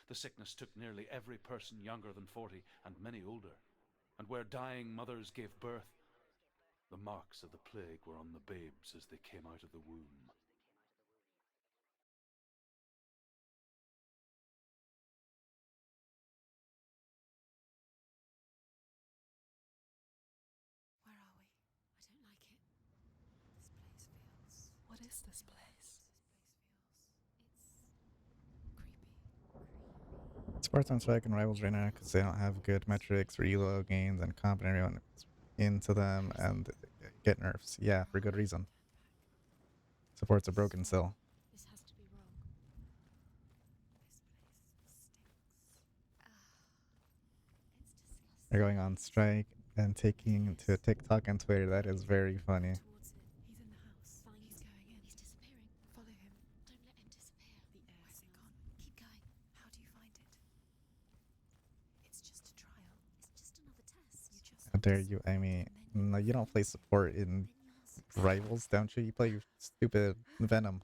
The sickness took nearly every person younger than 40 and many older. And where dying mothers gave birth, the marks of the plague were on the babes as they came out of the womb. Where are we? I don't like it. This place feels. What is this place? It's creepy. Sports on strike and rivals right now because they don't have good metrics or elo gains and comp and everyone is into them and get nerfs. Yeah, for good reason. Supports are broken still. This has to be wrong. This place stinks. It's disgusting. They're going on strike and taking to TikTok and Twitter. That is very funny. Towards it. He's in the house. He's going in. He's disappearing. Follow him. Don't let him disappear. The air. Where's it gone? Keep going. How do you find it? It's just a trial. It's just another test. You just. How dare you? I mean, no, you don't play support in rivals, don't you? You play your stupid Venom.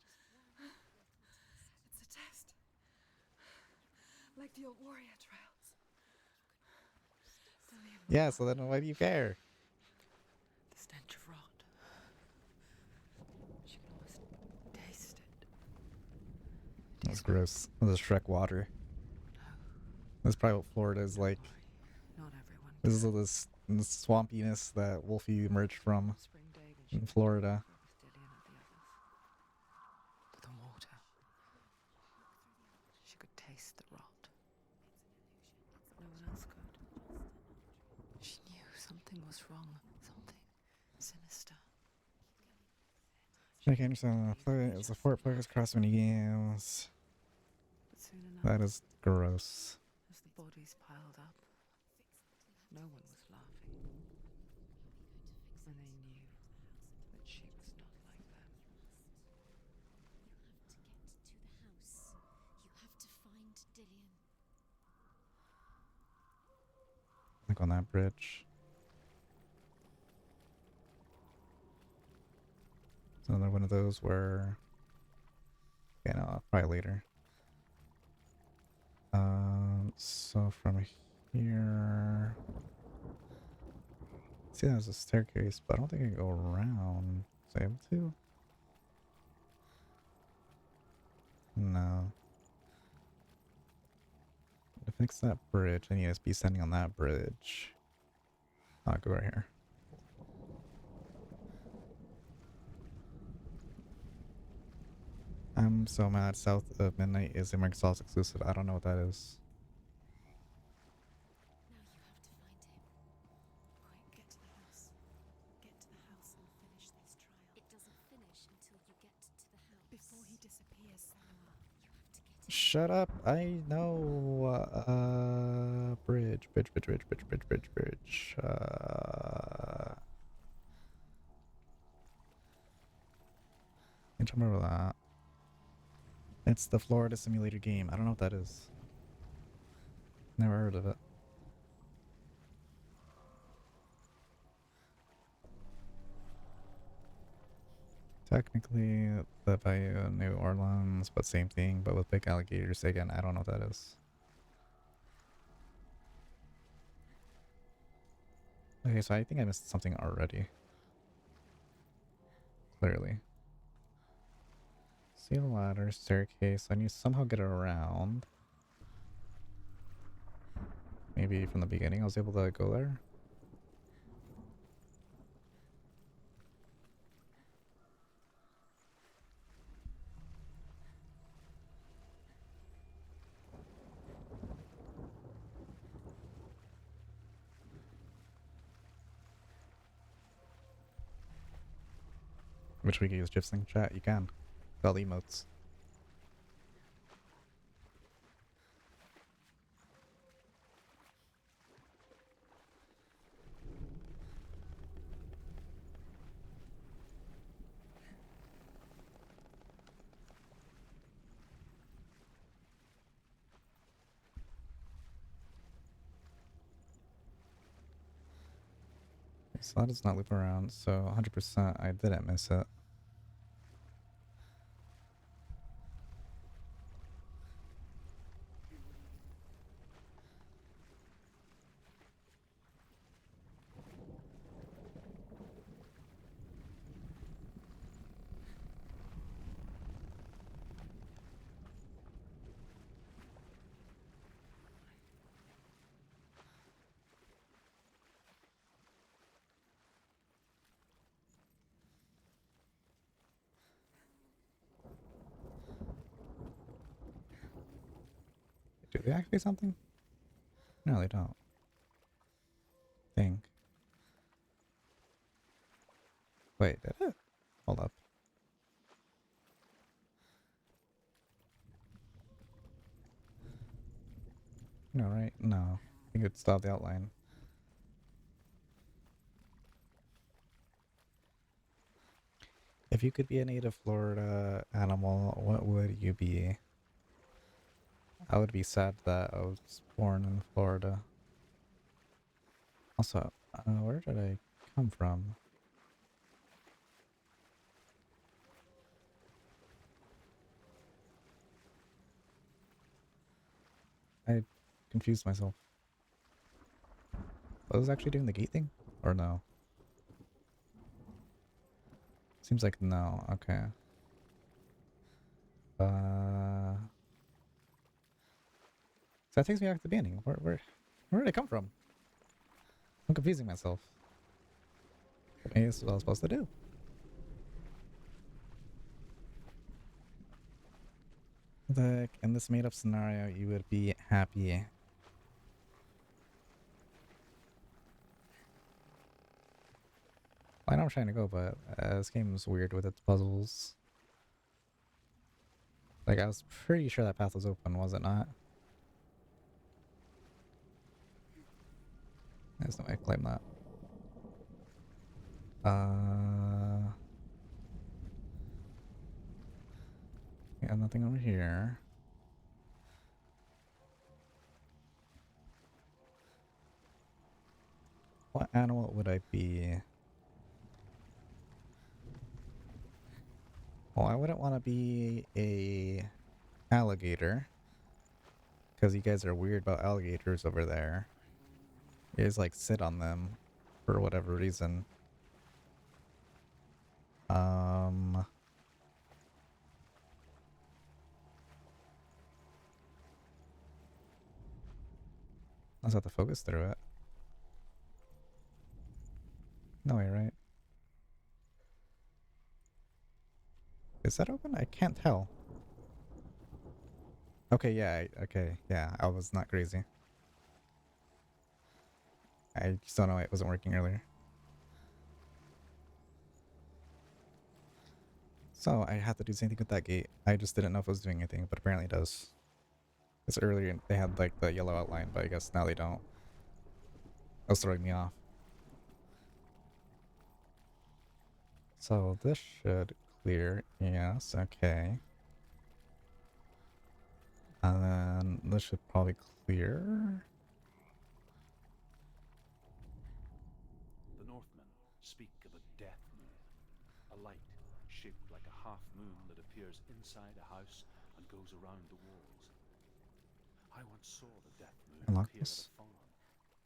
It's a test. Like the old warrior trials. Yeah, so then why do you care? The stench of rot. She can almost taste it. That's gross. This is Shrek water. That's probably what Florida is like. Not everyone. This is this swampiness that Wolfie emerged from Spring day when in Florida. with Dillian and the others. To the water. She could taste the rot. No one else could. She knew something was wrong. Something sinister. Nick Anderson, support players across many games. But soon enough, That is gross. as the bodies piled up, no one was laughing. And they knew that she was not like them. You have to get to the house. You have to find Dillian. Like on that bridge. It's another one of those where. Okay, no, probably later. So from here. See, there's a staircase, but I don't think I can go around. Was I able to? No. To fix that bridge, I need to be standing on that bridge. I'll go right here. I'm so mad. South of Midnight is a Microsoft exclusive. I don't know what that is. Now you have to find him. Quick, get to the house. Get to the house and finish this trial. It doesn't finish until you get to the house. Before he disappears, Senua. You have to get him. Shut up! I know. Bridge. Can't remember that. It's the Florida Simulator game. I don't know what that is. Never heard of it. Technically, the Bayou New Orleans, but same thing, but with big alligators. Again, I don't know what that is. Okay, so I think I missed something already. Clearly. See the ladder, staircase. I need to somehow get around. Maybe from the beginning I was able to go there. Which we can use GIFs in chat, you can. All emotes. So that does not loop around, so 100% I didn't miss it. Do they activate something? No, they don't. Think. Wait, did it? Hold up. No, right? No. I think it stopped the outline. If you could be a native Florida animal, what would you be? I would be sad that I was born in Florida. Also, where did I come from? I confused myself. Was I actually doing the gate thing? Or no? Seems like no. Okay. So that takes me back to the beginning. Where did I come from? I'm confusing myself. Maybe this is what I was supposed to do. In this made-up scenario, you would be happy. I know I'm trying to go, but this game is weird with its puzzles. Like, I was pretty sure that path was open, was it not? There's no way to claim that. Yeah, nothing over here. What animal would I be? Well, I wouldn't want to be a alligator. Because you guys are weird about alligators over there. You guys like sit on them for whatever reason. I just have to focus through it. No way, right? Is that open? I can't tell. Okay, yeah, okay, yeah, I was not crazy. I just don't know why it wasn't working earlier. So I had to do the same thing with that gate. I just didn't know if it was doing anything, but apparently it does. Because earlier they had like the yellow outline, but I guess now they don't. That was throwing me off. So this should clear. Yes, okay. And then this should probably clear. The Northmen speak of a death moon, a light shaped like a half moon that appears inside a house and goes around the walls. I once saw the death moon Unlock appear this? at a farm,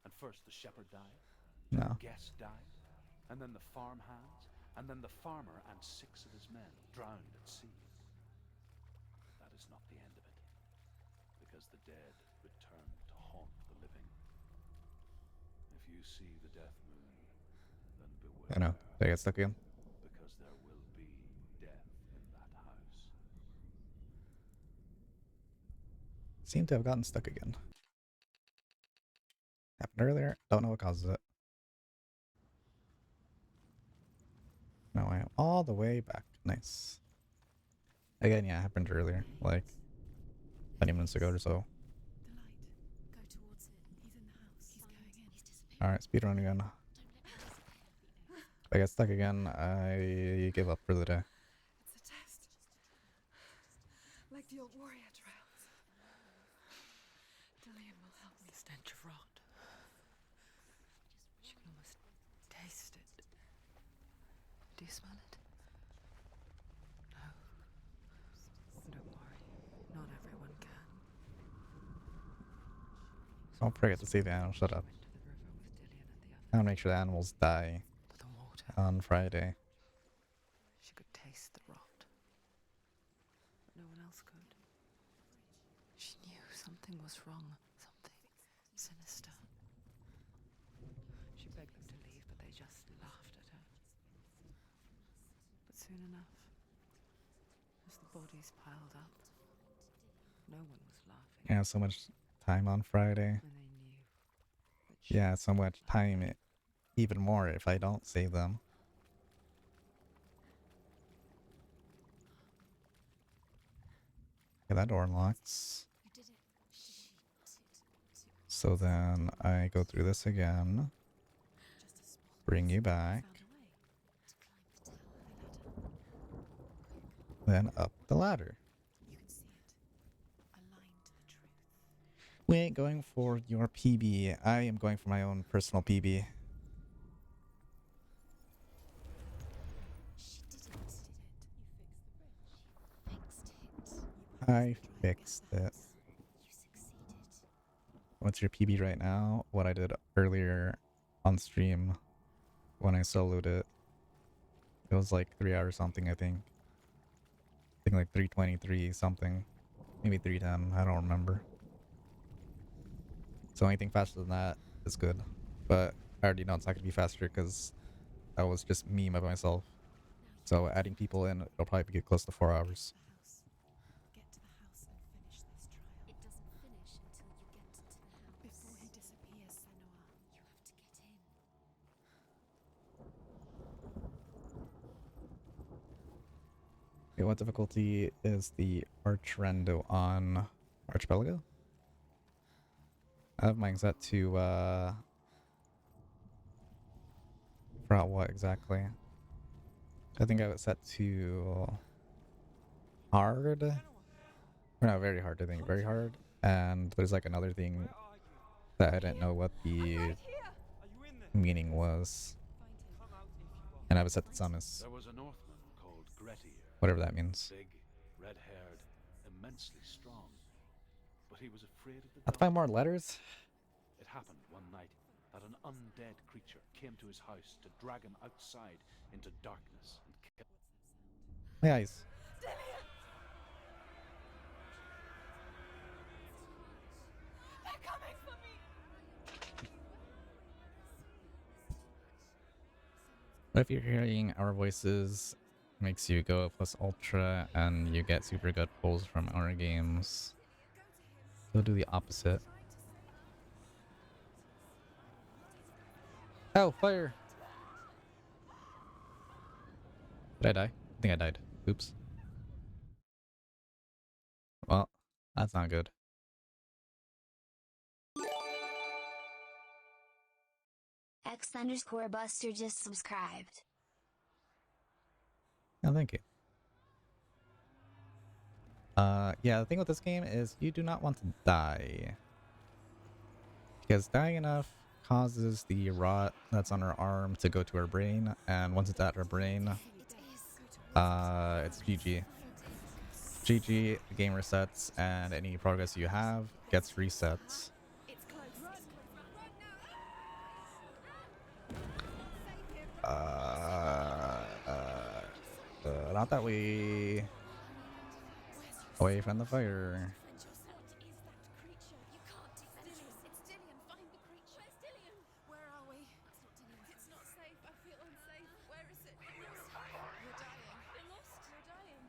and first the shepherd died, then No. the guest died, and then the farm hands, and then the farmer and 6 of his men drowned at sea. That is not the end of it, because the dead return to haunt the living. If you see the death moon, then beware. I know. Did I get stuck again? Because there will be death in that house. Seem to have gotten stuck again. Happened earlier. Don't know what causes it. No, all the way back. Nice. Again, yeah, it happened earlier, like 20 minutes ago or so. The light. Go towards it. He's in the house. He's going in. He's disappearing. Alright, speedrun again. Don't let him disappear. If I get stuck again, I give up for the day. It's a test. Like the old warrior trials. Dillian will help me. The stench of rot. She can almost taste it. Do you smell it? No. Don't worry. Not everyone can. Don't forget to save the animal. Shut up. Went to the river with Dillian at the I other want to make sure the animals die for the water. on Friday. She could taste the rot. But no one else could. She knew something was wrong. Something sinister. She begged them to leave, but they just laughed at her. But soon enough, as the bodies piled up, no one was laughing. Yeah, so much time on Friday. And they knew that she Yeah, so much time. Even more if I don't save them. Okay, that door unlocks. You did it. She did. So then I go through this again. Just a small Bring you back. found a way to climb the ladder. Then up the ladder. You can see it. A line to the truth. We ain't going for your PB. I am going for my own personal PB. She did it. You fixed it. I fixed it. You succeeded. What's your PB right now? What I did earlier on stream when I soloed it. It was like 3 hours something, I think. I think like 3:23 something. Maybe 3:10. I don't remember. So anything faster than that is good. But I already know it's not going to be faster because that was just me by myself. So adding people in, it'll probably get close to 4 hours. Get to the house and finish this trial. It doesn't finish until you get to the house. Before he disappears, Senua. You have to get in. Okay, what difficulty is the Archerendo on Archipelago? I have mine set to, forgot what exactly. I think I have it set to hard. Or not very hard, I think. Very hard. And there's like another thing that I didn't know what the meaning was. And I have it set to Samus. There was a Northman called Grettir. Whatever that means. Big, red-haired, immensely strong. But he was afraid of the I have to find dark. more letters. It happened one night that an undead creature came to his house to drag him outside into darkness and kill him. My eyes. They're coming for me! But if you're hearing our voices, it makes you go plus ultra and you get super good pulls from our games. So do the opposite. Oh, fire! Did I die? I think I died. Oops. Well, that's not good. X_Buster just subscribed. Oh, thank you. Yeah, the thing with this game is you do not want to die. Because dying enough causes the rot that's on her arm to go to her brain, and once it's at her brain, it's GG. GG, the game resets, and any progress you have gets reset. Not that way. Away from the fire. It's Dillian. Find the creature. Where's Dillian? Where are we? It's not Dillian. It's not safe. I feel unsafe. Where is it? We're dying. You're lost. You're dying.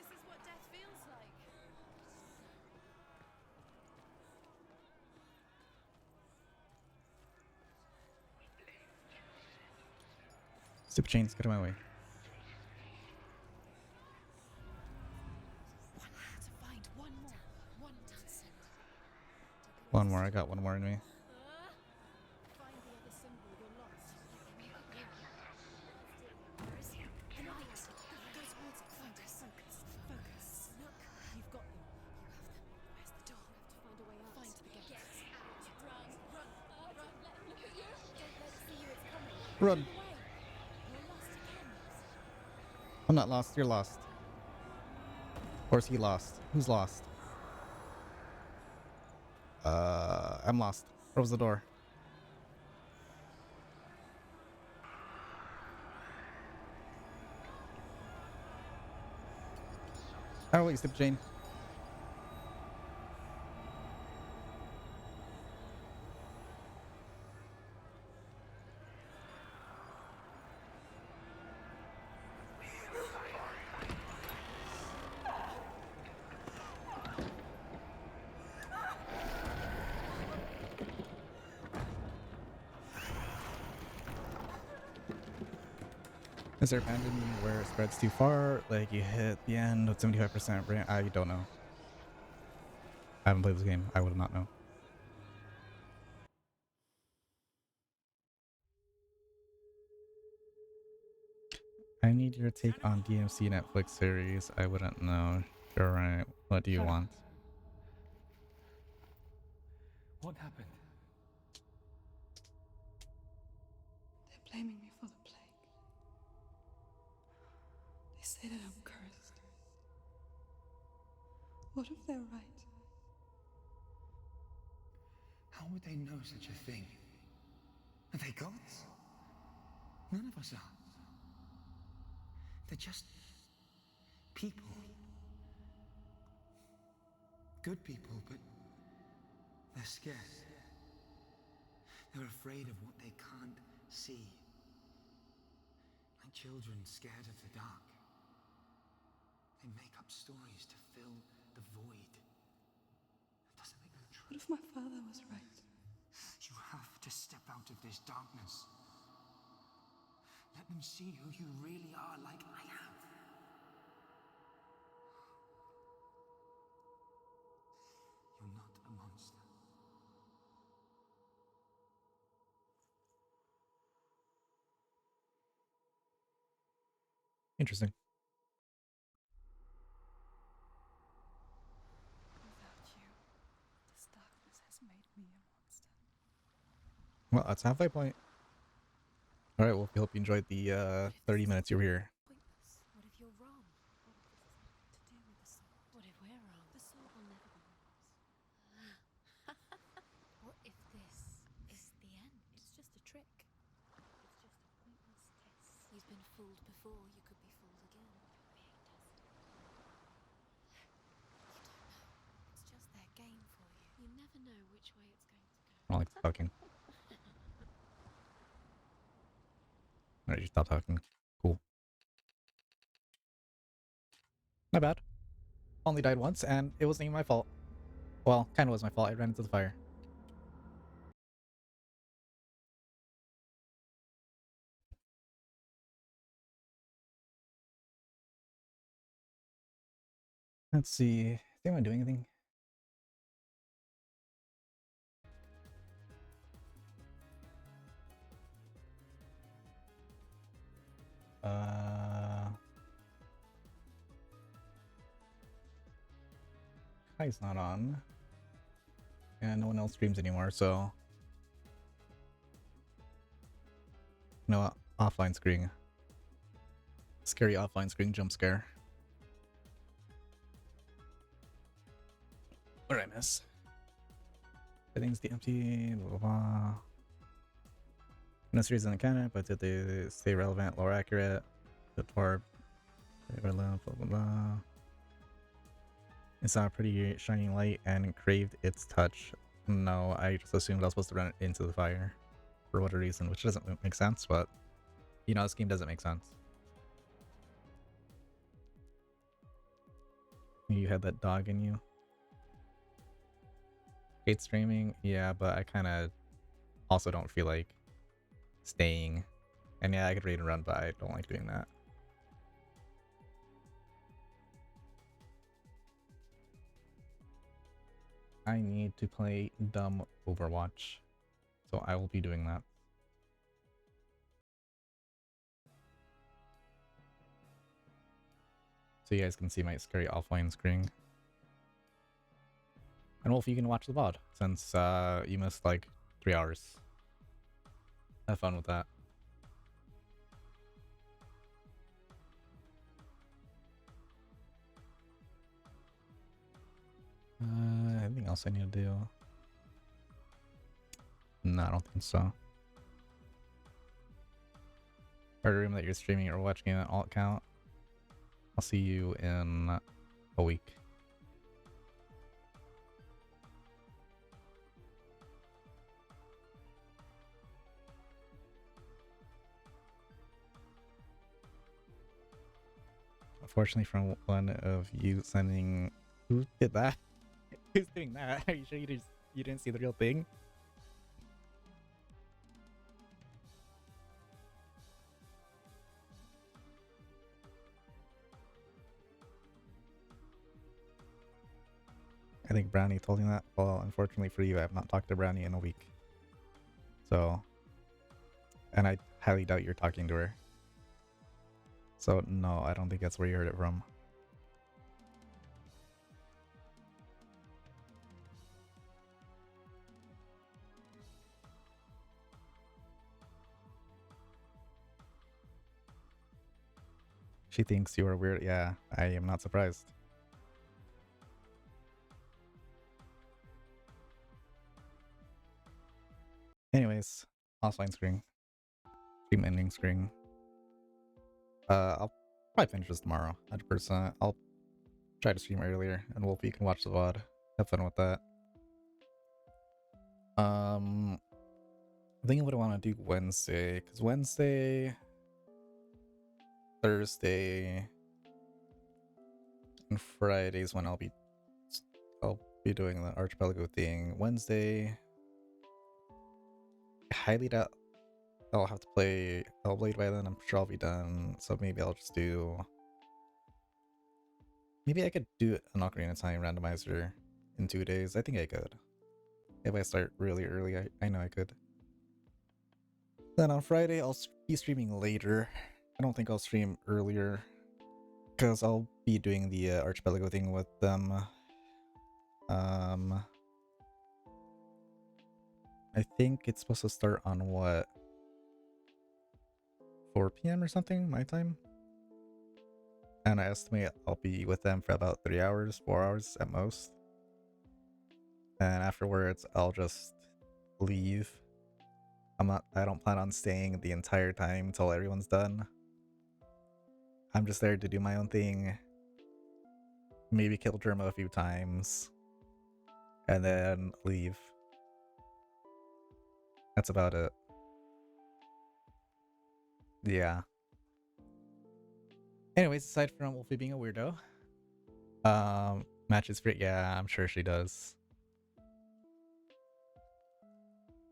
This is what death feels like. Super chains, get out of my way. One done, Senua. One more. I got one more in me. Find the other symbol. You're lost. Where is it? The light. Go towards it. Focus. Focus. Look, you've got them. You have them. Where's the door? You have to find a way out. Find the gate. Get out. Run. Run. Don't let him look at you. Don't let it see you. It's coming. Run. Run away. You're lost again. I'm not lost. You're lost. Or is he lost? Who's lost? I'm lost. Where was the door? Oh, wait, Step Jane. Is there abandoned where it spreads too far? Like you hit the end with 75% brain? I don't know. I haven't played this game. I would not know. I need your take on DMC Netflix series. I wouldn't know. You're right. What do you want? What happened? They're blaming me for the plague. They say that I'm cursed. What if they're right? How would they know such a thing? Are they gods? None of us are. They're just people. Good people, but they're scared. They're afraid of what they can't see. Like children scared of the dark. They make up stories to fill the void. That doesn't make them true. What if my father was right? You have to step out of this darkness. Let them see who you really are, like I have. You're not a monster. Interesting. Without you, this darkness has made me a monster. Well, that's halfway point. Alright, well, we hope you enjoyed the 30 minutes you were here. Pointless. What if you're wrong? What if this has nothing to do with the sword? What if we're wrong? The sword will never be yours. What if this is the end? It's just a trick. It's just a pointless test. You've been fooled before. You could be fooled again. Being tested. You don't know. It's just their game for you. You never know which way it's going to go. I like talking. Alright, you stop talking. Cool. Not bad. Only died once, and it wasn't even my fault. Well, kind of was my fault. I ran into the fire. Let's see. Is anyone doing anything? Kai's not on. And no one else streams anymore, so... No offline screen. Scary offline screen jump scare. What did I miss? Everything's empty, blah blah blah. No series in the canon, but did they stay relevant, lore accurate? The twerp, blah blah blah. It's not a pretty shining light and craved its touch. No, I just assumed I was supposed to run it into the fire. For whatever reason, which doesn't make sense, but you know, this game doesn't make sense. You had that dog in you. Hate streaming, yeah, but I kind of also don't feel like staying. And yeah, I could read and run, but I don't like doing that. I need to play dumb Overwatch. So I will be doing that. So you guys can see my scary offline screen. And Wolf, you can watch the VOD since you missed like 3 hours. Have fun with that. Anything else I need to do? No, I don't think so. Or remember that you're streaming or watching an alt account. I'll see you in a week. Unfortunately, from one of you sending, who did that? Who's doing that? Are you sure you didn't see the real thing? I think Brownie told you that. Well, unfortunately for you, I have not talked to Brownie in a week. So, and I highly doubt you're talking to her. So no, I don't think that's where you heard it from. She thinks you are weird. Yeah, I am not surprised. Anyways, offline screen. Stream ending screen. I'll probably finish this tomorrow, 100%. I'll try to stream earlier, and Wolf, you can watch the VOD. Have fun with that. I think what I want to do Wednesday, because Wednesday, Thursday, and Friday is when I'll be doing the Archipelago thing. Wednesday, I highly doubt I'll have to play Hellblade by then. I'm sure I'll be done. So maybe I'll just do. Maybe I could do an Ocarina of Time randomizer in 2 days. I think I could. If I start really early, I know I could. Then on Friday, I'll be streaming later. I don't think I'll stream earlier because I'll be doing the Archipelago thing with them. I think it's supposed to start on what? 4 p.m. or something, my time? And I estimate I'll be with them for about 3 hours, 4 hours at most. And afterwards, I'll just leave. I don't plan on staying the entire time until everyone's done. I'm just there to do my own thing. Maybe kill Germa a few times. And then leave. That's about it. Yeah. Anyways, aside from Wolfie being a weirdo, matches for yeah, I'm sure she does.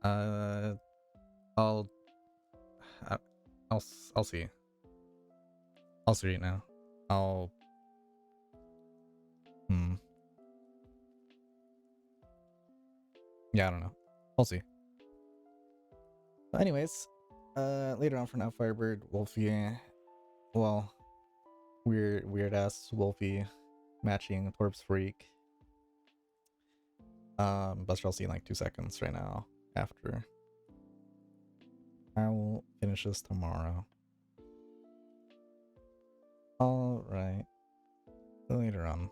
I'll see. I'll see it now. Yeah, I don't know. I'll see. But anyways, later on for now, Firebird, Wolfie, well, weird ass Wolfie matching Corpse Freak. But I'll see in like 2 seconds right now after. I will finish this tomorrow. Alright. Later on.